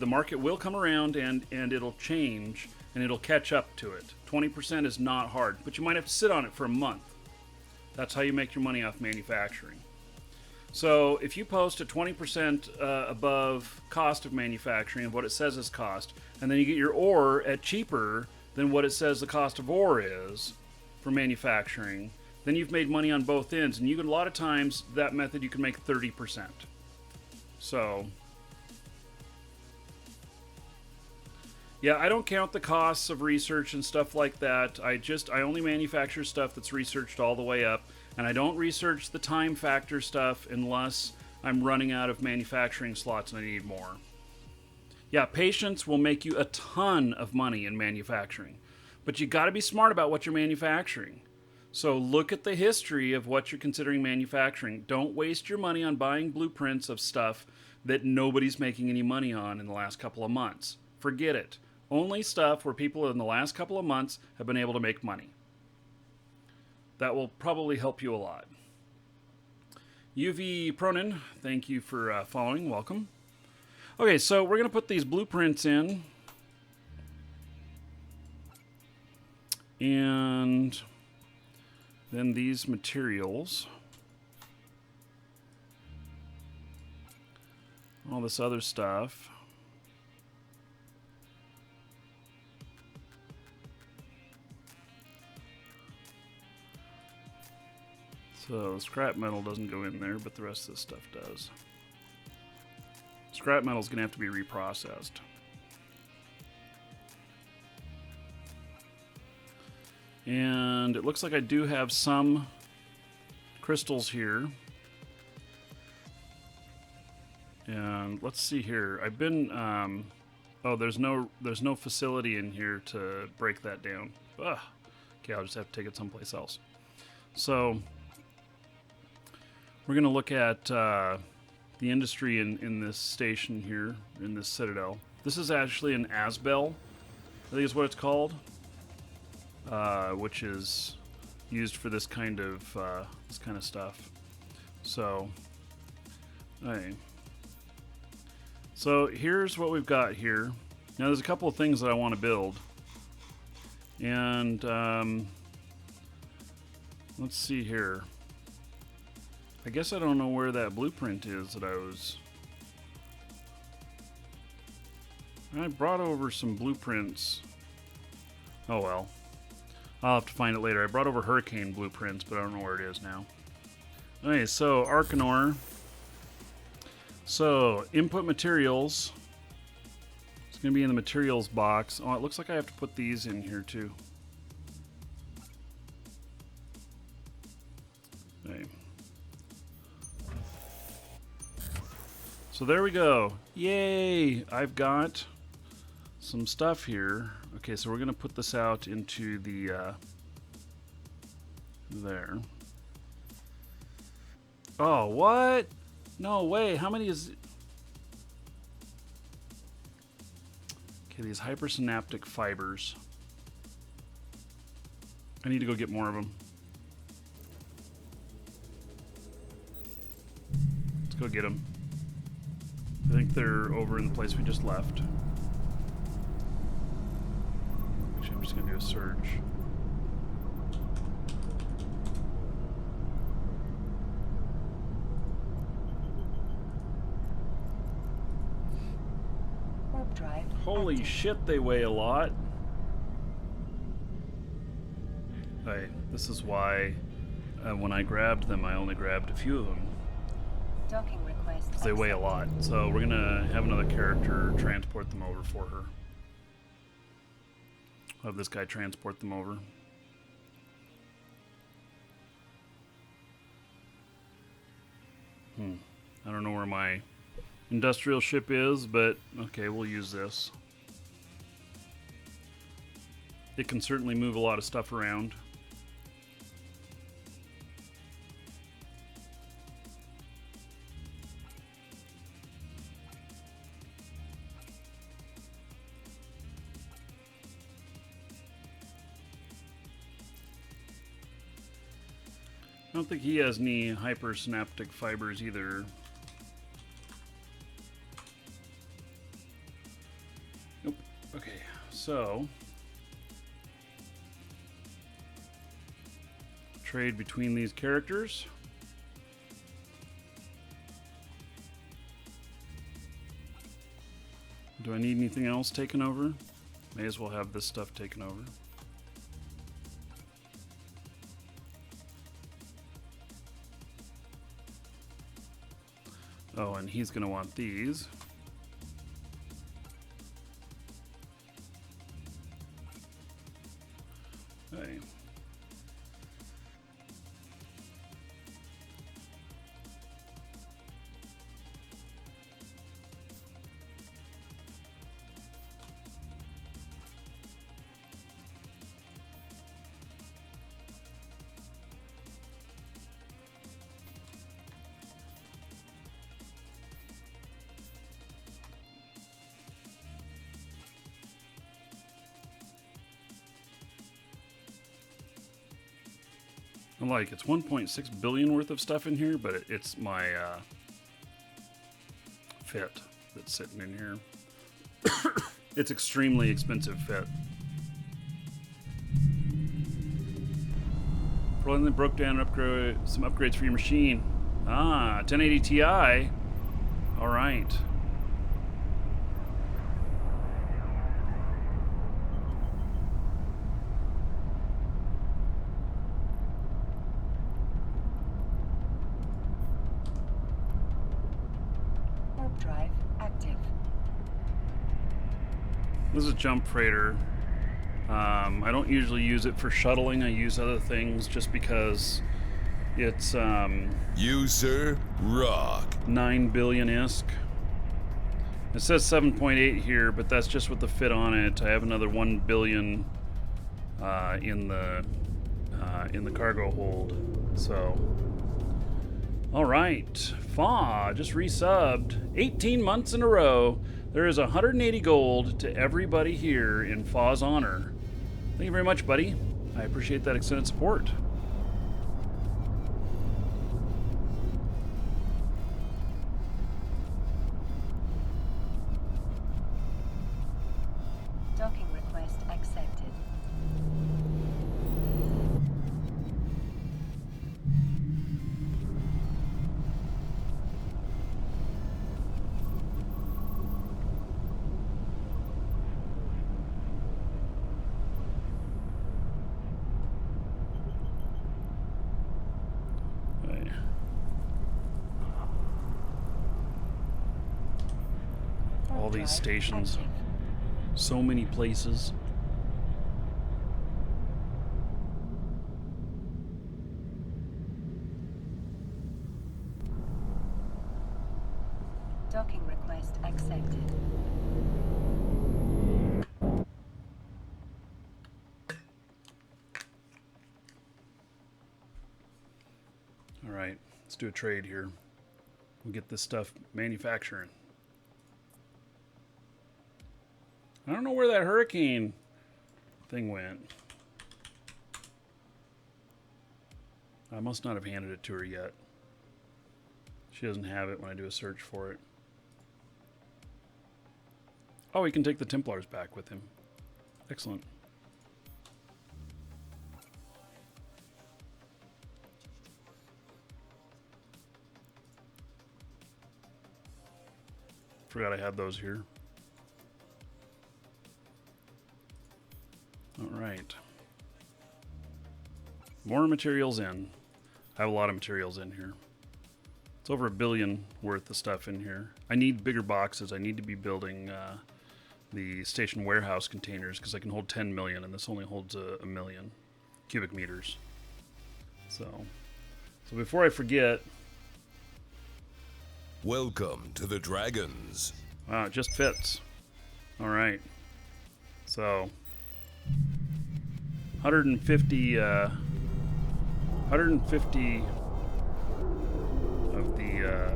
market will come around, and it'll change, and it'll catch up to it. 20% is not hard, but you might have to sit on it for a month. That's how you make your money off manufacturing. So if you post at 20% above cost of manufacturing of what it says is cost, and then you get your ore at cheaper than what it says the cost of ore is for manufacturing, then you've made money on both ends. And you can, a lot of times, that method you can make 30%. So yeah, I don't count the costs of research and stuff like that. I only manufacture stuff that's researched all the way up, and I don't research the time factor stuff unless I'm running out of manufacturing slots and I need more. Yeah, patience will make you a ton of money in manufacturing, but you got to be smart about what you're manufacturing. So look at the history of what you're considering manufacturing. Don't waste your money on buying blueprints of stuff that nobody's making any money on in the last couple of months. Forget it. Only stuff where people in the last couple of months have been able to make money. That will probably help you a lot. UV Pronin, thank you for following. Welcome. Okay, so we're going to put these blueprints in. And then these materials. All this other stuff. So scrap metal doesn't go in there, but the rest of this stuff does. Scrap metal's going to have to be reprocessed. And it looks like I do have some crystals here. And let's see here. I've been oh, there's no facility in here to break that down. Ugh. Okay, I'll just have to take it someplace else. So we're going to look at the industry in this station here, in this citadel. This is actually an Asbel, I think is what it's called, which is used for this kind of stuff. So, hey. So here's what we've got here. Now there's a couple of things that I want to build, and let's see here. I guess I don't know where that blueprint is that I brought over some blueprints. Oh well. I'll have to find it later. I brought over hurricane blueprints, but I don't know where it is now. Okay, so Arcanor. So, input materials. It's going to be in the materials box. Oh, it looks like I have to put these in here too. Okay. So there we go. Yay! I've got some stuff here. Okay, so we're going to put this out into the there. Oh, what? No way. How many is... Okay, these hypersynaptic fibers. I need to go get more of them. Let's go get them. I think they're over in the place we just left. Actually, I'm just going to do a search. Warp drive. Holy active. shit, they weigh a lot. Hey, this is why when I grabbed them, I only grabbed a few of them. Docking request. Because they weigh a lot. So we're going to have another character transport them over for her. I'll have this guy transport them over. I don't know where my industrial ship is, but okay, we'll use this. It can certainly move a lot of stuff around. I don't think he has any hypersynaptic fibers either. Nope. Okay, so trade between these characters. Do I need anything else taken over? May as well have this stuff taken over. Oh, and he's going to want these. Okay. I'm like, it's 1.6 billion worth of stuff in here, but it's my fit that's sitting in here. It's extremely expensive fit. Probably broke down upgrade some upgrades for your machine. Ah, 1080 Ti. All right. Warp drive active. This is a jump freighter. I don't usually use it for shuttling. I use other things just because it's You, sir, rock. 9 billion ISK. It says 7.8 here, but that's just with the fit on it. I have another 1 billion in the cargo hold. So, all right, Fa just resubbed 18 months in a row. There is 180 gold to everybody here in Fa's honor. Thank you very much, buddy. I appreciate that extended support. Docking request accepted. Okay. All Warp these drive stations. active. So many places. Docking request accepted. All right, let's do a trade here. We'll get this stuff manufacturing. I don't know where that hurricane thing went. I must not have handed it to her yet. She doesn't have it when I do a search for it. Oh, he can take the Templars back with him. Excellent. Forgot I had those here. All right. More materials in. I have a lot of materials in here. It's over $1 billion worth of stuff in here. I need bigger boxes. I need to be building the station warehouse containers because I can hold 10 million and this only holds a million cubic meters. So before I forget. Welcome to the Dragons. Wow, it just fits. All right. So 150 of the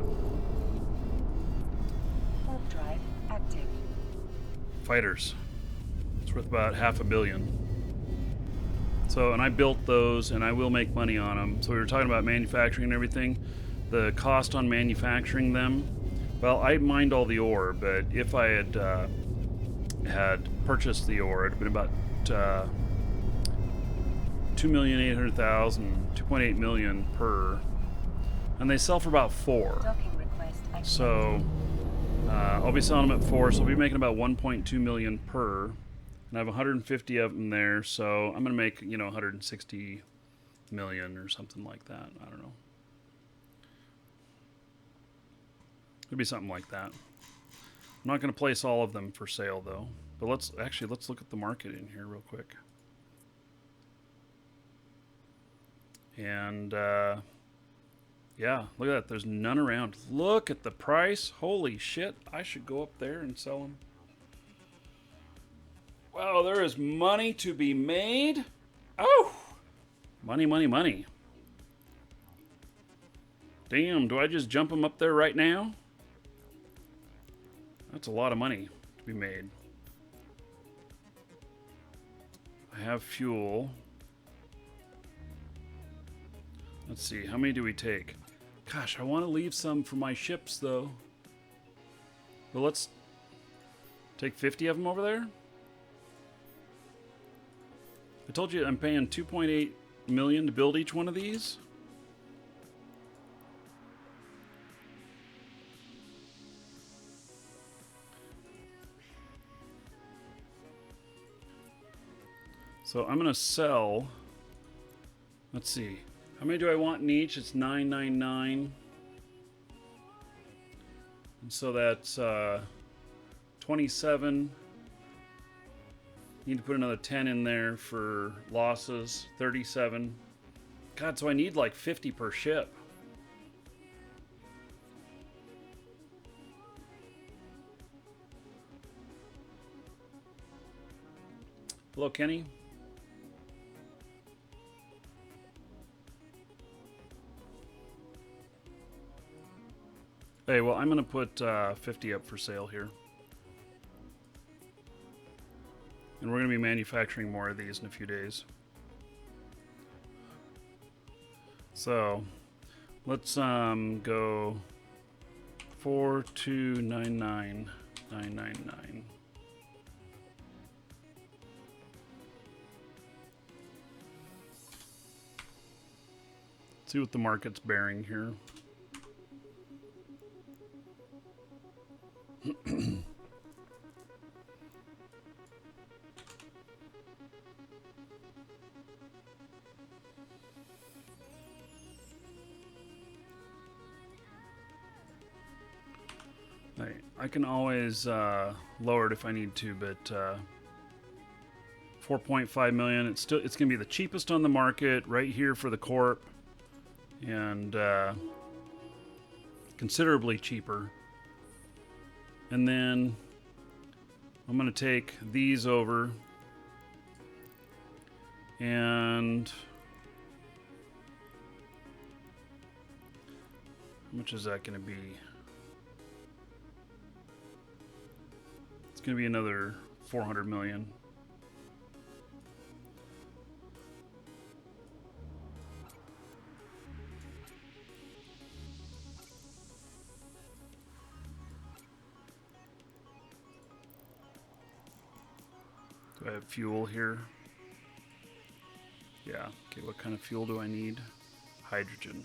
Warp drive active. fighters. It's worth about $500 million. So, and I built those and I will make money on them. So we were talking about manufacturing and everything. The cost on manufacturing them, well, I mined all the ore, but if I had purchased the ore, it'd been about 2,800,000, 2.8 million per, and they sell for about 4. Docking request accepted. So I'll be selling them at 4, so I'll be making about 1.2 million per, and I have 150 of them there, so I'm gonna make 160 million or something like that. I don't know. It'd be something like that. I'm not gonna place all of them for sale though. But let's look at the market in here real quick. And yeah, look at that. There's none around. Look at the price. Holy shit. I should go up there and sell them. Wow, there is money to be made. Oh! Money, money, money. Damn, do I just jump them up there right now? That's a lot of money to be made. I have fuel. Let's see, how many do we take? Gosh, I want to leave some for my ships, though. But let's take 50 of them over there. I told you I'm paying 2.8 million to build each one of these. So I'm going to sell, let's see, how many do I want in each? It's 999. And so that's 27. Need to put another 10 in there for losses, 37. God, so I need like 50 per ship. Hello, Kenny. Hey, well, I'm going to put 50 up for sale here. And we're going to be manufacturing more of these in a few days. So, let's go 4299999. See what the market's bearing here. I can always lower it if I need to, but 4.5 million. It's gonna be the cheapest on the market right here for the corp, and considerably cheaper. And then I'm gonna take these over, and how much is that gonna be? It's going to be another 400 million. Do I have fuel here? Yeah. Okay, what kind of fuel do I need? Hydrogen.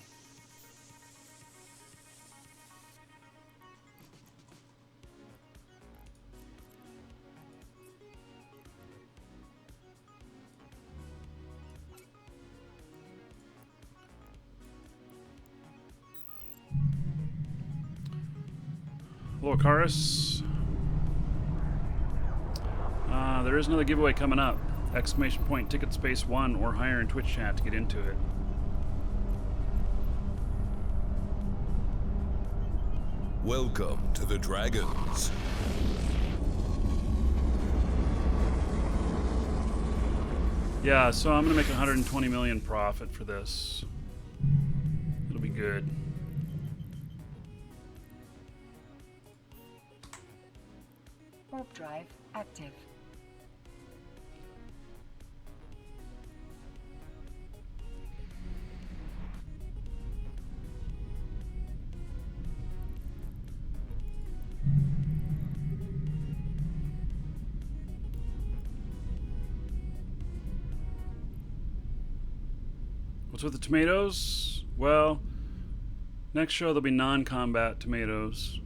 Hello, Karis. There is another giveaway coming up. Exclamation point ticket space 1 or higher in Twitch chat to get into it. Welcome to the Dragons. Yeah, so I'm gonna make 120 million profit for this. It'll be good. Warp drive active. What's with the tomatoes? Well, next show there'll be non-combat tomatoes.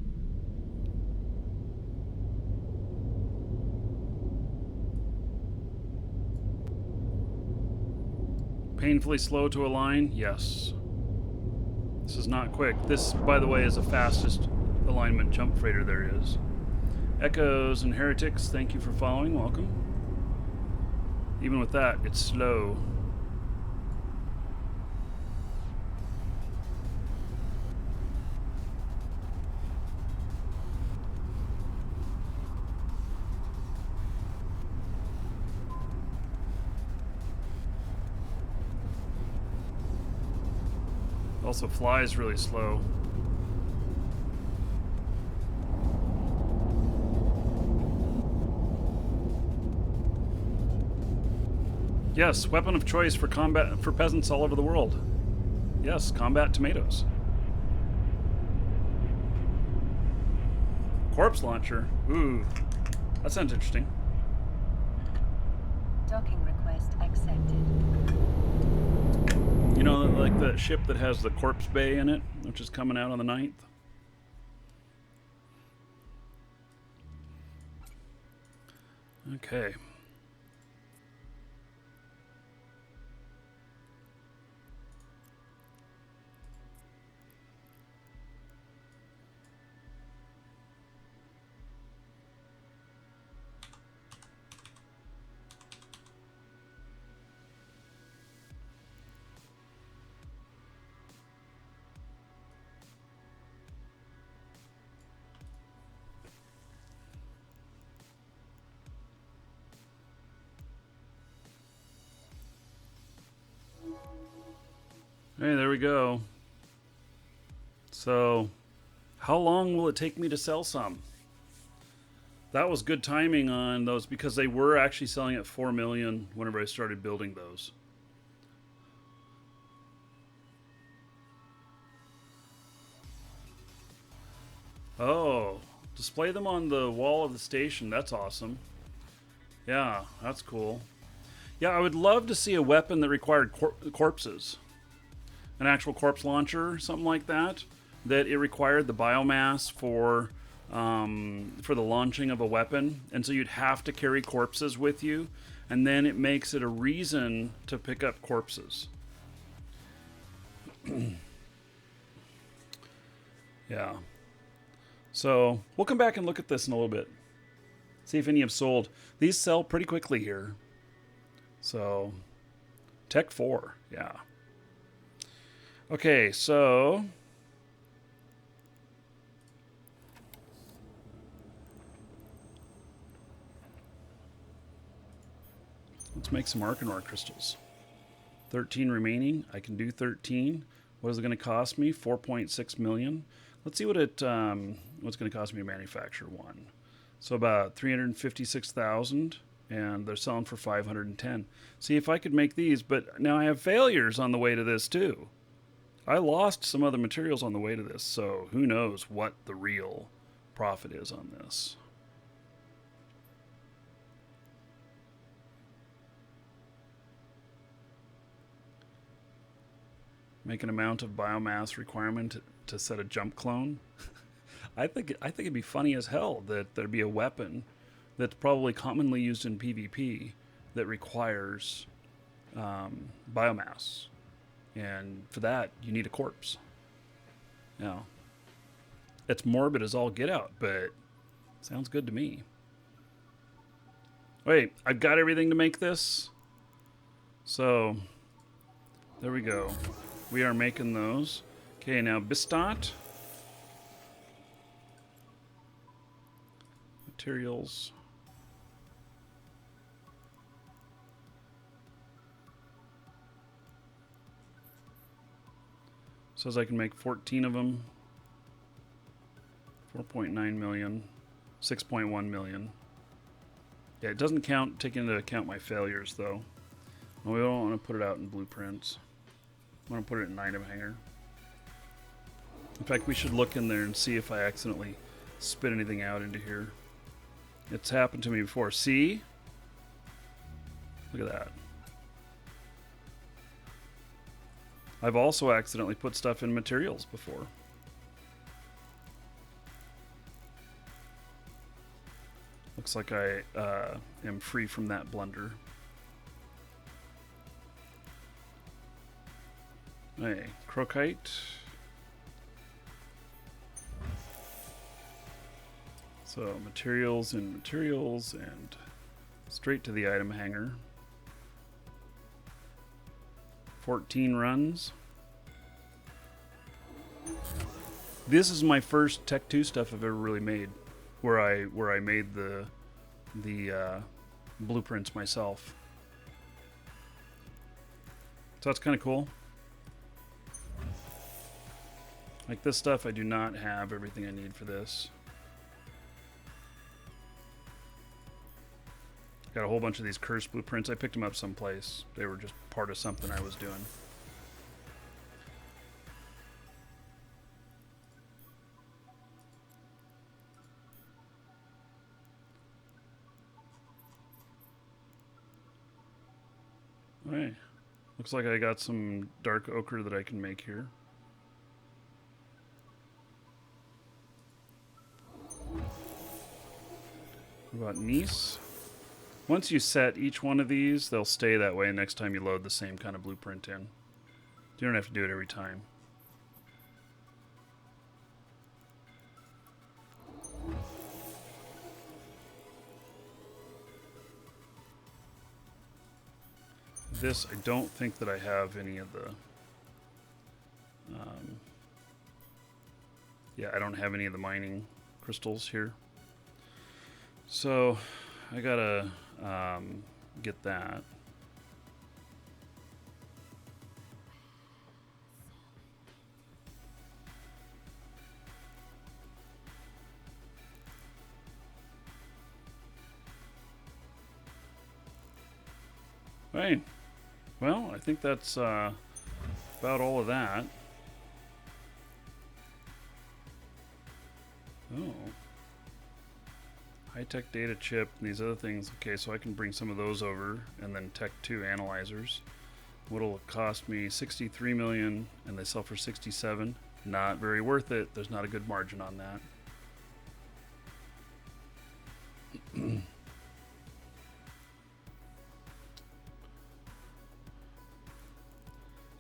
Painfully slow to align? Yes. This is not quick. This, by the way, is the fastest alignment jump freighter there is. Echoes and Heretics, thank you for following. Welcome. Even with that, it's slow. Also flies really slow. Yes, weapon of choice for combat for peasants all over the world. Yes, combat tomatoes. Corpse launcher. Ooh, that sounds interesting. Docking request accepted. You know, like the ship that has the corpse bay in it, which is coming out on the 9th. Okay. Hey, there we go. So, how long will it take me to sell some? That was good timing on those because they were actually selling at 4 million whenever I started building those. Oh, display them on the wall of the station. That's awesome. Yeah, that's cool. Yeah, I would love to see a weapon that required corpses. An actual corpse launcher, something like that. That it required the biomass for the launching of a weapon, and so you'd have to carry corpses with you, and then it makes it a reason to pick up corpses. Yeah. So we'll come back and look at this in a little bit. See if any have sold. These sell pretty quickly here. So, Tech 4, yeah. Okay, so let's make some Arcanor crystals. 13 remaining. I can do 13. What is it going to cost me? 4.6 million. Let's see what what's going to cost me to manufacture one. So about 356,000, and they're selling for 510. See if I could make these, but now I have failures on the way to this too. I lost some other materials on the way to this, so who knows what the real profit is on this. Make an amount of biomass requirement to set a jump clone. I think it'd be funny as hell that there'd be a weapon that's probably commonly used in PvP that requires biomass, and for that you need a corpse. Now, it's morbid as all get out, but sounds good to me. Wait, I've got everything to make this. So, there we go. We are making those. Okay, now Bistot. Materials. Says I can make 14 of them. 4.9 million. 6.1 million. Yeah, it doesn't take into account my failures, though. We don't want to put it out in blueprints. I want to put it in an item hanger. In fact, we should look in there and see if I accidentally spit anything out into here. It's happened to me before. See? Look at that. I've also accidentally put stuff in materials before. Looks like I am free from that blunder. Hey, crocite. So materials and materials and straight to the item hanger. 14 runs. This is my first Tech 2 stuff I've ever really made, where I made the blueprints myself. So that's kind of cool. Like this stuff, I do not have everything I need for this. Got a whole bunch of these cursed blueprints. I picked them up someplace. They were just part of something I was doing. Alright. Looks like I got some dark ochre that I can make here. What about Nice? Once you set each one of these, they'll stay that way next time you load the same kind of blueprint in. You don't have to do it every time. This, I don't think that I have any of the... yeah, I don't have any of the mining crystals here. So, I gotta get that. Right. Well, I think that's about all of that. Oh. High-tech data chip and these other things. Okay, so I can bring some of those over, and then Tech 2 analyzers. What'll it cost me? 63 million, and they sell for 67. Not very worth it. There's not a good margin on that.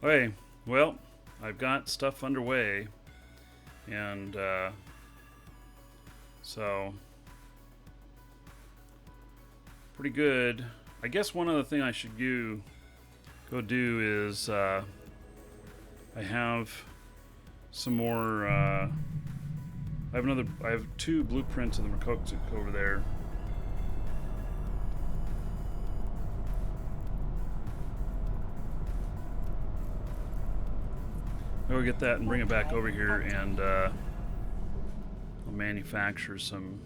Okay, well, I've got stuff underway, and so pretty good. I guess one other thing I should go do is I have some more. I have 2 blueprints of the Markee over there. I'll get that and bring it back over here, and I'll manufacture some.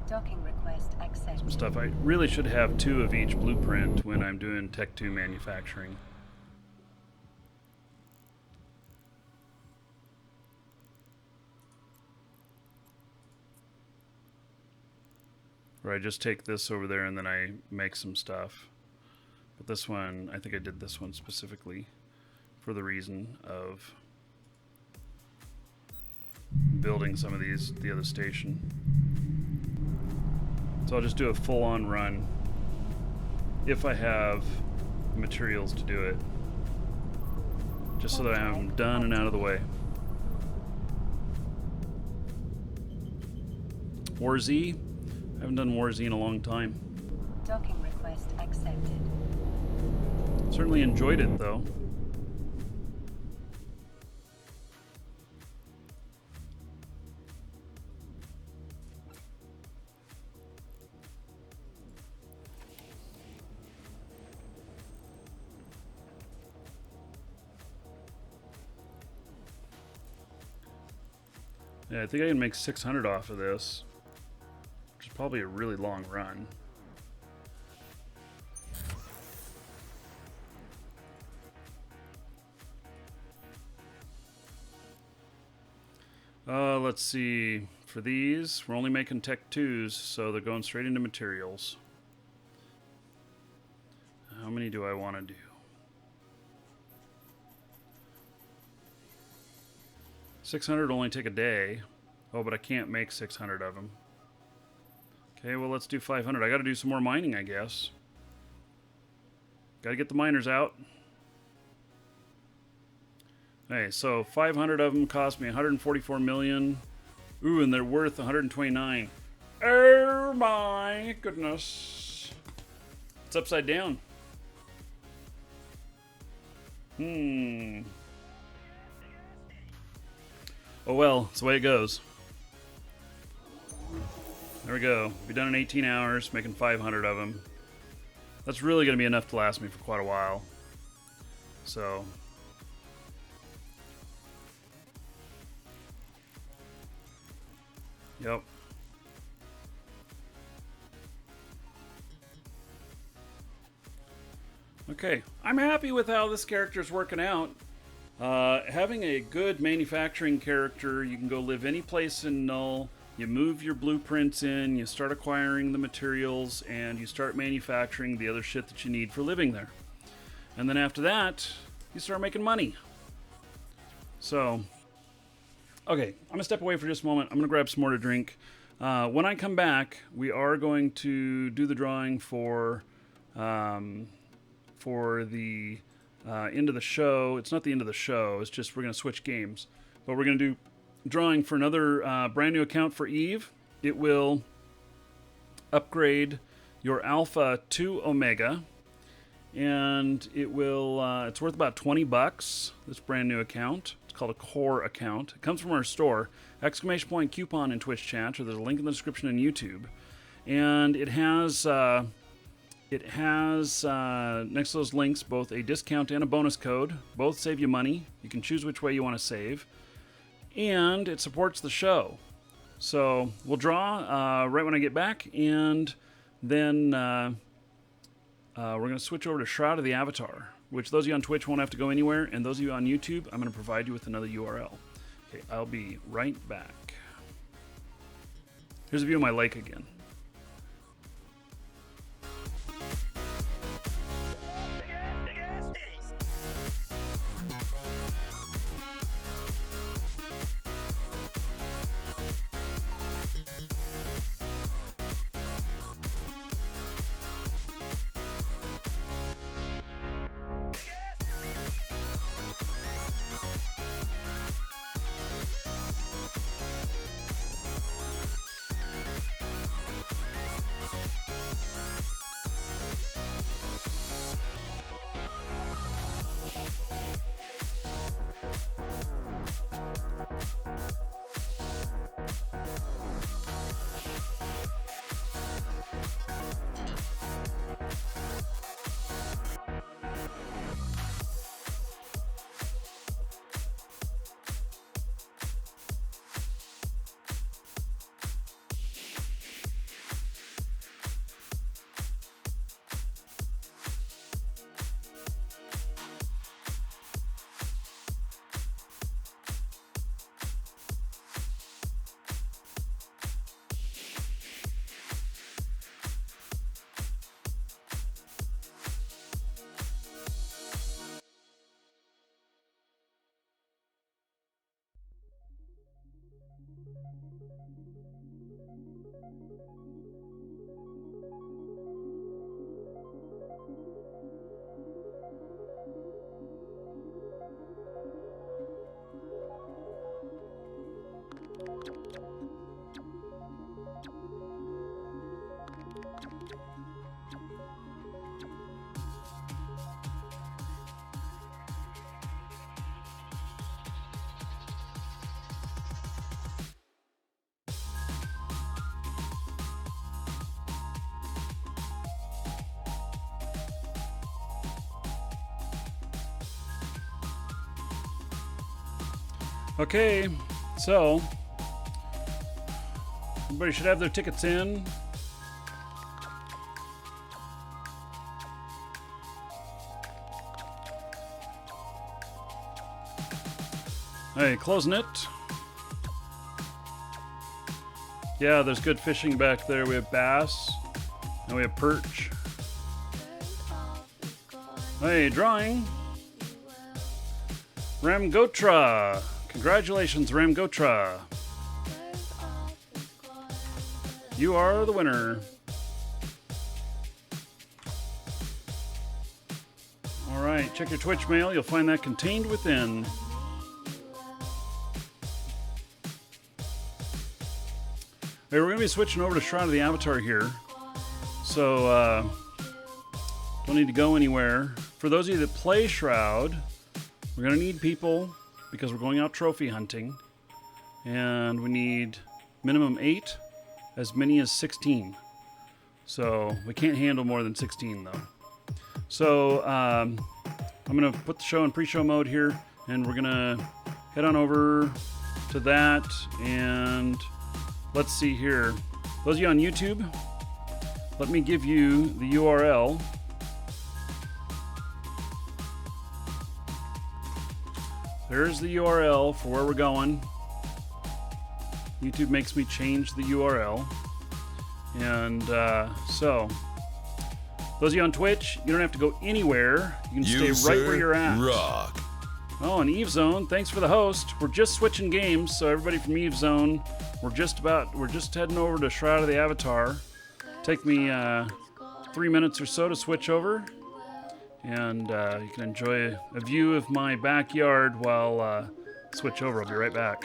Docking request accepted. Some stuff. I really should have 2 of each blueprint when I'm doing Tech 2 manufacturing. Or I just take this over there and then I make some stuff. But this one, I think I did this one specifically for the reason of building some of these at the other station. So I'll just do a full-on run if I have the materials to do it, just so that I have them done and out of the way. War Z? I haven't done War Z in a long time. Docking request accepted. Certainly enjoyed it though. Yeah, I think I can make 600 off of this, which is probably a really long run. Let's see. For these, we're only making Tech 2s, so they're going straight into materials. How many do I want to do? $600 only take a day. Oh, but I can't make 600 of them. Okay, well, let's do 500. I got to do some more mining, I guess. Got to get the miners out. Hey, so 500 of them cost me 144 million. Ooh, and they're worth 129. Oh my goodness. It's upside down. Oh well, it's the way it goes. There we go. Be done in 18 hours, making 500 of them. That's really going to be enough to last me for quite a while. So... Yep. Okay, I'm happy with how this character's working out. Having a good manufacturing character, you can go live any place in Null, you move your blueprints in, you start acquiring the materials, and you start manufacturing the other shit that you need for living there. And then after that, you start making money. So... Okay, I'm going to step away for just a moment. I'm going to grab some more to drink. When I come back, we are going to do the drawing for the end of the show. It's not the end of the show. It's just we're going to switch games. But we're going to do drawing for another brand new account for Eve. It will upgrade your Alpha to Omega. And it will, it's worth about $20, this brand new account. Called a core account. It comes from our store, ! Coupon in Twitch chat, or there's a link in the description on YouTube. And it has next to those links both a discount and a bonus code. Both save you money. You can choose which way you want to save. And it supports the show. So we'll draw right when I get back, and then we're going to switch over to Shroud of the Avatar, which those of you on Twitch won't have to go anywhere, and those of you on YouTube, I'm going to provide you with another URL. Okay, I'll be right back. Here's a view of my lake again. Okay, so everybody should have their tickets in. Hey, closing it. Yeah, there's good fishing back there. We have bass and we have perch. Hey, drawing. Ramgotra. Congratulations, Ramgotra. You are the winner. All right, check your Twitch mail. You'll find that contained within. Hey, we're going to be switching over to Shroud of the Avatar here. So, don't need to go anywhere. For those of you that play Shroud, we're going to need people because we're going out trophy hunting. And we need minimum 8, as many as 16. So, we can't handle more than 16 though. So, I'm going to put the show in pre-show mode here. And we're going to head on over to that. And let's see here. Those of you on YouTube, let me give you the URL. There's the URL for where we're going. YouTube makes me change the URL. And so, those of you on Twitch, you don't have to go anywhere. You can stay right where you're at. Rock. Oh, and Eve Zone, thanks for the host. We're just switching games, so everybody from Eve Zone, we're just heading over to Shroud of the Avatar. Take me 3 minutes or so to switch over, and you can enjoy a view of my backyard while switch over. I'll be right back.